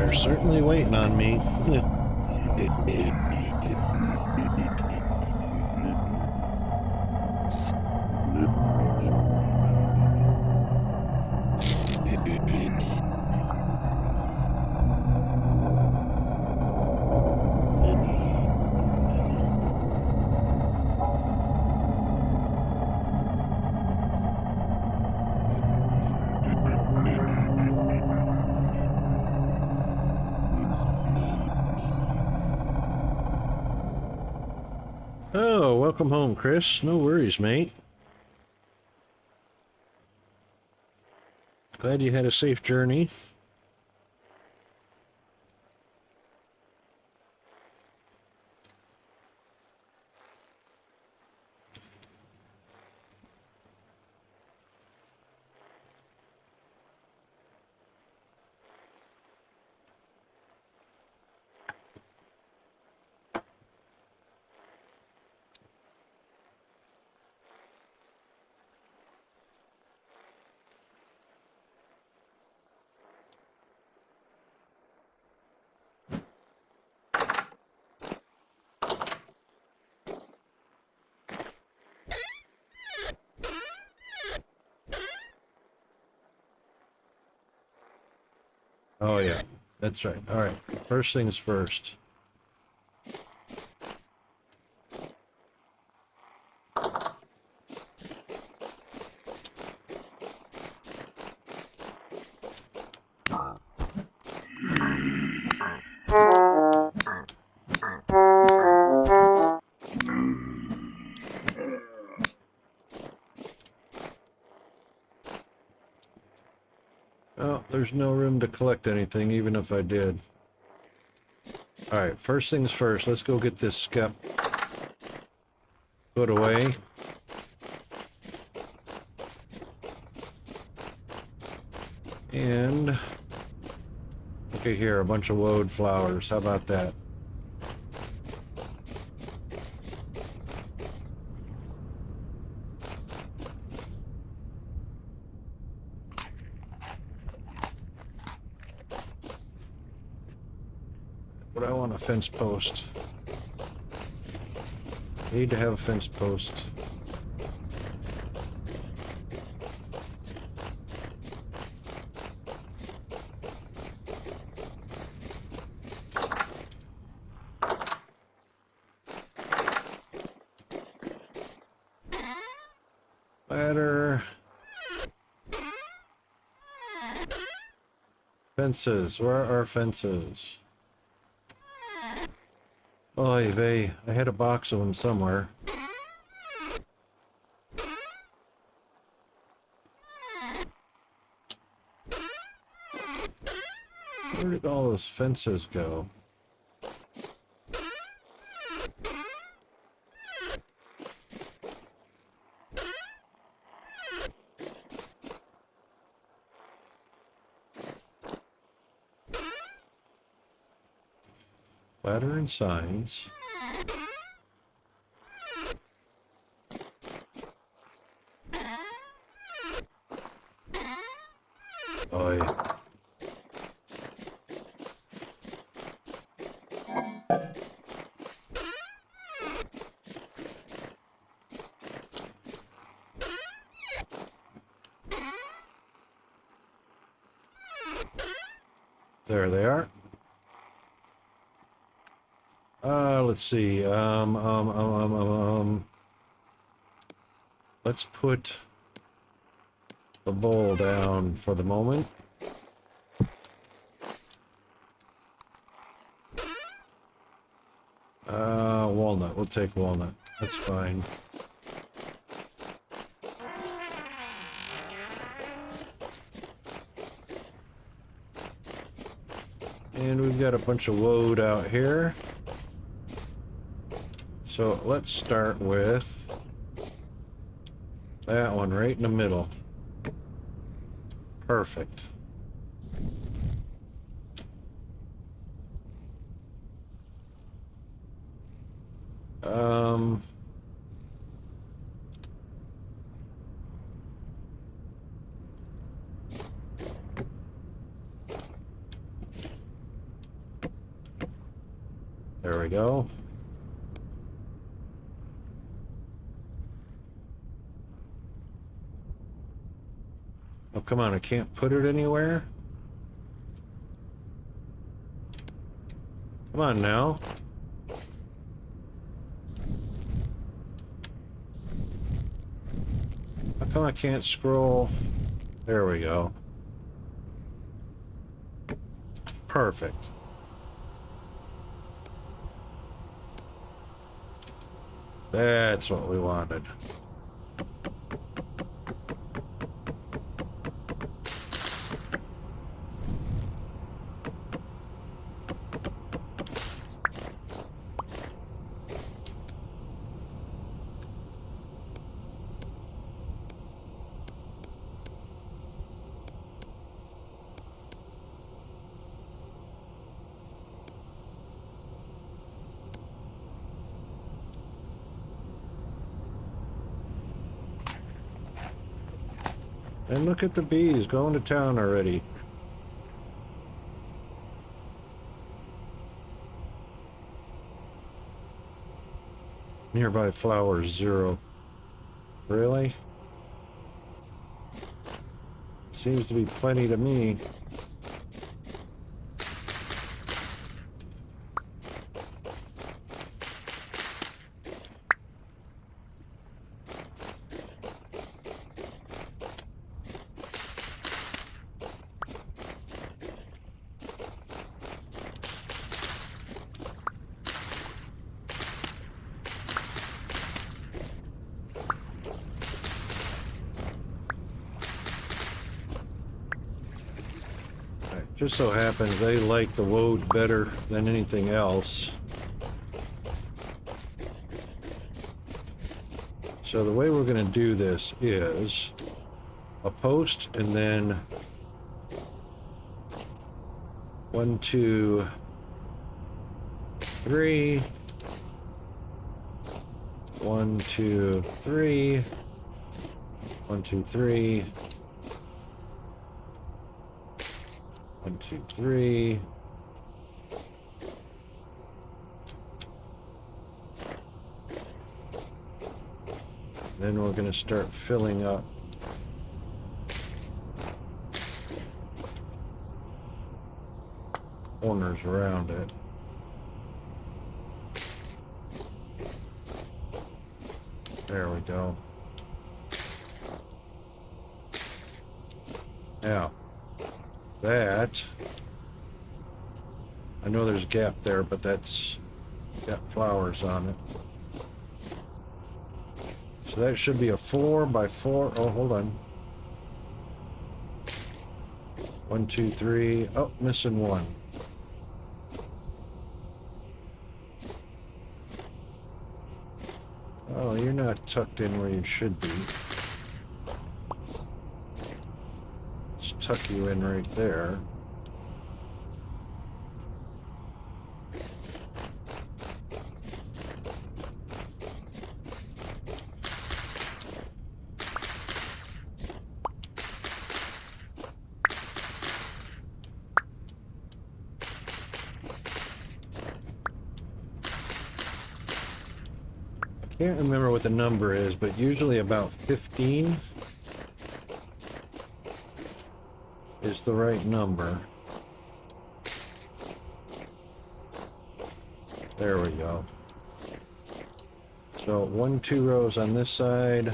They're certainly waiting on me. Oh, welcome home, Chris. No worries, mate. Glad you had a safe journey. Oh, yeah, that's right. All right, first things first. Oh, there's no room to collect anything, even if I did. All right, first things first, let's go get this skep put away. And look at here, a bunch of woad flowers. How about that? But I want a fence post. Need to have a fence post. Ladder. Fences. Where are fences? Oy vey. I had a box of them somewhere. Where did all those fences go? Ladder and signs. Oy. There they are. Let's see. Let's put the bowl down for the moment. Walnut. We'll take walnut. That's fine. And we've got a bunch of woad out here. So let's start with that one right in the middle. Perfect. we go. Oh, come on, I can't put it anywhere? Come on now. How come I can't scroll? There we go. Perfect. That's what we wanted. And look at the bees going to town already. Nearby flowers, 0. Really? Seems to be plenty to me. Just so happens they like the woad better than anything else. So the way we're going to do this is a post and then 1, 2, 3. 1, 2, 3. 1, 2, 3. 1, 2, 3. Then we're going to start filling up corners around it. There we go. Now, that, I know there's a gap there, but that's got flowers on it. So that should be a 4 by 4. Oh, hold on. 1, 2, 3. Oh, missing 1. Oh, you're not tucked in where you should be. Let's tuck you in right there. Can't remember what the number is, but usually about 15 is the right number. There we go. So 1, 2 rows on this side.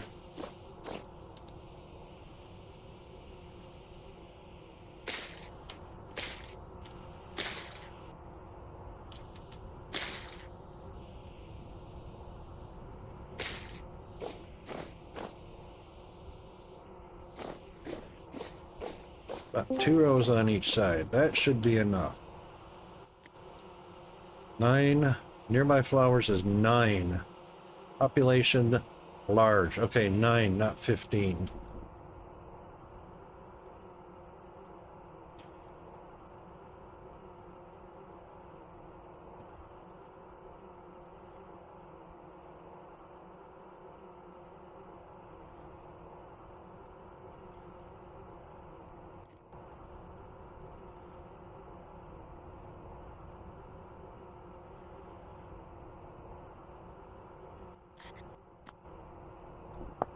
About 2 rows on each side. That should be enough. 9. Nearby flowers is 9. Population large. Okay, 9, not 15.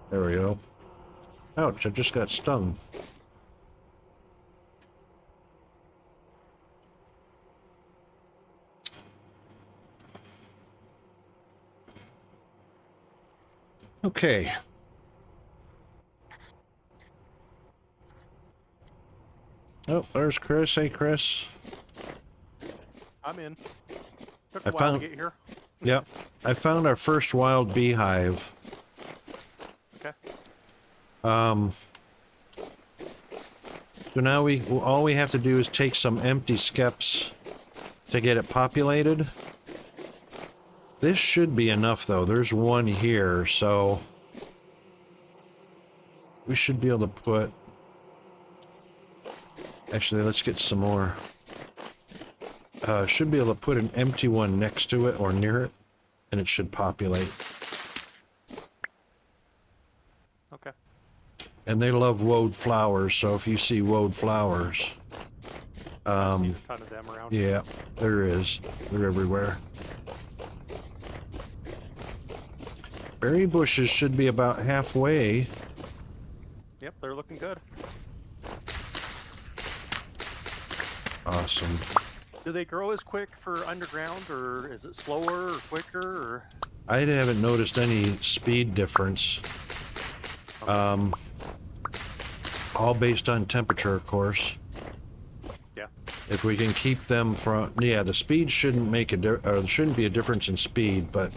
There we go. Ouch, I just got stung. Okay. Oh, there's Chris. Hey, Chris. I'm in. Took I a while found- to get here. Yep. I found our first wild beehive. Okay. So now all we have to do is take some empty skeps to get it populated. This should be enough though. There's one here, so we should be able to put... Actually, let's get some more. Should be able to put an empty one next to it or near it, and it should populate. Okay. And they love woad flowers, so if you see woad flowers, See a ton of them around. yeah, there is. They're everywhere. Berry bushes should be about halfway. Yep, they're looking good. Awesome. Do they grow as quick for underground, or is it slower or quicker? Or... I haven't noticed any speed difference. All based on temperature, of course. Yeah. If we can keep them from... Yeah, the speed shouldn't make or shouldn't be a difference in speed, but...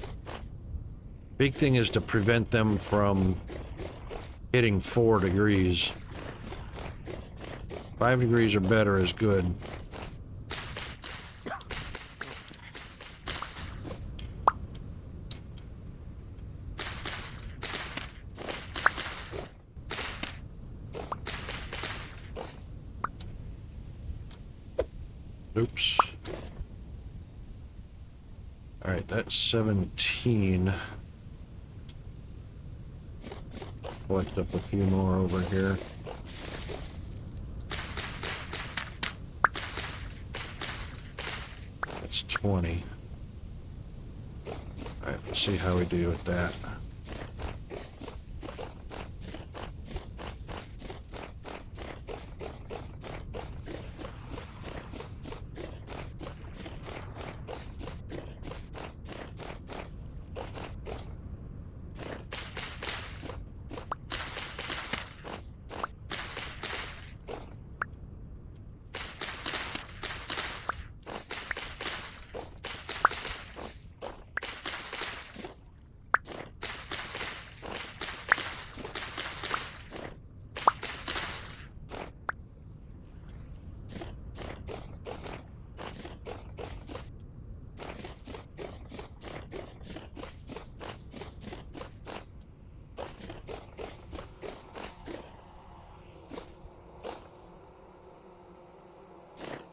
Big thing is to prevent them from hitting 4 degrees. 5 degrees or better is good. Oops. All right, that's 17. Collect up a few more over here. That's 20. All right, let's see how we do with that.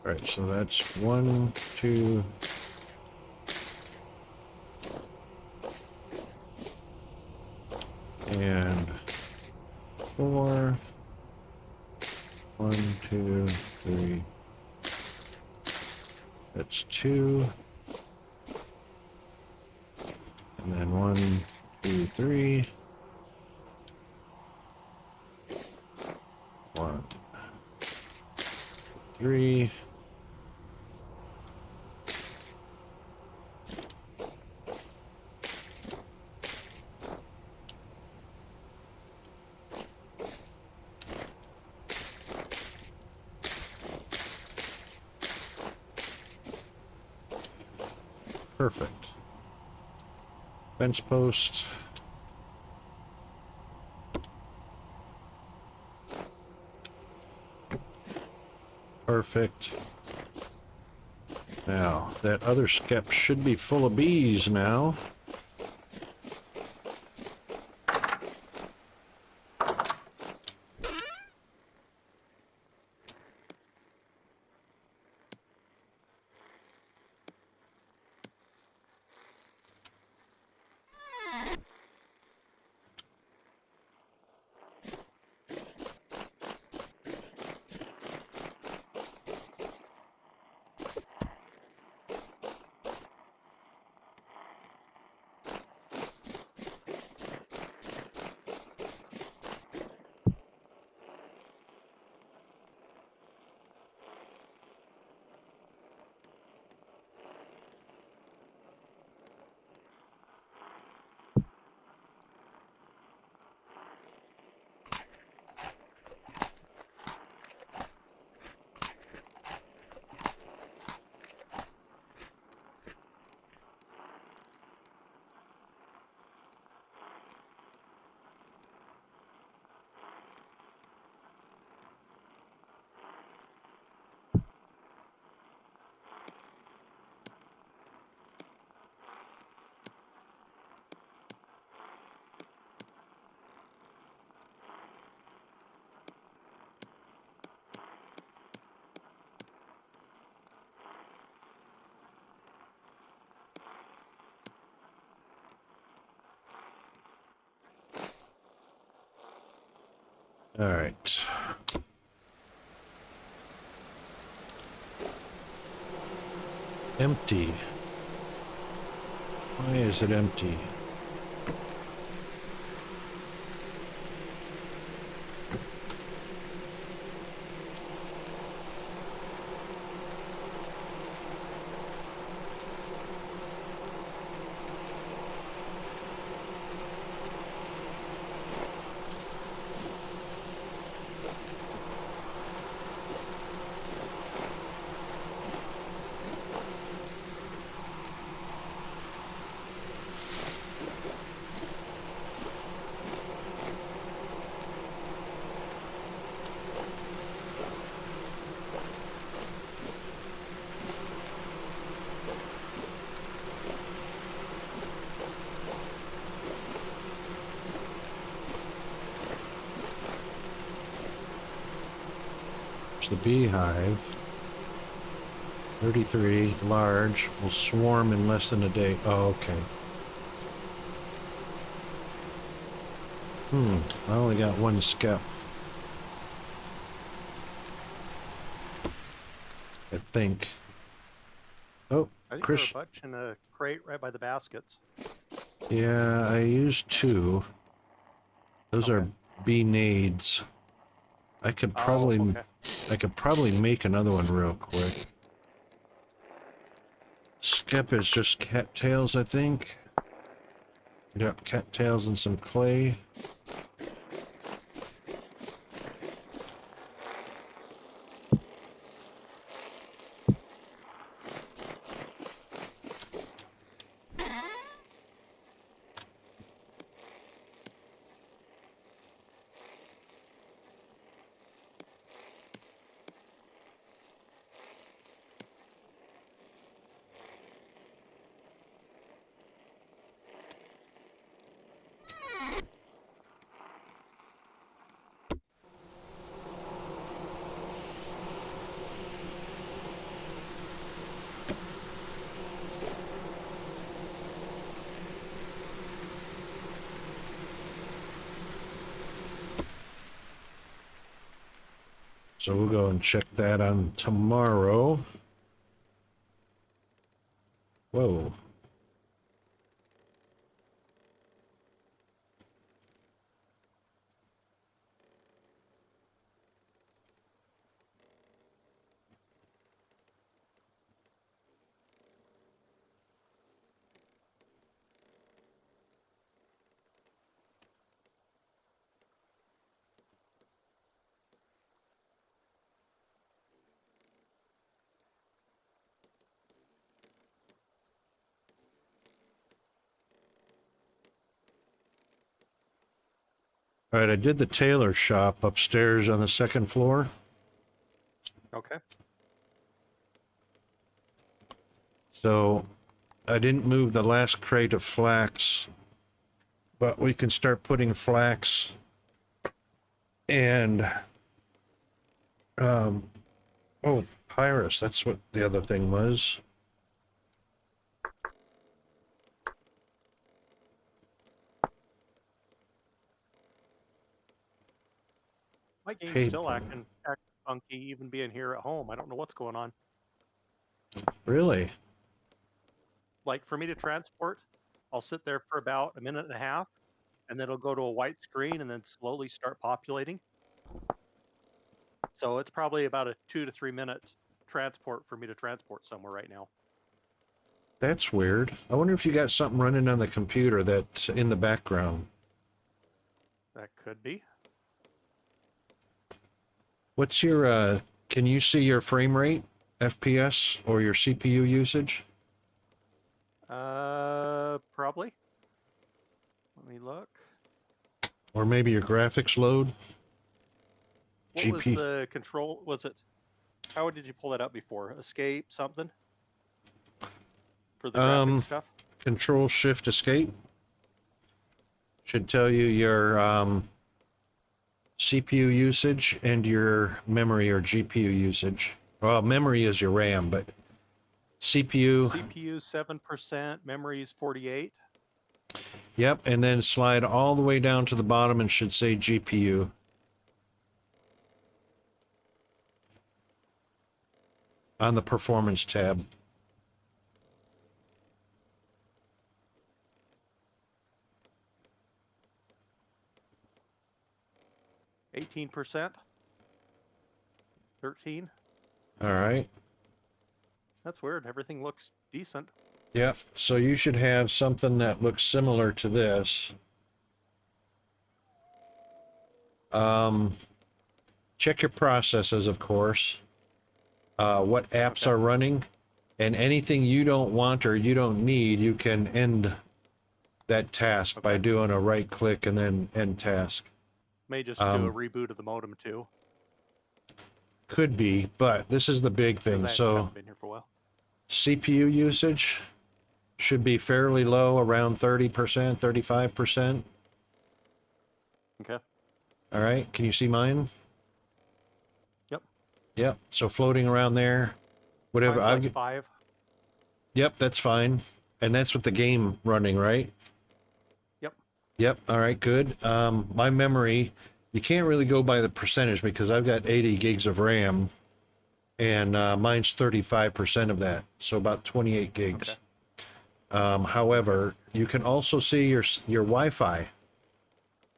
All right, so that's 1, 2, and 4. 1, 2, 3. That's 2. And then 1, 2, 3. 1, 3. Perfect. Fence post. Perfect. Now, that other skep should be full of bees now. All right. Empty. Why is it empty? The beehive, 33 large, will swarm in less than a day. Oh, okay. I only got one skep. I think. Oh, I think Chris. there are a bunch in a crate right by the baskets. Yeah, I used 2. Those Okay. are bee nades. I could probably, okay. I could probably make another one real quick. Skep is just cattails, I think. Got cattails and some clay. So we'll go and check that on tomorrow. Whoa. All right, I did the tailor shop upstairs on the 2nd floor. Okay. So I didn't move the last crate of flax, but we can start putting flax and, oh, Pyrus, that's what the other thing was. My game's Paper. still acting funky, even being here at home. I don't know what's going on. Really? Like for me to transport, I'll sit there for about a minute and a half, and then it'll go to a white screen and then slowly start populating. So it's probably about a 2 to 3 minute transport for me to transport somewhere right now. That's weird. I wonder if you got something running on the computer that's in the background. That could be. What's your, can you see your frame rate, FPS, or your CPU usage? Probably. Let me look. Or maybe your graphics load? What was the control? Was it? How did you pull that up before? Escape something for the graphic stuff? Control Shift Escape. Should tell you your CPU usage and your memory or GPU usage. Well, memory is your RAM, but CPU. CPU 7%, memory is 48. Yep, and then slide all the way down to the bottom and should say GPU. on the performance tab. %. 13. All right. That's weird. Everything looks decent. Yep. So you should have something that looks similar to this. Check your processes, of course. What apps are running, and anything you don't want or you don't need, you can end that task by doing a right click and then end task. May just do a reboot of the modem too. Could be, but this is the big thing. So been here for a while. CPU usage should be fairly low, around 30%, 35%. Okay. All right. Can you see mine? Yep. Yep. So floating around there, whatever. Mine's like 5. Yep, that's fine. And that's with the game running, right? Yep. Yep. All right, good. My memory, you can't really go by the percentage because I've got 80 gigs of RAM and mine's 35% of that. So about 28 gigs. Okay. However, you can also see your Wi-Fi.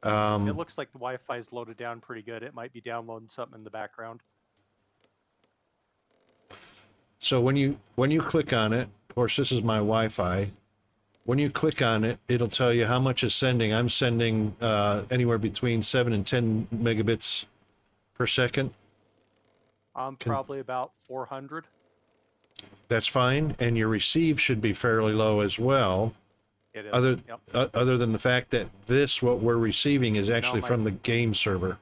It looks like the Wi-Fi is loaded down pretty good. It might be downloading something in the background. So when you click on it, of course, this is my Wi-Fi. When you click on it, it'll tell you how much is sending. I'm sending anywhere between 7 and 10 megabits per second. Probably about 400. That's fine, and your receive should be fairly low as well. It is. Other than the fact that what we're receiving is actually from the game server.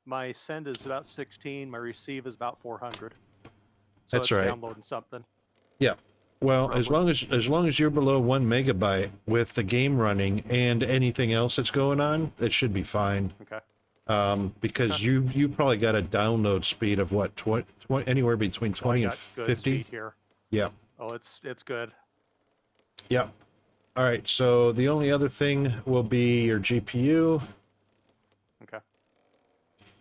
My send is about 16. My receive is about 400. So That's it's right. Downloading something. Yeah. Well, Probably. as long as you're below 1 megabyte with the game running and anything else that's going on, it should be fine. Okay. Because you probably got a download speed of what, 20, anywhere between 20 and 50 here. Yeah. Oh, it's good. Yep. All right, so the only other thing will be your GPU. Okay.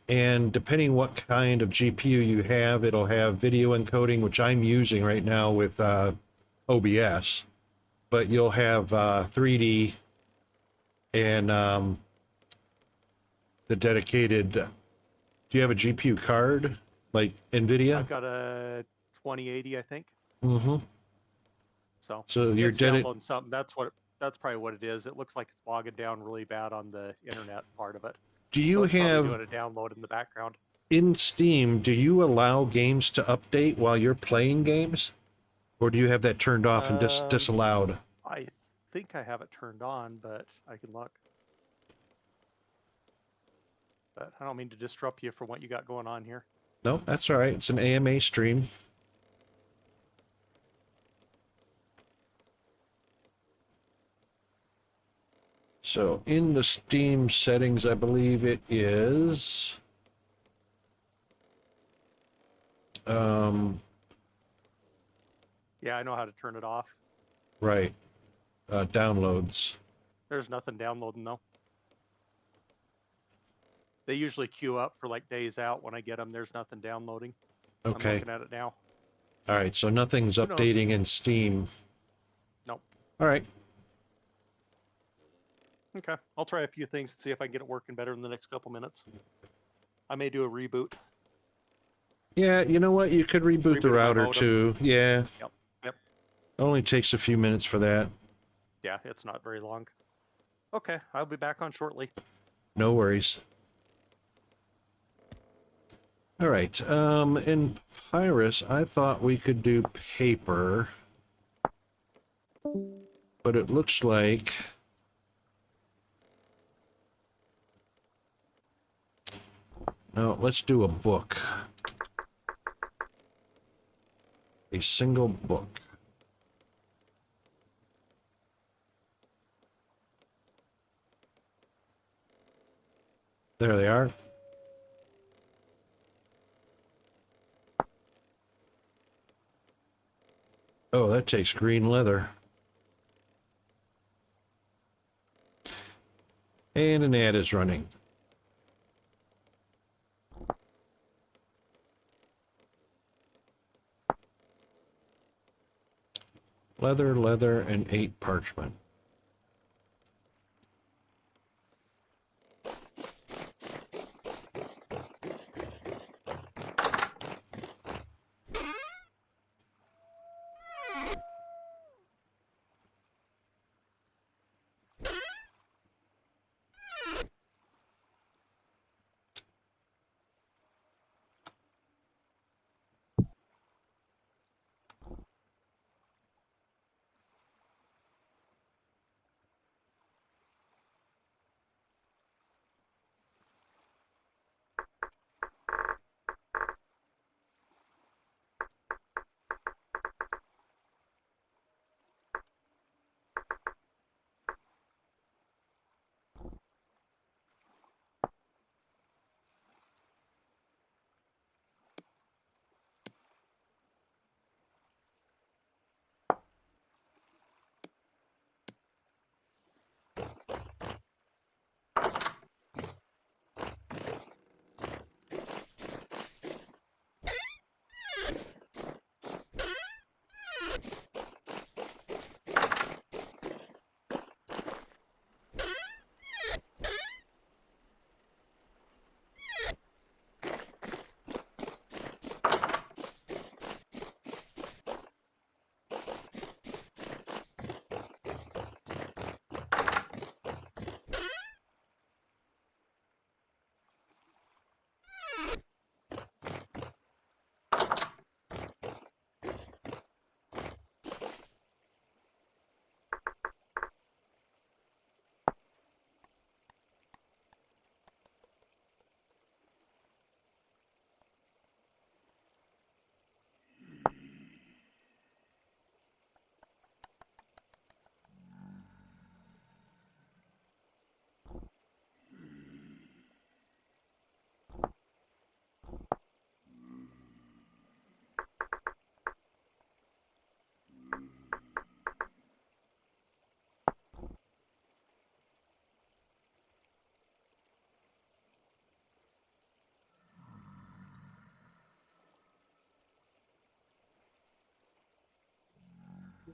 And depending what kind of GPU you have, it'll have video encoding, which I'm using right now with OBS. But you'll have 3D and the dedicated. Do you have a GPU card like NVIDIA? I've got a 2080, I think. Mm-hmm. So you're downloading something. That's probably what it is. It looks like it's bogging down really bad on the internet part of it. Do you have doing a download in the background? In Steam? Do you allow games to update while you're playing games, or do you have that turned off and disallowed? I think I have it turned on, but I can look. But I don't mean to disrupt you from what you got going on here. No, that's all right. It's an AMA stream. So in the Steam settings, I believe it is yeah, I know how to turn it off. Right. Downloads. There's nothing downloading though. They usually queue up for like days out. When I get them, there's nothing downloading. Okay. I'm looking at it now. All right, so nothing's updating in Steam. Nope. All right. Okay, I'll try a few things and see if I can get it working better in the next couple minutes. I may do a reboot. Yeah, you know what? You could reboot the router too. Yeah. Yep. Only takes a few minutes for that. Yeah, it's not very long. Okay, I'll be back on shortly. No worries. All right. In Pyrus, I thought we could do paper, but it looks like no. Let's do a book. A single book. There they are. Oh, that takes green leather. And an ad is running. leather, and 8 parchment.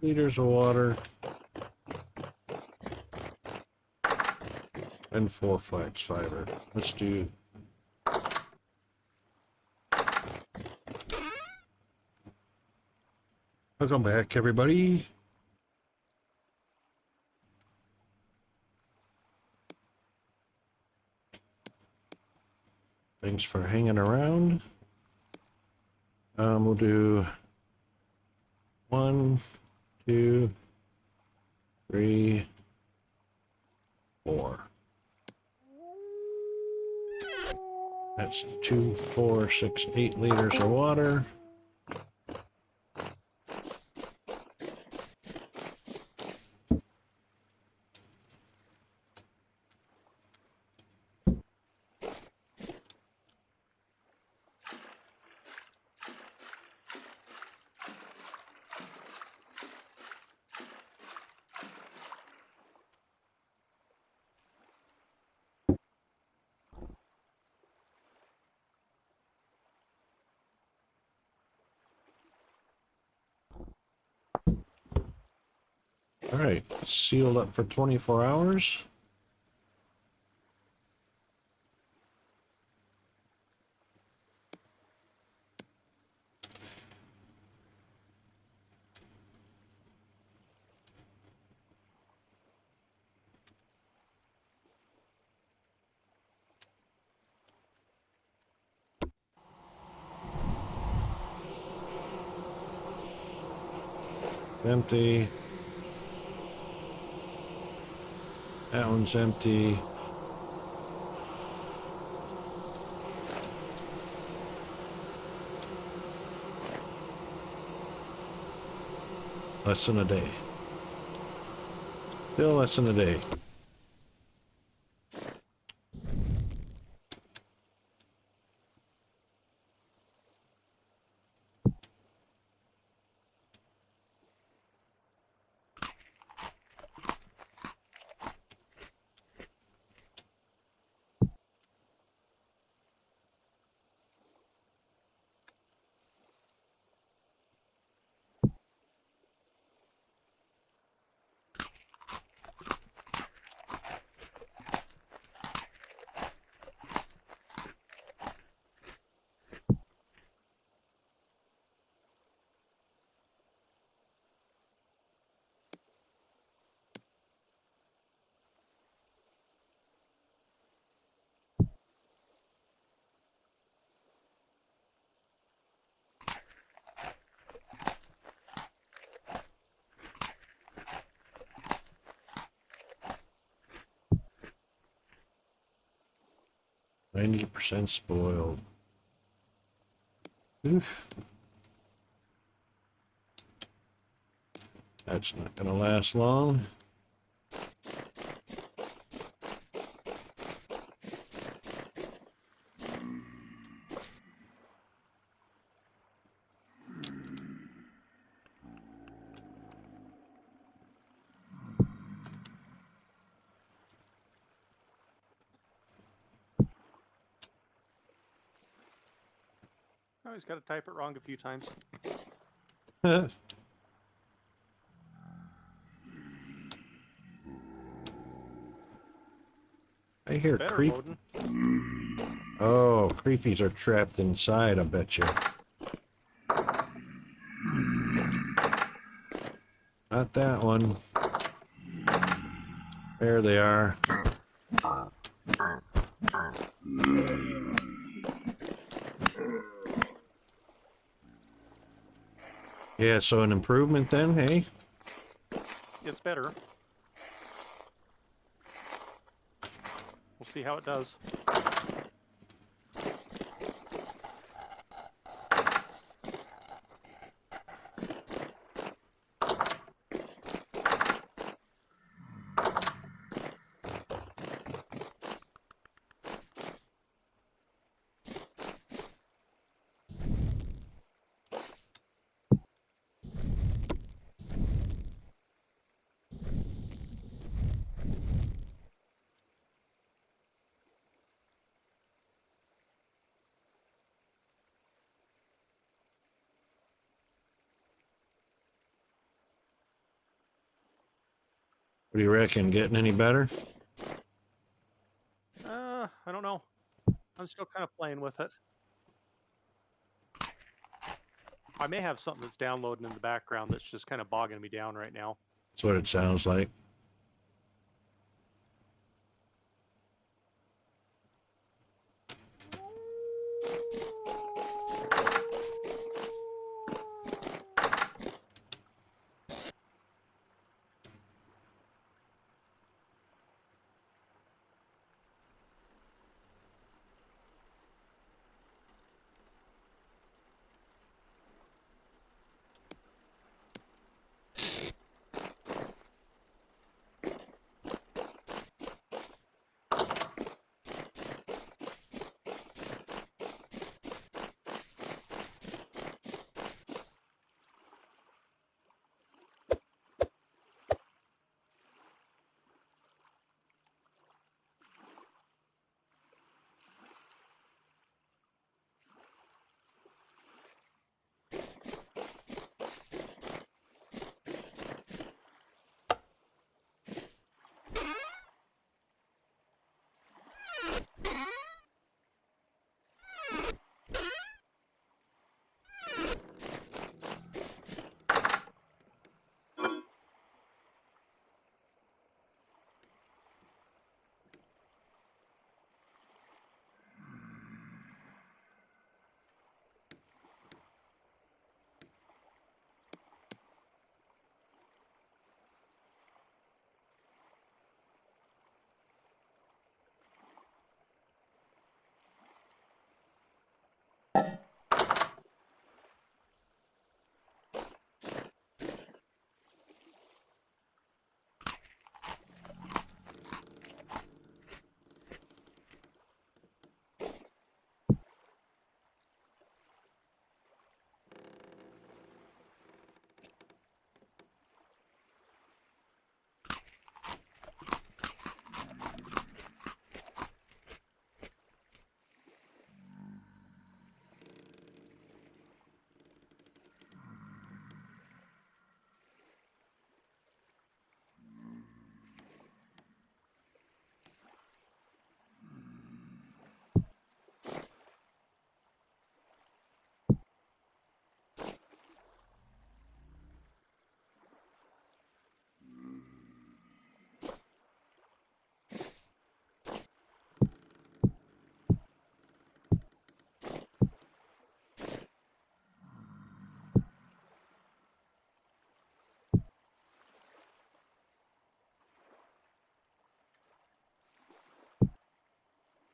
Liters of water, and 4 flax fiber. Let's do. Welcome back, everybody. Thanks for hanging around. We'll do 1, 2, 3, 4. That's 2, 4, 6, 8 liters of water. All right, sealed up for 24 hours. Empty. That one's empty. Less than a day. Still less than a day. 90% spoiled. Oof. That's not gonna last long. I always got to type it wrong a few times. I hear Better creep. loading. Oh, creepies are trapped inside, I bet you. Not that one. There they are. Yeah, so an improvement then, hey? It's better. We'll see how it does. What do you reckon? Getting any better? I don't know. I'm still kind of playing with it. I may have something that's downloading in the background that's just kind of bogging me down right now. That's what it sounds like.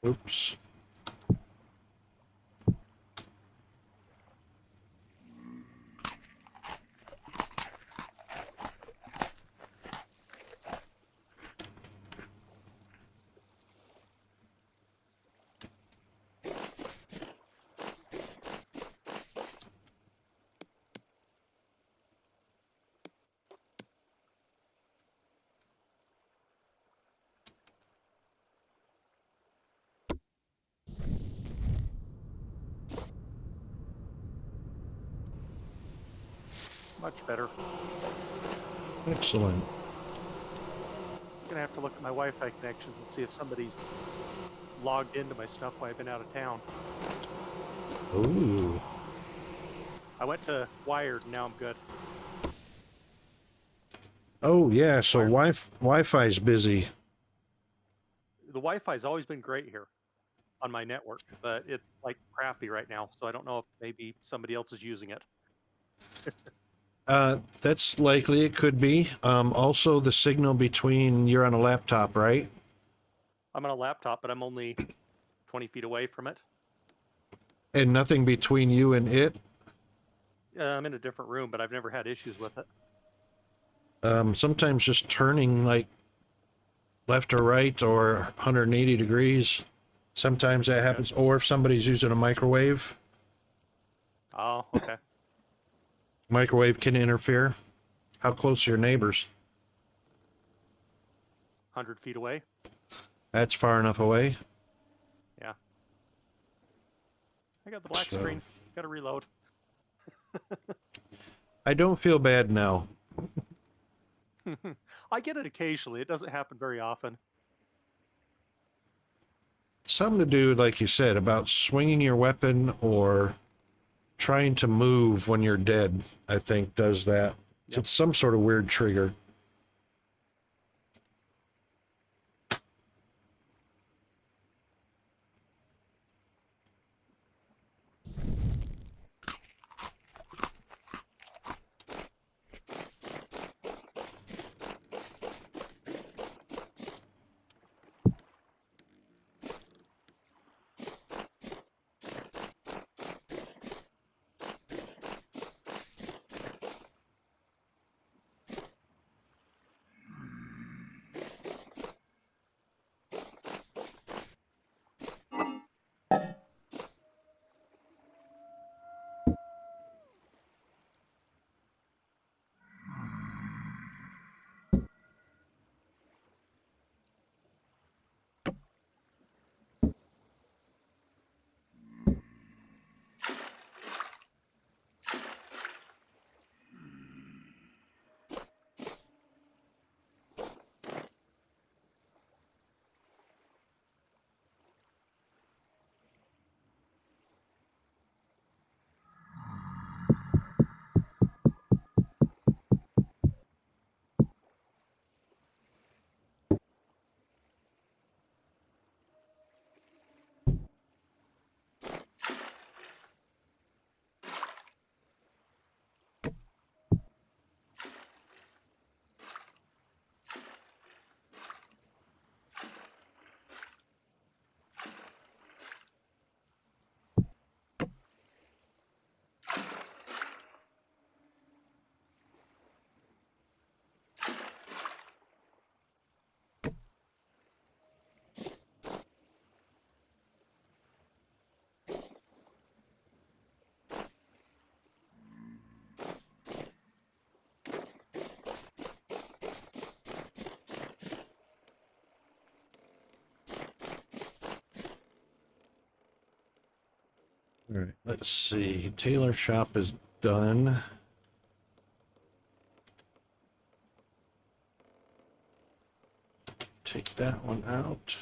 Oops. Much better. Excellent. I'm gonna have to look at my Wi-Fi connections and see if somebody's logged into my stuff while I've been out of town. Ooh. I went to wired, and now I'm good. Oh, yeah, so Wired. Wi-Fi's busy. The Wi-Fi's always been great here on my network, but it's like crappy right now, so I don't know if maybe somebody else is using it. That's likely, it could be. Also, the signal between, you're on a laptop, right? I'm on a laptop, but I'm only 20 feet away from it. And nothing between you and it? I'm in a different room, but I've never had issues with it. Sometimes just turning like left or right or 180 degrees. Sometimes that happens. Or if somebody's using a microwave, Oh, okay. microwave can interfere. How close are your neighbors? 100 feet away. That's far enough away. Yeah. I got the black So- screen. Got to reload. I don't feel bad now. I get it occasionally. It doesn't happen very often. Something to do, like you said, about swinging your weapon or trying to move when you're dead, I think does that. Yep. It's some sort of weird trigger. All right, let's see. Tailor shop is done. Take that one out.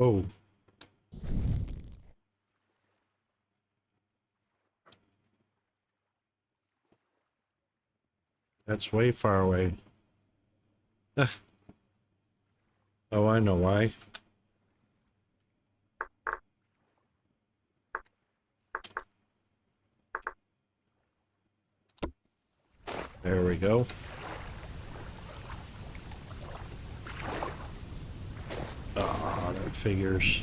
Oh, that's way far away. Oh, I know why. There we go. Ah, that figures.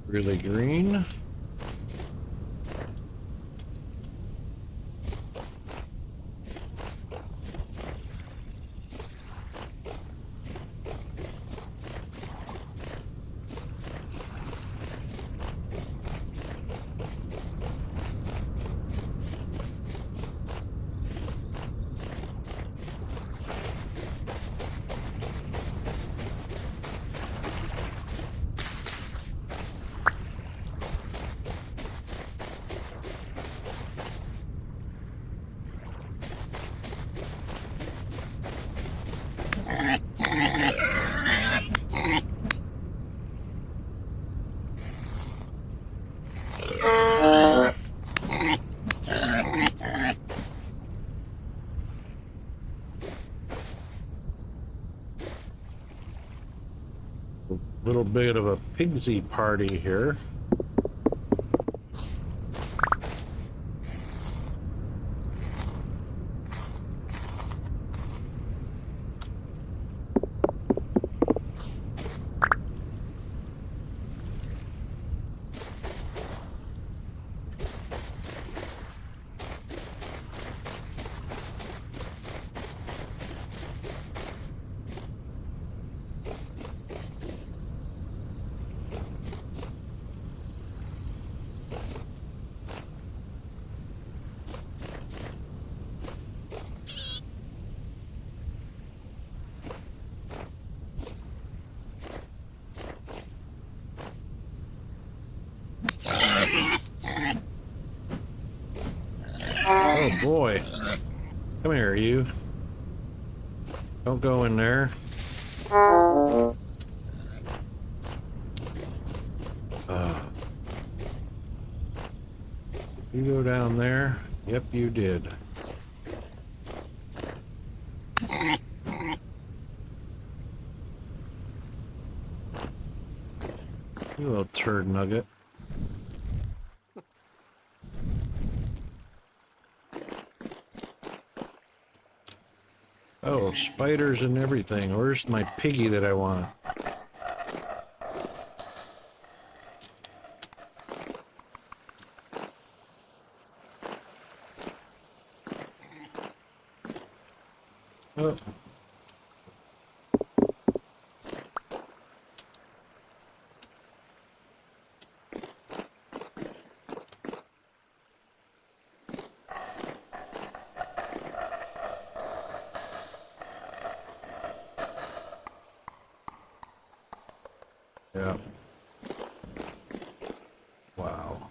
Really green. Little bit of a pigsy party here. Oh boy. Come here, you. Don't go in there. You go down there. Yep, you did. You little turd nugget. Oh, spiders and everything. Where's my piggy that I want? Oh. Yeah. Wow.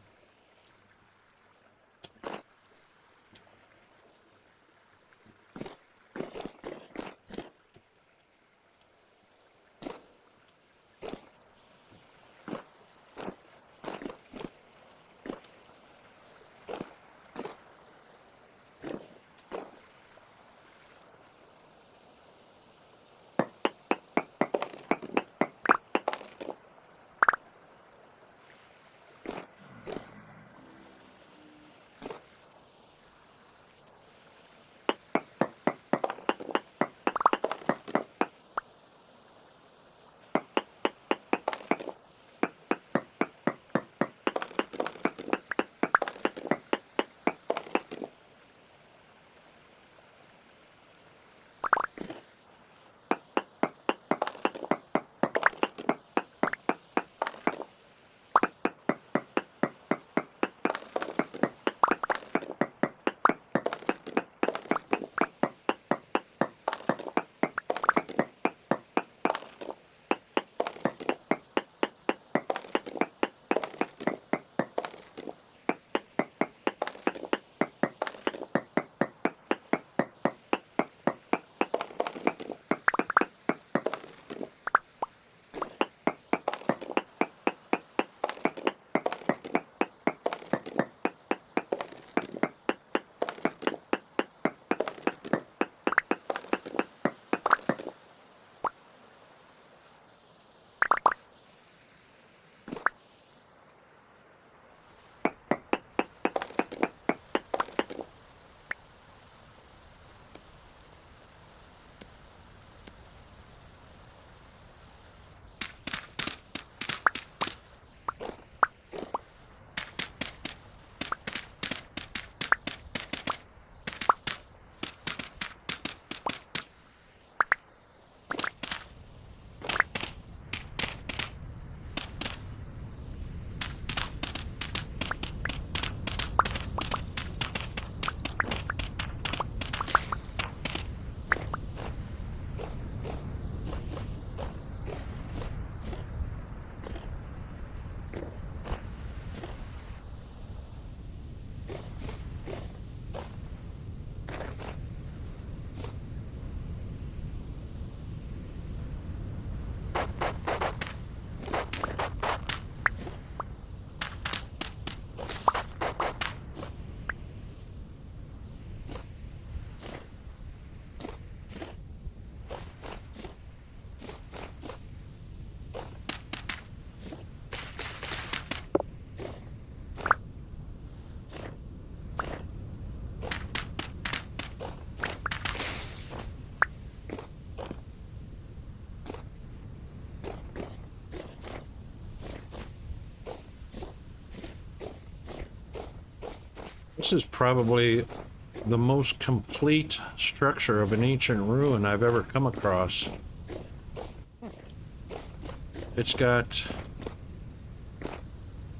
This is probably the most complete structure of an ancient ruin I've ever come across. It's got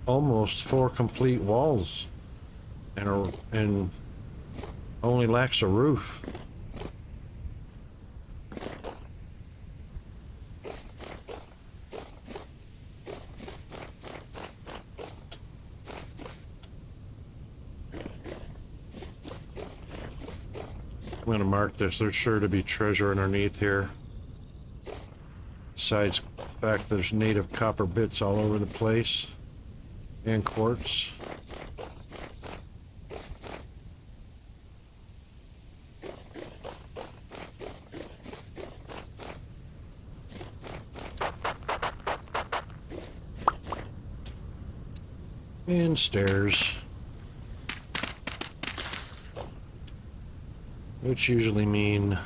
almost 4 complete walls and only lacks a roof. I'm going to mark this. There's sure to be treasure underneath here. Besides the fact there's native copper bits all over the place. And quartz. And stairs. Which usually mean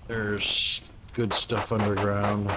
there's good stuff underground.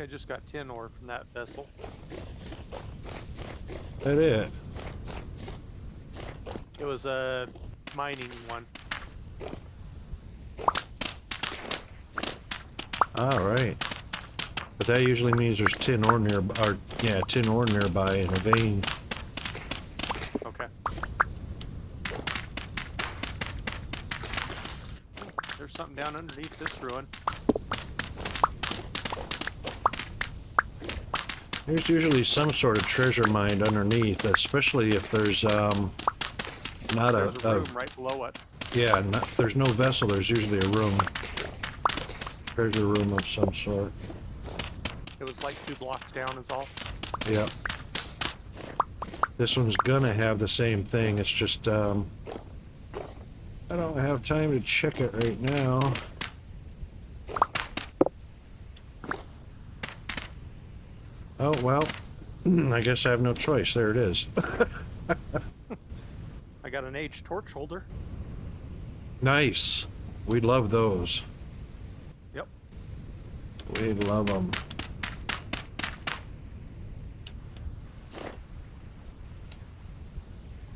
I just got tin ore from that vessel. That it? It was a mining one. All right. But that usually means there's tin ore nearby, or yeah, tin ore nearby in a vein. Okay. There's something down underneath this ruin. There's usually some sort of treasure mined underneath, especially if there's not There's a room right below it. Yeah, if there's no vessel, there's usually a room. Treasure room of some sort. It was like 2 blocks down is all. Yep. This one's gonna have the same thing. It's just I don't have time to check it right now. Oh, well, I guess I have no choice. There it is. I got an aged torch holder. Nice. We love those. Yep. We love them.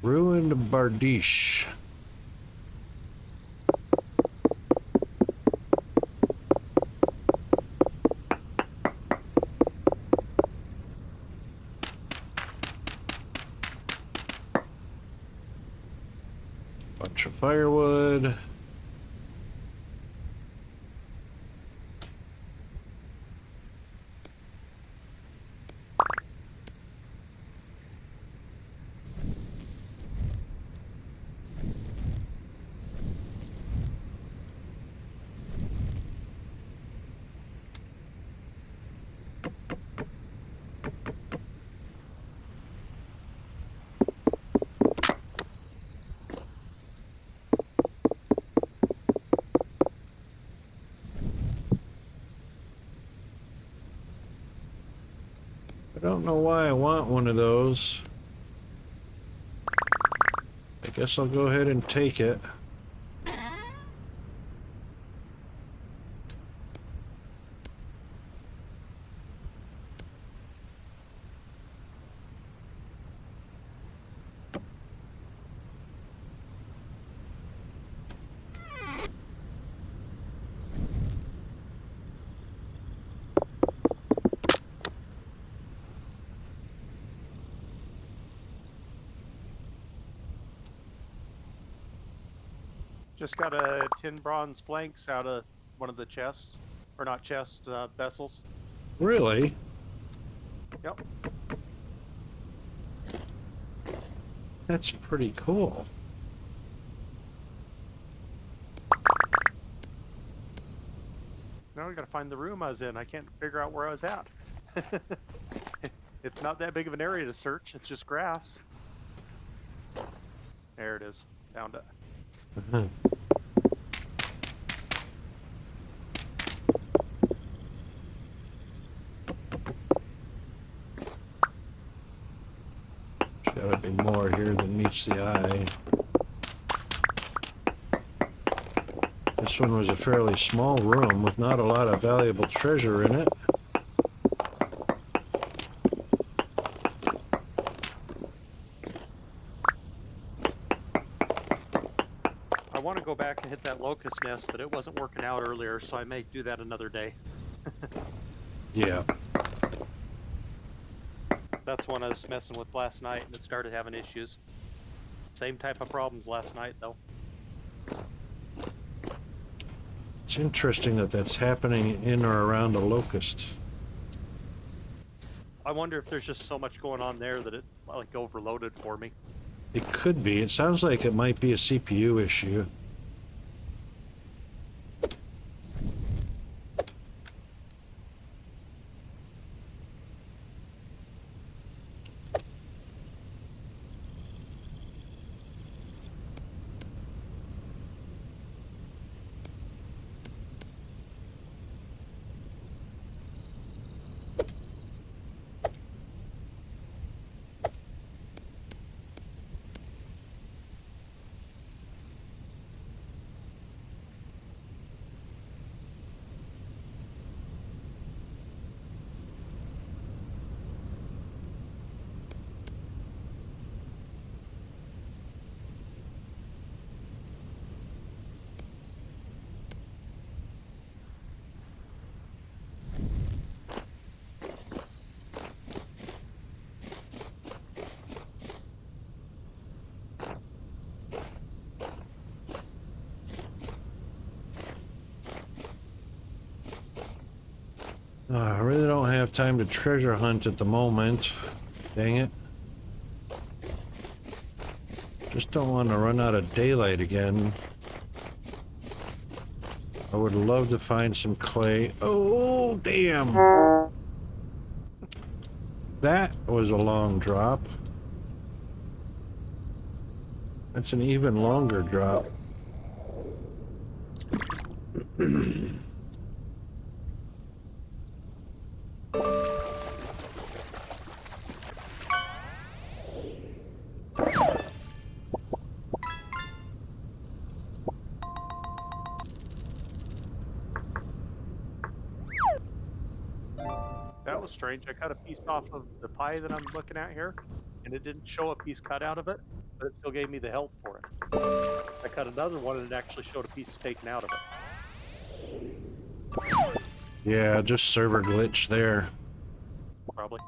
Ruined Bardiche. Bunch of firewood. I don't know why I want one of those. I guess I'll go ahead and take it. Just got a 10 bronze flanks out of one of the chests. Or not chests, vessels. Really? Yep. That's pretty cool. Now we gotta find the room I was in. I can't figure out where I was at. It's not that big of an area to search. It's just grass. There it is. Found it. Gotta be more here than meets the eye. This one was a fairly small room with not a lot of valuable treasure in it. I want to go back and hit that locust nest, but it wasn't working out earlier, so I may do that another day. Yeah. That's one I was messing with last night, and it started having issues. Same type of problems last night, though. It's interesting that that's happening in or around a locust. I wonder if there's just so much going on there that it like overloaded for me. It could be. It sounds like it might be a CPU issue. I really don't have time to treasure hunt at the moment. Dang it. Just don't want to run out of daylight again. I would love to find some clay. Oh, damn. That was a long drop. That's an even longer drop. That was strange. I cut a piece off of the pie that I'm looking at here, and it didn't show a piece cut out of it, but it still gave me the health for it. I cut another one, and it actually showed a piece taken out of it. Yeah, just server glitch there. Probably.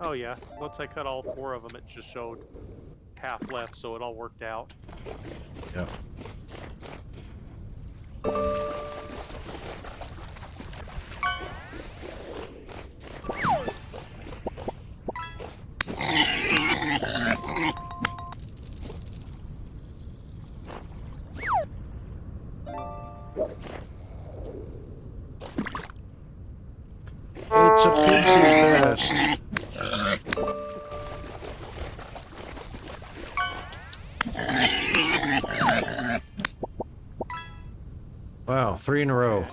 Oh yeah, once I cut all 4 of them, it just showed half left, so it all worked out. Yeah. It's a pixie fest. Wow, 3 in a row.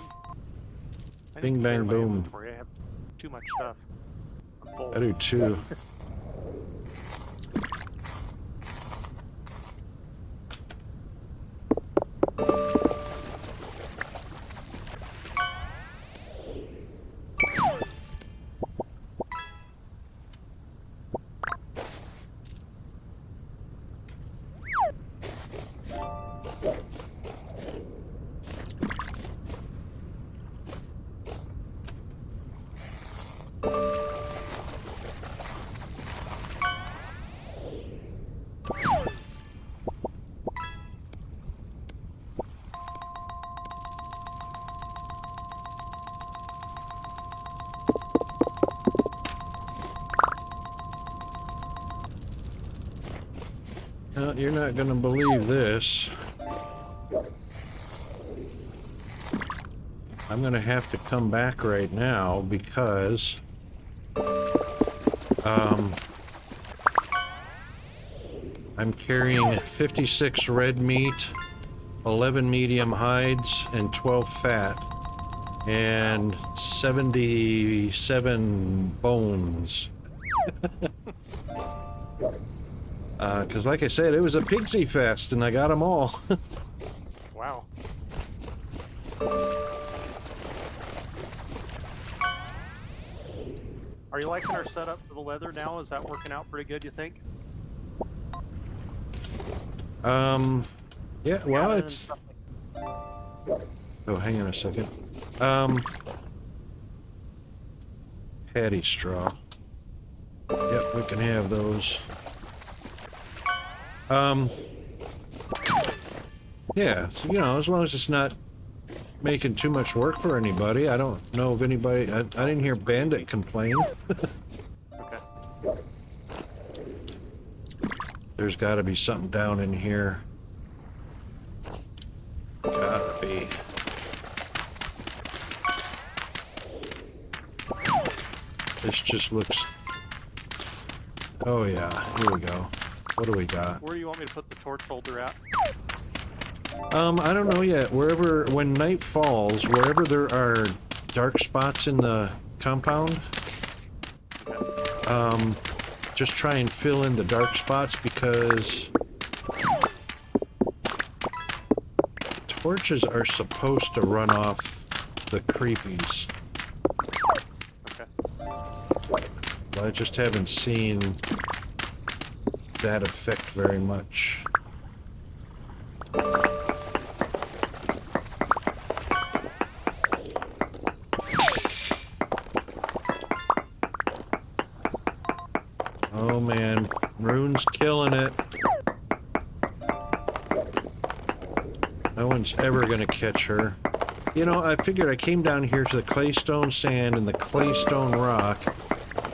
I Bing, need to bang, clear my boom. inventory. I have too much stuff. I'm full. I do too. Well, you're not gonna believe this. I'm gonna have to come back right now because I'm carrying 56 red meat, 11 medium hides, and 12 fat, and 77 bones. Because like I said, it was a Pigsy Fest, and I got them all. Wow. Are you liking our setup for the leather now? Is that working out pretty good, you think? Yeah, well, Cabin and it's... stuff Oh, hang on a second. Patty straw. Yep, we can have those. Yeah, so, you know, as long as it's not making too much work for anybody. I don't know if anybody... I didn't hear Bandit complain. Okay. There's gotta be something down in here. Gotta be. This just looks... Oh yeah, here we go. What do we got? Where do you want me to put the torch holder at? I don't know yet. Wherever, when night falls, wherever there are dark spots in the compound, just try and fill in the dark spots because torches are supposed to run off the creepies. Okay. I just haven't seen that effect very much. Oh man, Rune's killing it. No one's ever gonna catch her. You know, I figured I came down here to the claystone sand and the claystone rock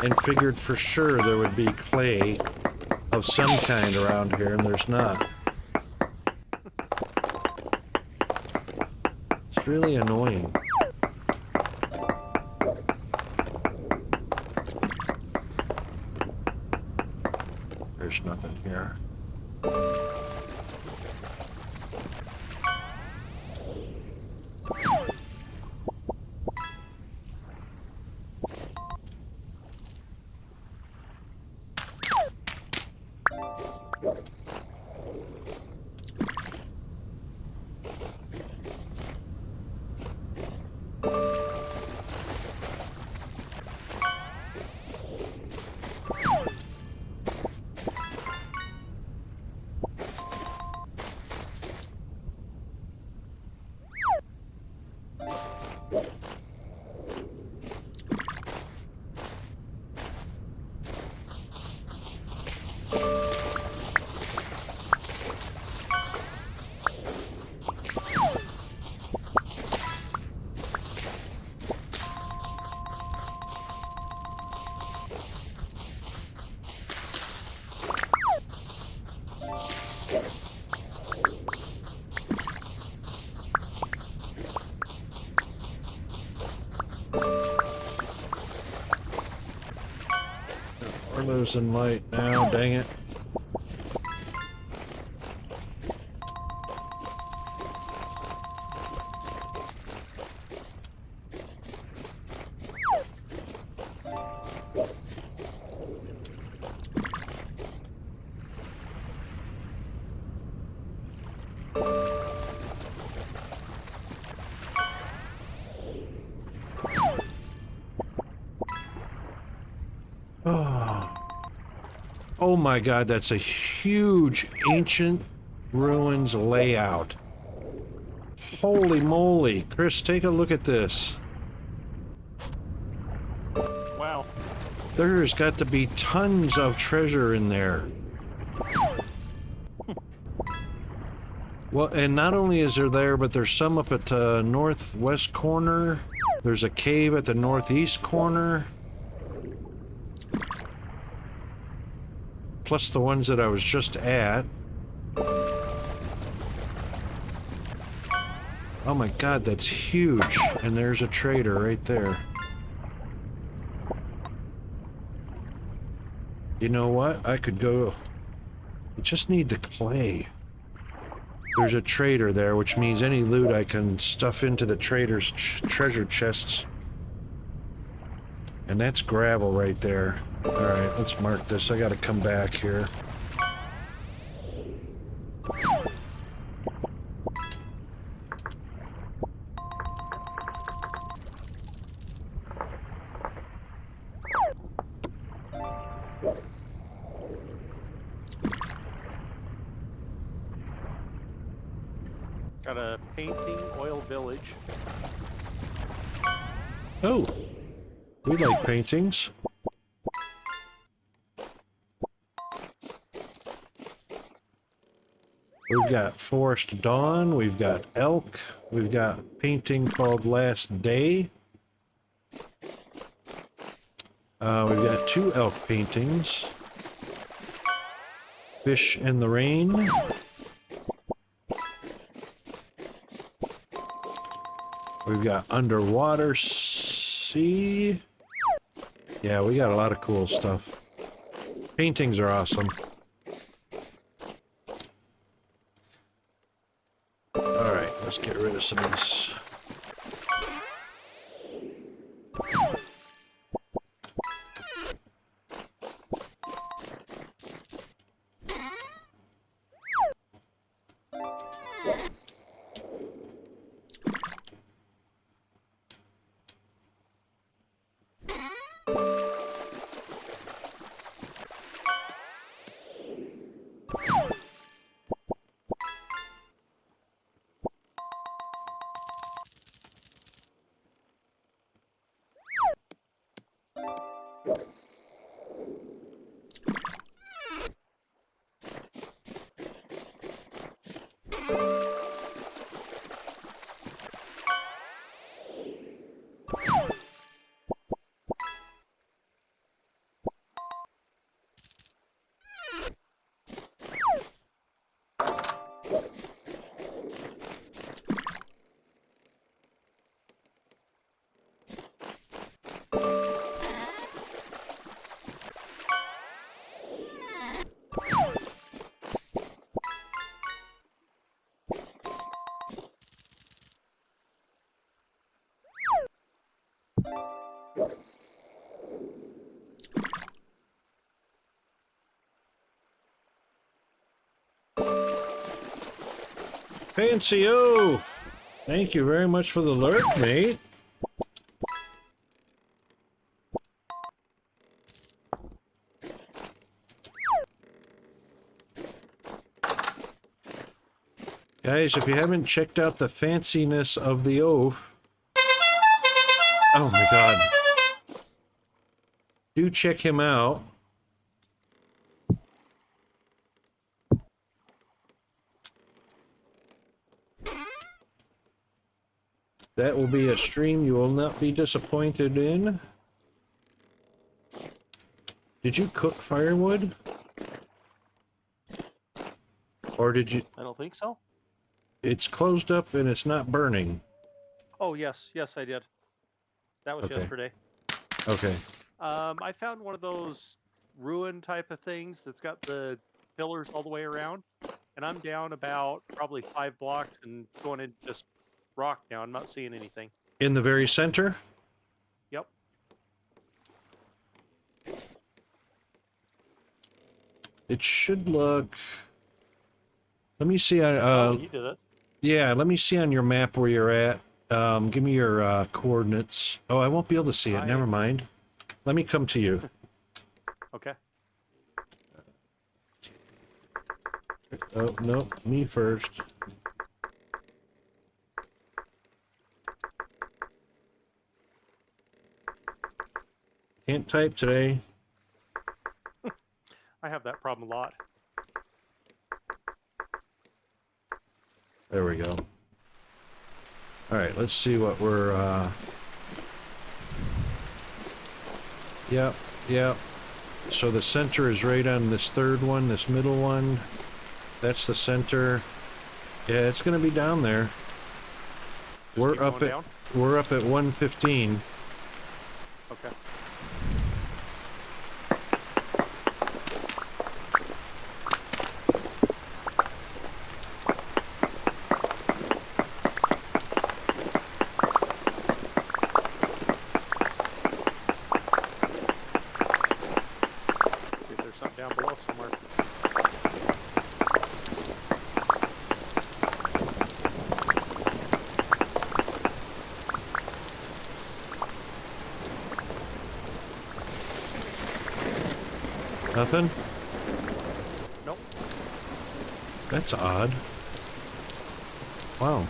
and figured for sure there would be clay of some kind around here, and there's not. It's really annoying. There's nothing here. We're losing light now, dang it. Oh my god, that's a huge ancient ruins layout. Holy moly. Chris, take a look at this. Wow. There's got to be tons of treasure in there. Well, and not only is there, but there's some up at the northwest corner. There's a cave at the northeast corner. Plus the ones that I was just at. Oh my god, that's huge. And there's a trader right there. You know what? I could go... I just need the clay. There's a trader there, which means any loot I can stuff into the trader's treasure chests. And that's gravel right there. Alright, let's mark this. I gotta come back here. Got a painting oil village. Oh! We like paintings. We've got Forest Dawn, we've got Elk, we've got painting called Last Day. We've got 2 elk paintings. Fish in the Rain. We've got Underwater Sea. Yeah, we got a lot of cool stuff. Paintings are awesome. Alright, let's get rid of some of this. Fancy Oaf! Thank you very much for the alert, mate. Guys, if you haven't checked out the fanciness of the Oaf... Oh my god. Do check him out. That will be a stream you will not be disappointed in. Did you cook firewood? Or did you... I don't think so. It's closed up and it's not burning. Oh, yes. Yes, I did. That was Okay. yesterday. Okay. I found one of those ruin type of things that's got the pillars all the way around. And I'm down about probably 5 blocks and going into just rock now. I'm not seeing anything. In the very center? Yep. It should look... Let me see. Oh, you did it. Yeah, let me see on your map where you're at. Give me your coordinates. Oh, I won't be able to see it. Never mind. Let me come to you. Okay. Oh, no. Me first. Can't type today. I have that problem a lot. There we go. Alright, let's see what we're, Yep, yep. So the center is right on this third one, this middle one. That's the center. Yeah, it's gonna be down there. We're keep up going at down? we're up at 115. Okay. See if there's something down below somewhere. Nothing? Nope. That's odd. Wow.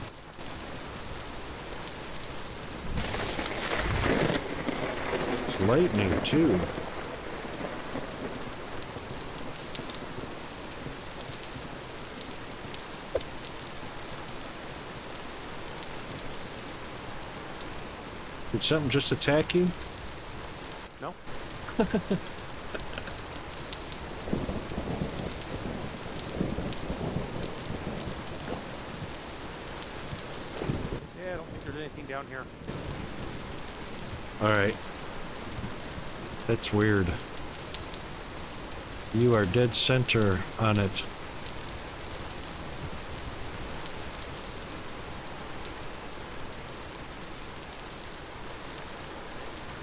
It's lightning too. Did something just attack you? No. Yeah, I don't think there's anything down here. Alright. That's weird. You are dead center on it.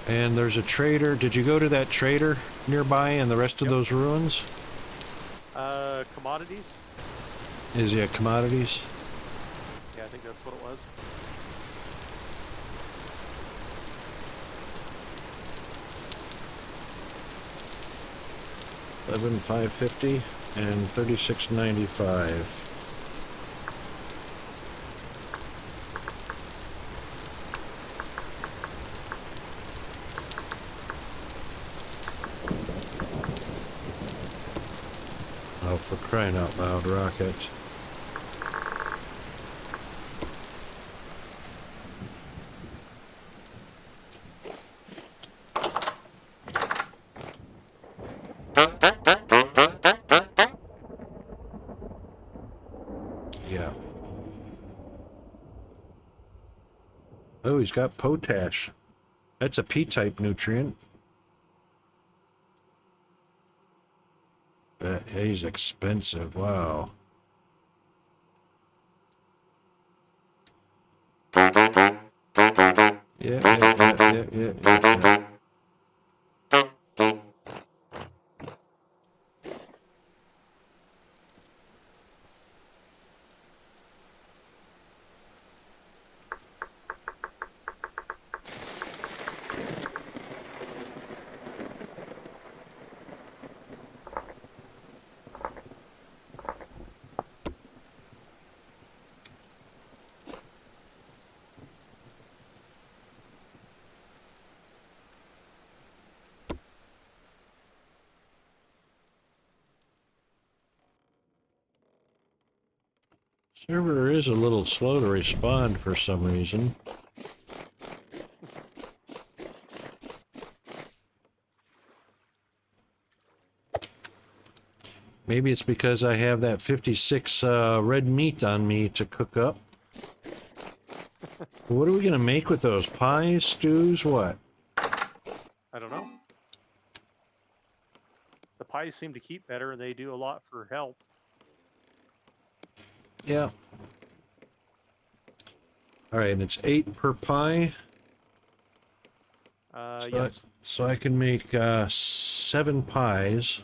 And there's a trader. Did you go to that trader nearby and the rest of Yep. those ruins? Commodities? Is it commodities? Yeah, I think that's what it was. $11,550 and $36.95. Oh, for crying out loud, rocket. Yeah. Oh, he's got potash. That's a P-type nutrient. He's expensive. Wow. Yeah. Server is a little slow to respond for some reason. Maybe it's because I have that 56 red meat on me to cook up. What are we gonna make with those? Pies, stews, what? I don't know. The pies seem to keep better, and they do a lot for health. Yeah. Alright, and it's 8 per pie. Yes. So I can make 7 pies.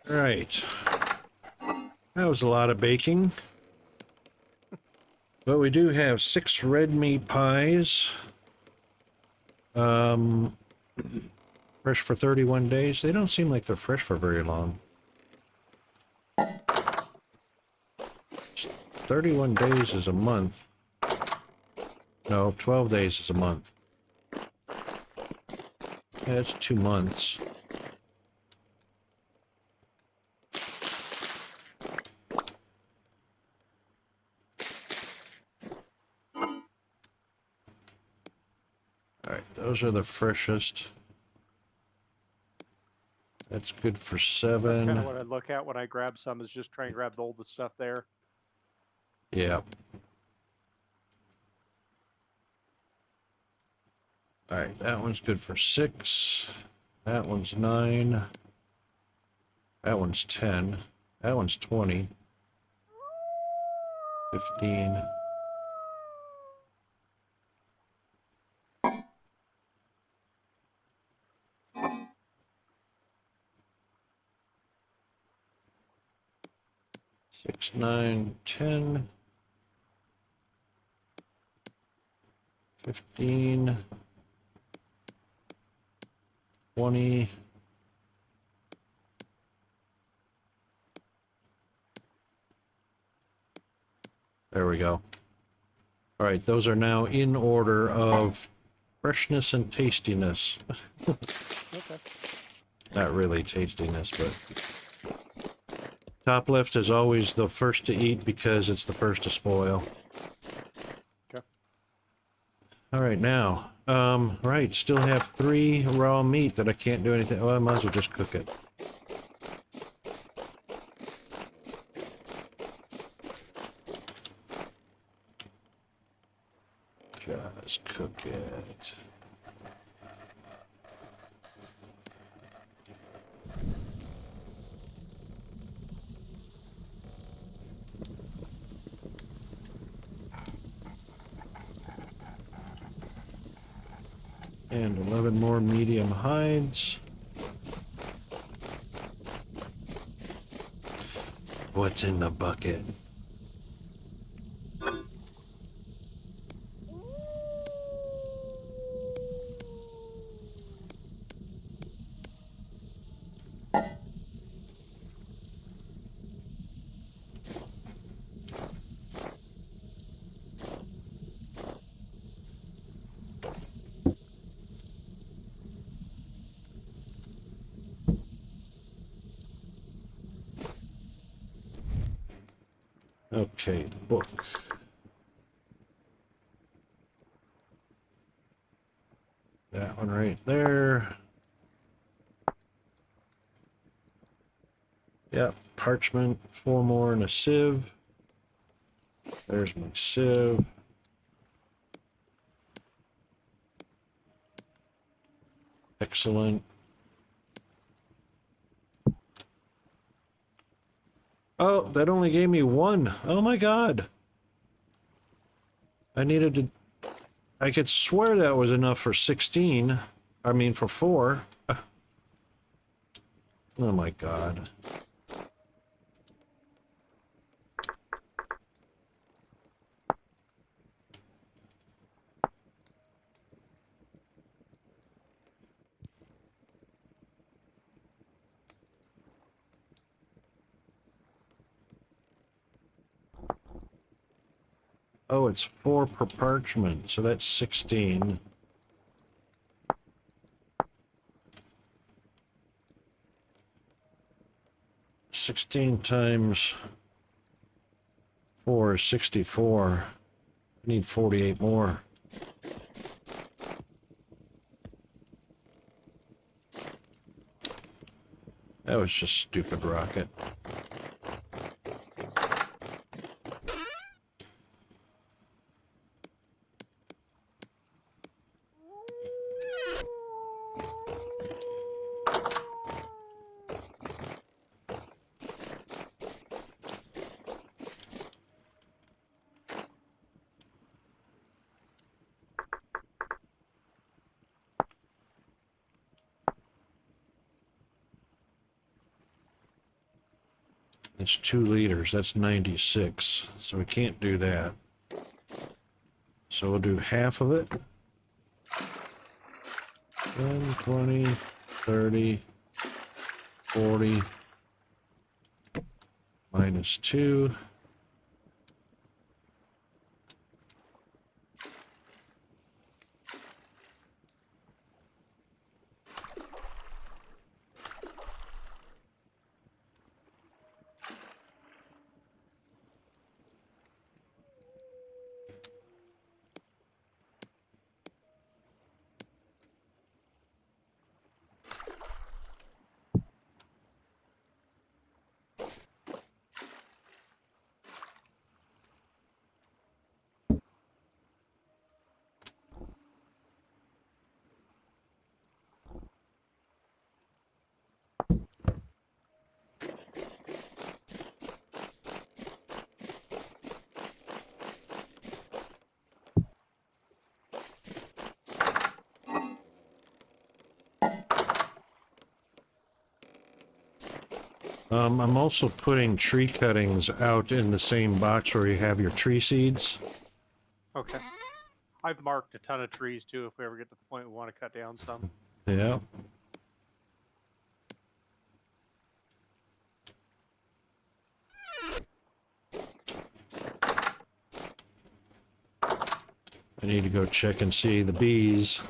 All right. That was a lot of baking. But we do have 6 red meat pies. Fresh for 31 days. They don't seem like they're fresh for very long. 31 days is a month. No, 12 days is a month. Yeah, that's 2 months. Alright, those are the freshest. That's good for That's kind 7. of what I look at when I grab some, is just try and grab the oldest stuff there. Yeah. Alright, that one's good for 6. That one's 9. That one's 10. That one's 20. 15. Six, 9, 10, 15, 20. There we go. All right, those are now in order of freshness and tastiness. Okay. Not really tastiness, but top left is always the first to eat because it's the first to spoil. Okay. All right, now, right, still have 3 raw meat that I can't do anything. Well, I might as well just cook it. Just cook it. And 11 more medium hides. What's in the bucket? Okay, book. That one right there. Yep, parchment, 4 more and a sieve. There's my sieve. Excellent. Oh, that only gave me 1. Oh my god. I needed to... I could swear that was enough for 16. I mean, for 4. Oh my god. Oh, it's 4 per parchment, so that's 16. $16 times 4 is 64. I need 48 more. That was just stupid rocket. It's 2 liters. That's 96. So we can't do that. So we'll do half of it. 10, 20, 30, 40, minus 2. I'm also putting tree cuttings out in the same box where you have your tree seeds. Okay. I've marked a ton of trees too if we ever get to the point we want to cut down some. Yeah. I need to go check and see the bees.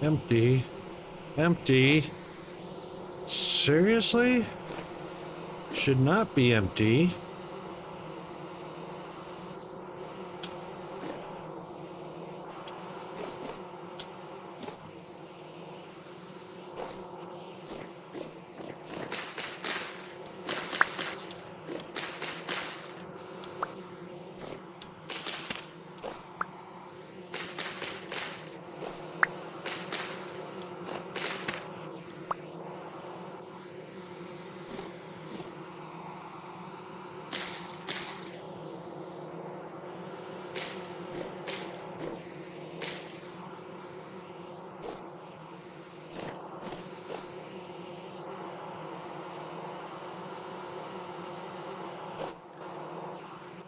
Empty. Empty. Seriously? Should not be empty.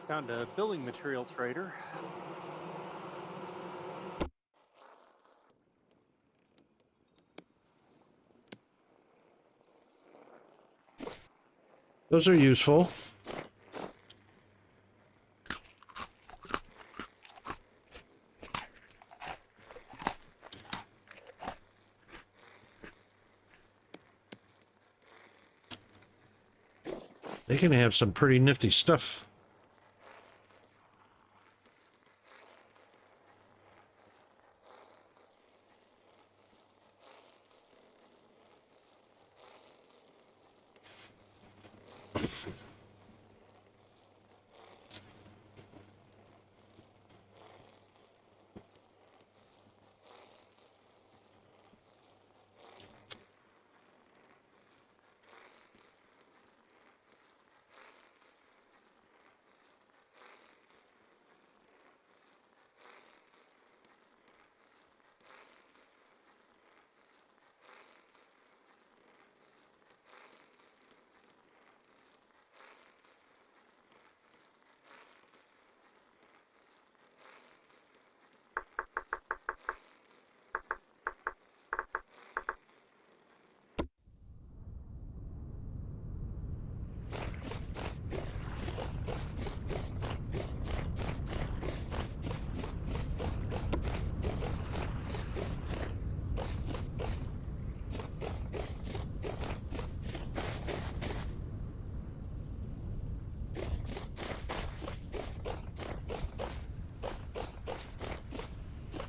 Found a building material trader. Those are useful. They can have some pretty nifty stuff.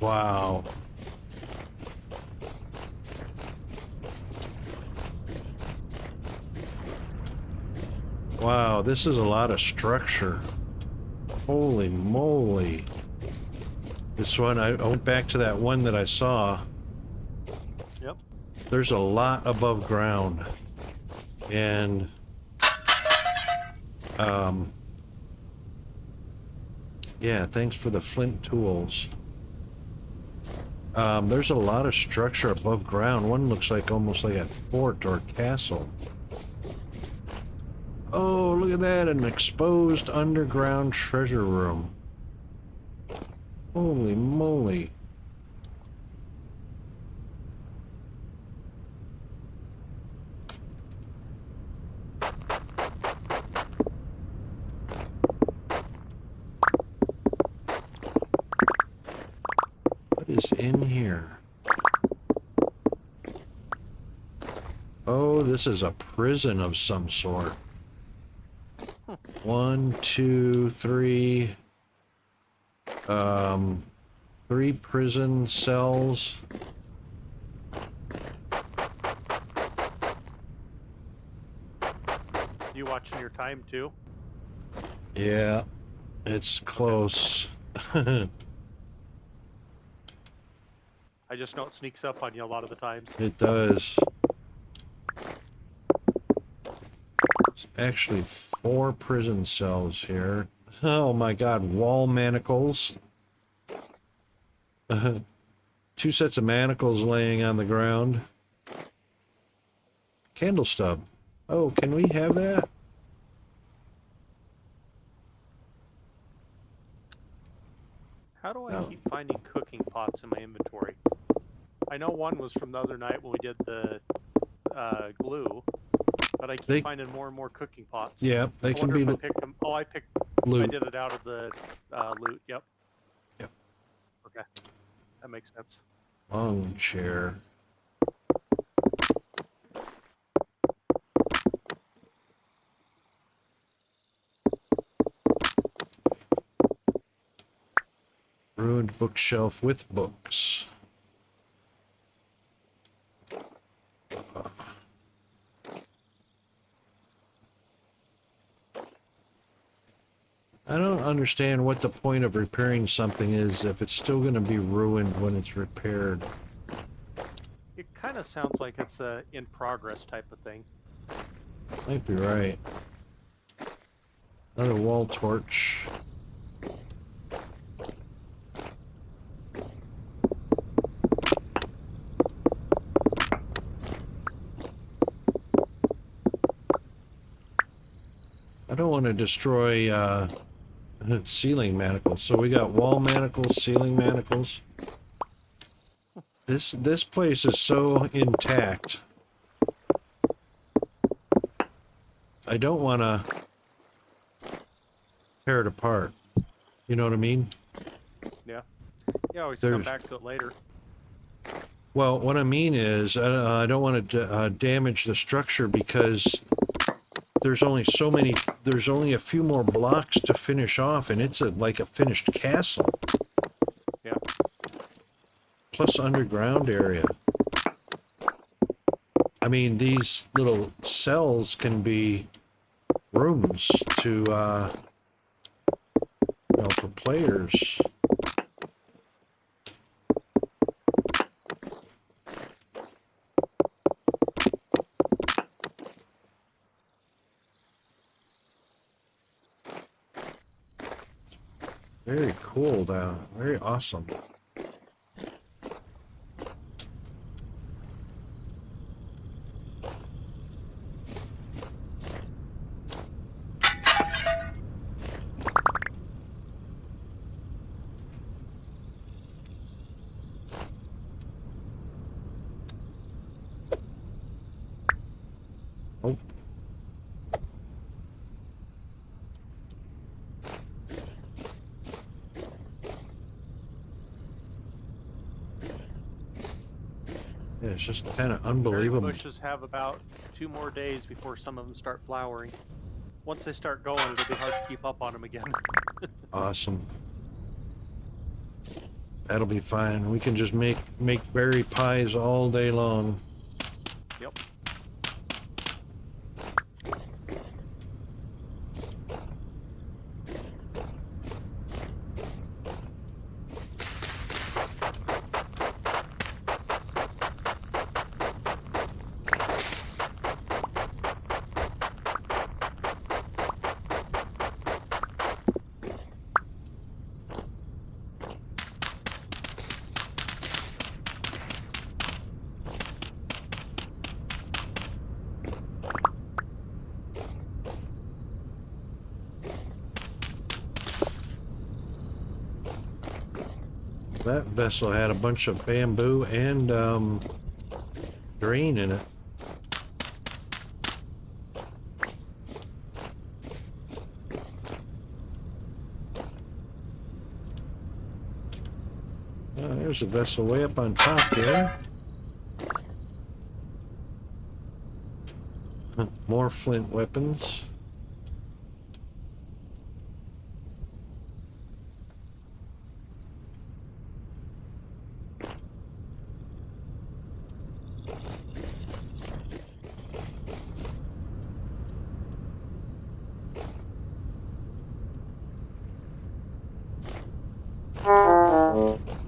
Wow. Wow, this is a lot of structure. Holy moly. This one, I went back to that one that I saw. Yep. There's a lot above ground. And, yeah, thanks for the flint tools. There's a lot of structure above ground. One looks like almost like a fort or castle. Oh, look at that, an exposed underground treasure room. Holy moly. What is in here? Oh, this is a prison of some sort. 1, 2, 3. 3 prison cells. You watching your time too? Yeah, it's close. I just know it sneaks up on you a lot of the times. It does. It's actually 4 prison cells here. Oh my god, wall manacles. 2 sets of manacles laying on the ground. Candle stub. Oh, can we have that? How do I No. keep finding cooking pots in my inventory? I know one was from the other night when we did the glue, but I keep finding more and more cooking pots. Yeah, they I can wonder be if I picked them. Oh, I loot. did it out of the loot. Yep. Yep. Okay. That makes sense. Long chair. Ruined bookshelf with books. I don't understand what the point of repairing something is if it's still going to be ruined when it's repaired. It kind of sounds like it's a in progress type of thing. Might be right. Another wall torch. I don't want to destroy ceiling manacles. So we got wall manacles, ceiling manacles. This place is so intact. I don't want to tear it apart. You know what I mean? Yeah. You always come back to it later. Well, what I mean is I don't want to damage the structure because there's only a few more blocks to finish off, and it's like a finished castle. Yeah. Plus underground area. I mean, these little cells can be rooms to, you know, for players. Very cool, though. Very awesome. Oh. Yeah, it's just kind of unbelievable. Berry bushes have about 2 more days before some of them start flowering. Once they start going, it'll be hard to keep up on them again. Awesome. That'll be fine. We can just make berry pies all day long. Yep. That vessel had a bunch of bamboo and green in it. Oh, there's a vessel way up on top here. More flint weapons.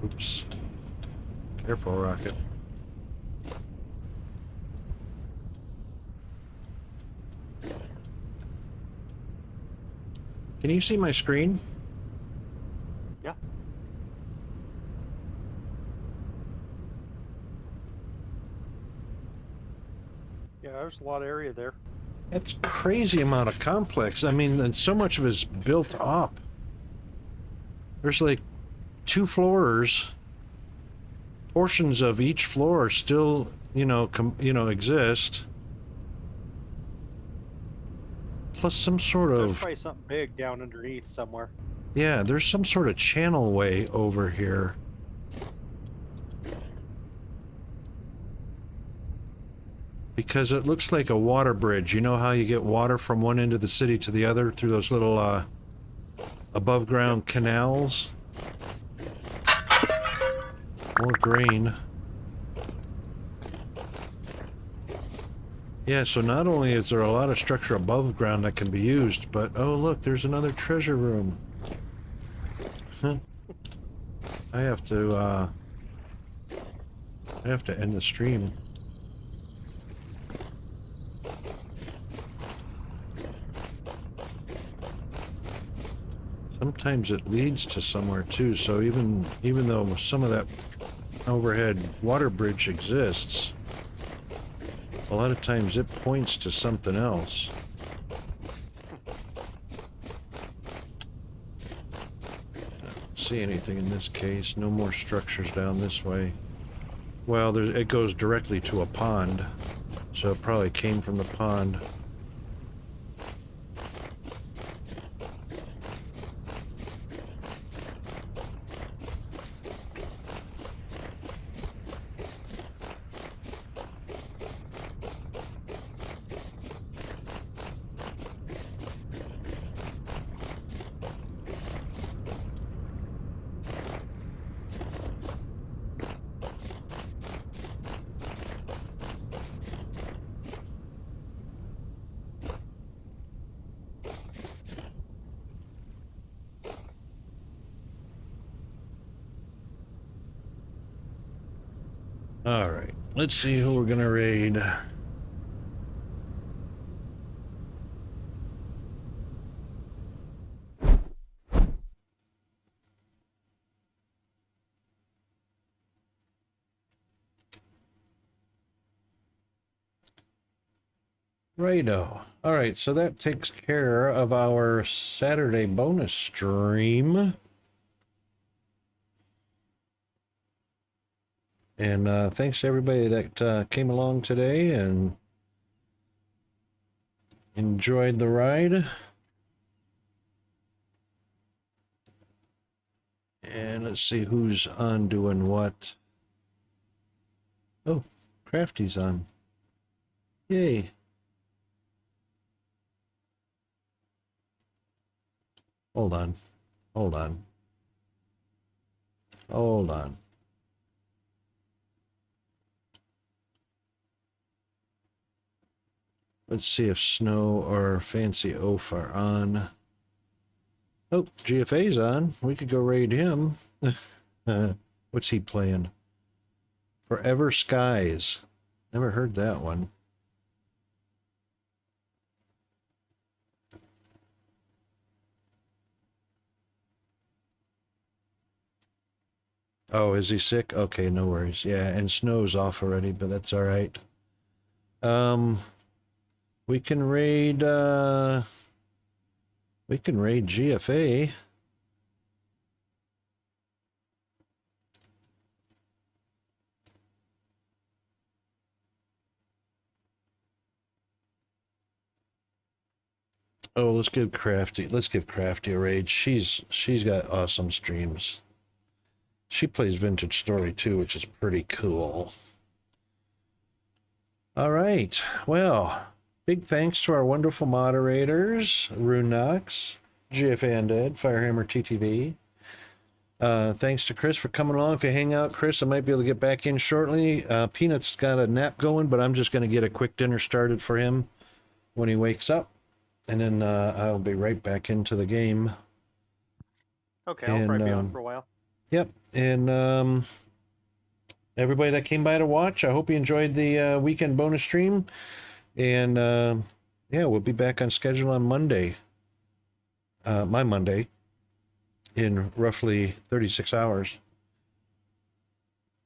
Oops. Careful, Rocket. Can you see my screen? Yeah. Yeah, there's a lot of area there. It's crazy amount of complex. I mean, and so much of it is built up. There's like 2 floors. Portions of each floor still, exist. Plus some sort There's of... probably something big down underneath somewhere. Yeah, there's some sort of channel way over here. because it looks like a water bridge. You know how you get water from one end of the city to the other through those little above ground canals? More grain. Yeah, so not only is there a lot of structure above ground that can be used, but oh look, there's another treasure room. I have to end the stream. Sometimes it leads to somewhere too, so even though some of that overhead water bridge exists, a lot of times it points to something else. I don't see anything in this case. No more structures down this way. Well, it goes directly to a pond, so it probably came from the pond. Alright, let's see who we're gonna raid. Righto. Alright, so that takes care of our Saturday bonus stream. And thanks to everybody that came along today and enjoyed the ride. And let's see who's on doing what. Oh, Crafty's on. Yay. Hold on. Hold on. Hold on. Let's see if Snow or Fancy Oaf are on. Oh, GFA's on. We could go raid him. What's he playing? Forever Skies. Never heard that one. Oh, is he sick? Okay, no worries. Yeah, and Snow's off already, but that's all right. We can raid GFA. Oh, let's give Crafty a raid. She's got awesome streams. She plays Vintage Story too, which is pretty cool. All right. Well, big thanks to our wonderful moderators, Runox, GFA Undead, Firehammer TTV. Thanks to Chris for coming along. If you hang out, Chris, I might be able to get back in shortly. Peanut's got a nap going, but I'm just going to get a quick dinner started for him when he wakes up. And then I'll be right back into the game. Okay, I'll probably be on for a while. Yep. And everybody that came by to watch, I hope you enjoyed the weekend bonus stream. And yeah, we'll be back on schedule on Monday. My Monday. In roughly 36 hours.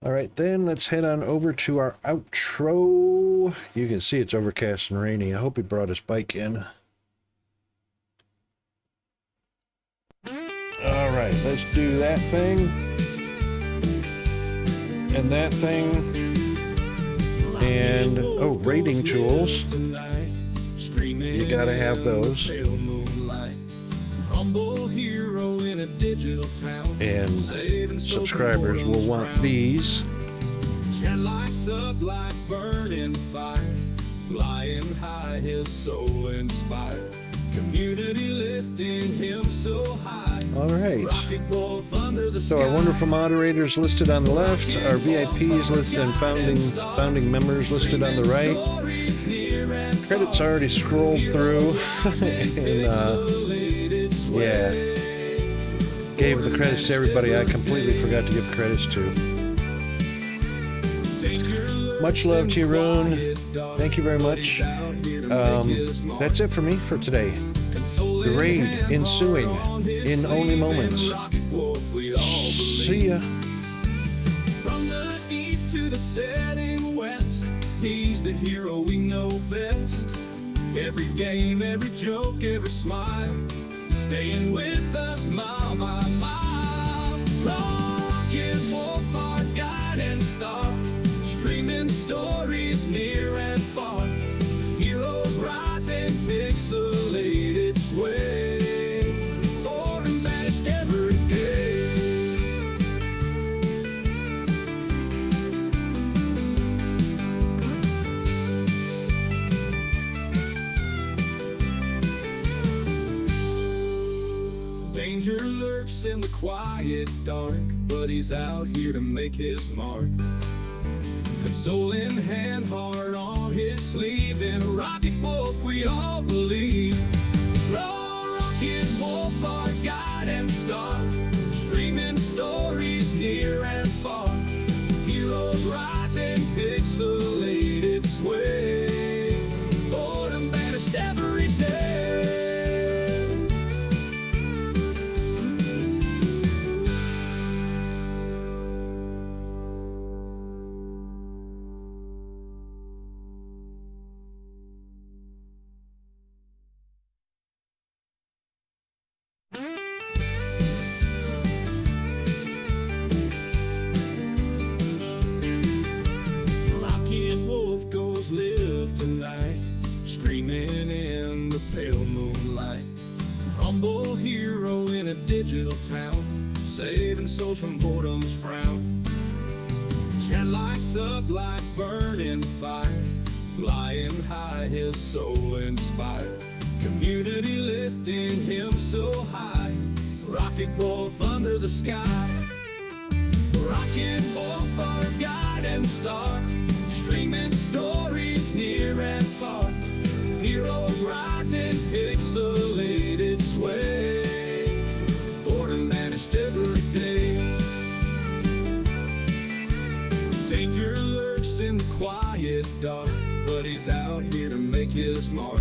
All right, then let's head on over to our outro. You can see it's overcast and rainy. I hope he brought his bike in. All right, let's do that thing. And that thing. And, oh, rating tools. You gotta have those. And subscribers will want these. flying high, his soul inspired. Community lifting him so high. All right. Rocket wolf under the So sky. our wonderful moderators listed on the left, our VIPs listed, and founding members listed on the right. Credits already scrolled through, and yeah, gave the credits to everybody I completely forgot to give credits to. Much love to you, Rune. Thank you very much. That's it for me for today. The raid ensuing in only moments. See ya. From the east to the setting west, he's the hero we know best. Every game, every joke, every smile, staying with us, mile by mile. Rocket Wolf, our guide and star, streaming stories near and far. Heroes rising, pixelated sway, or vanished every day. Danger lurks in the quiet dark, but he's out here to make his mark. Consoling hand, heart on his sleeve. In a Rocket Wolf we all believe. Rocket Wolf, our guide and star, streaming stories near and far. Heroes rising, pixelated sway, boredom banished every day. Rocket Wolf goes live tonight, screaming in the pale moonlight. Humble hero in a digital town, saving souls from boredom's frown. Chat lights up like burning fire, flying high, his soul inspired. Community lifting him so high. Rocket Wolf under the sky. Rocket Wolf, our guide and star, streaming stories near and far. Heroes rising, pixelated sway, boredom vanished every day. Danger lurks in the quiet dark, but he's out here to make his mark.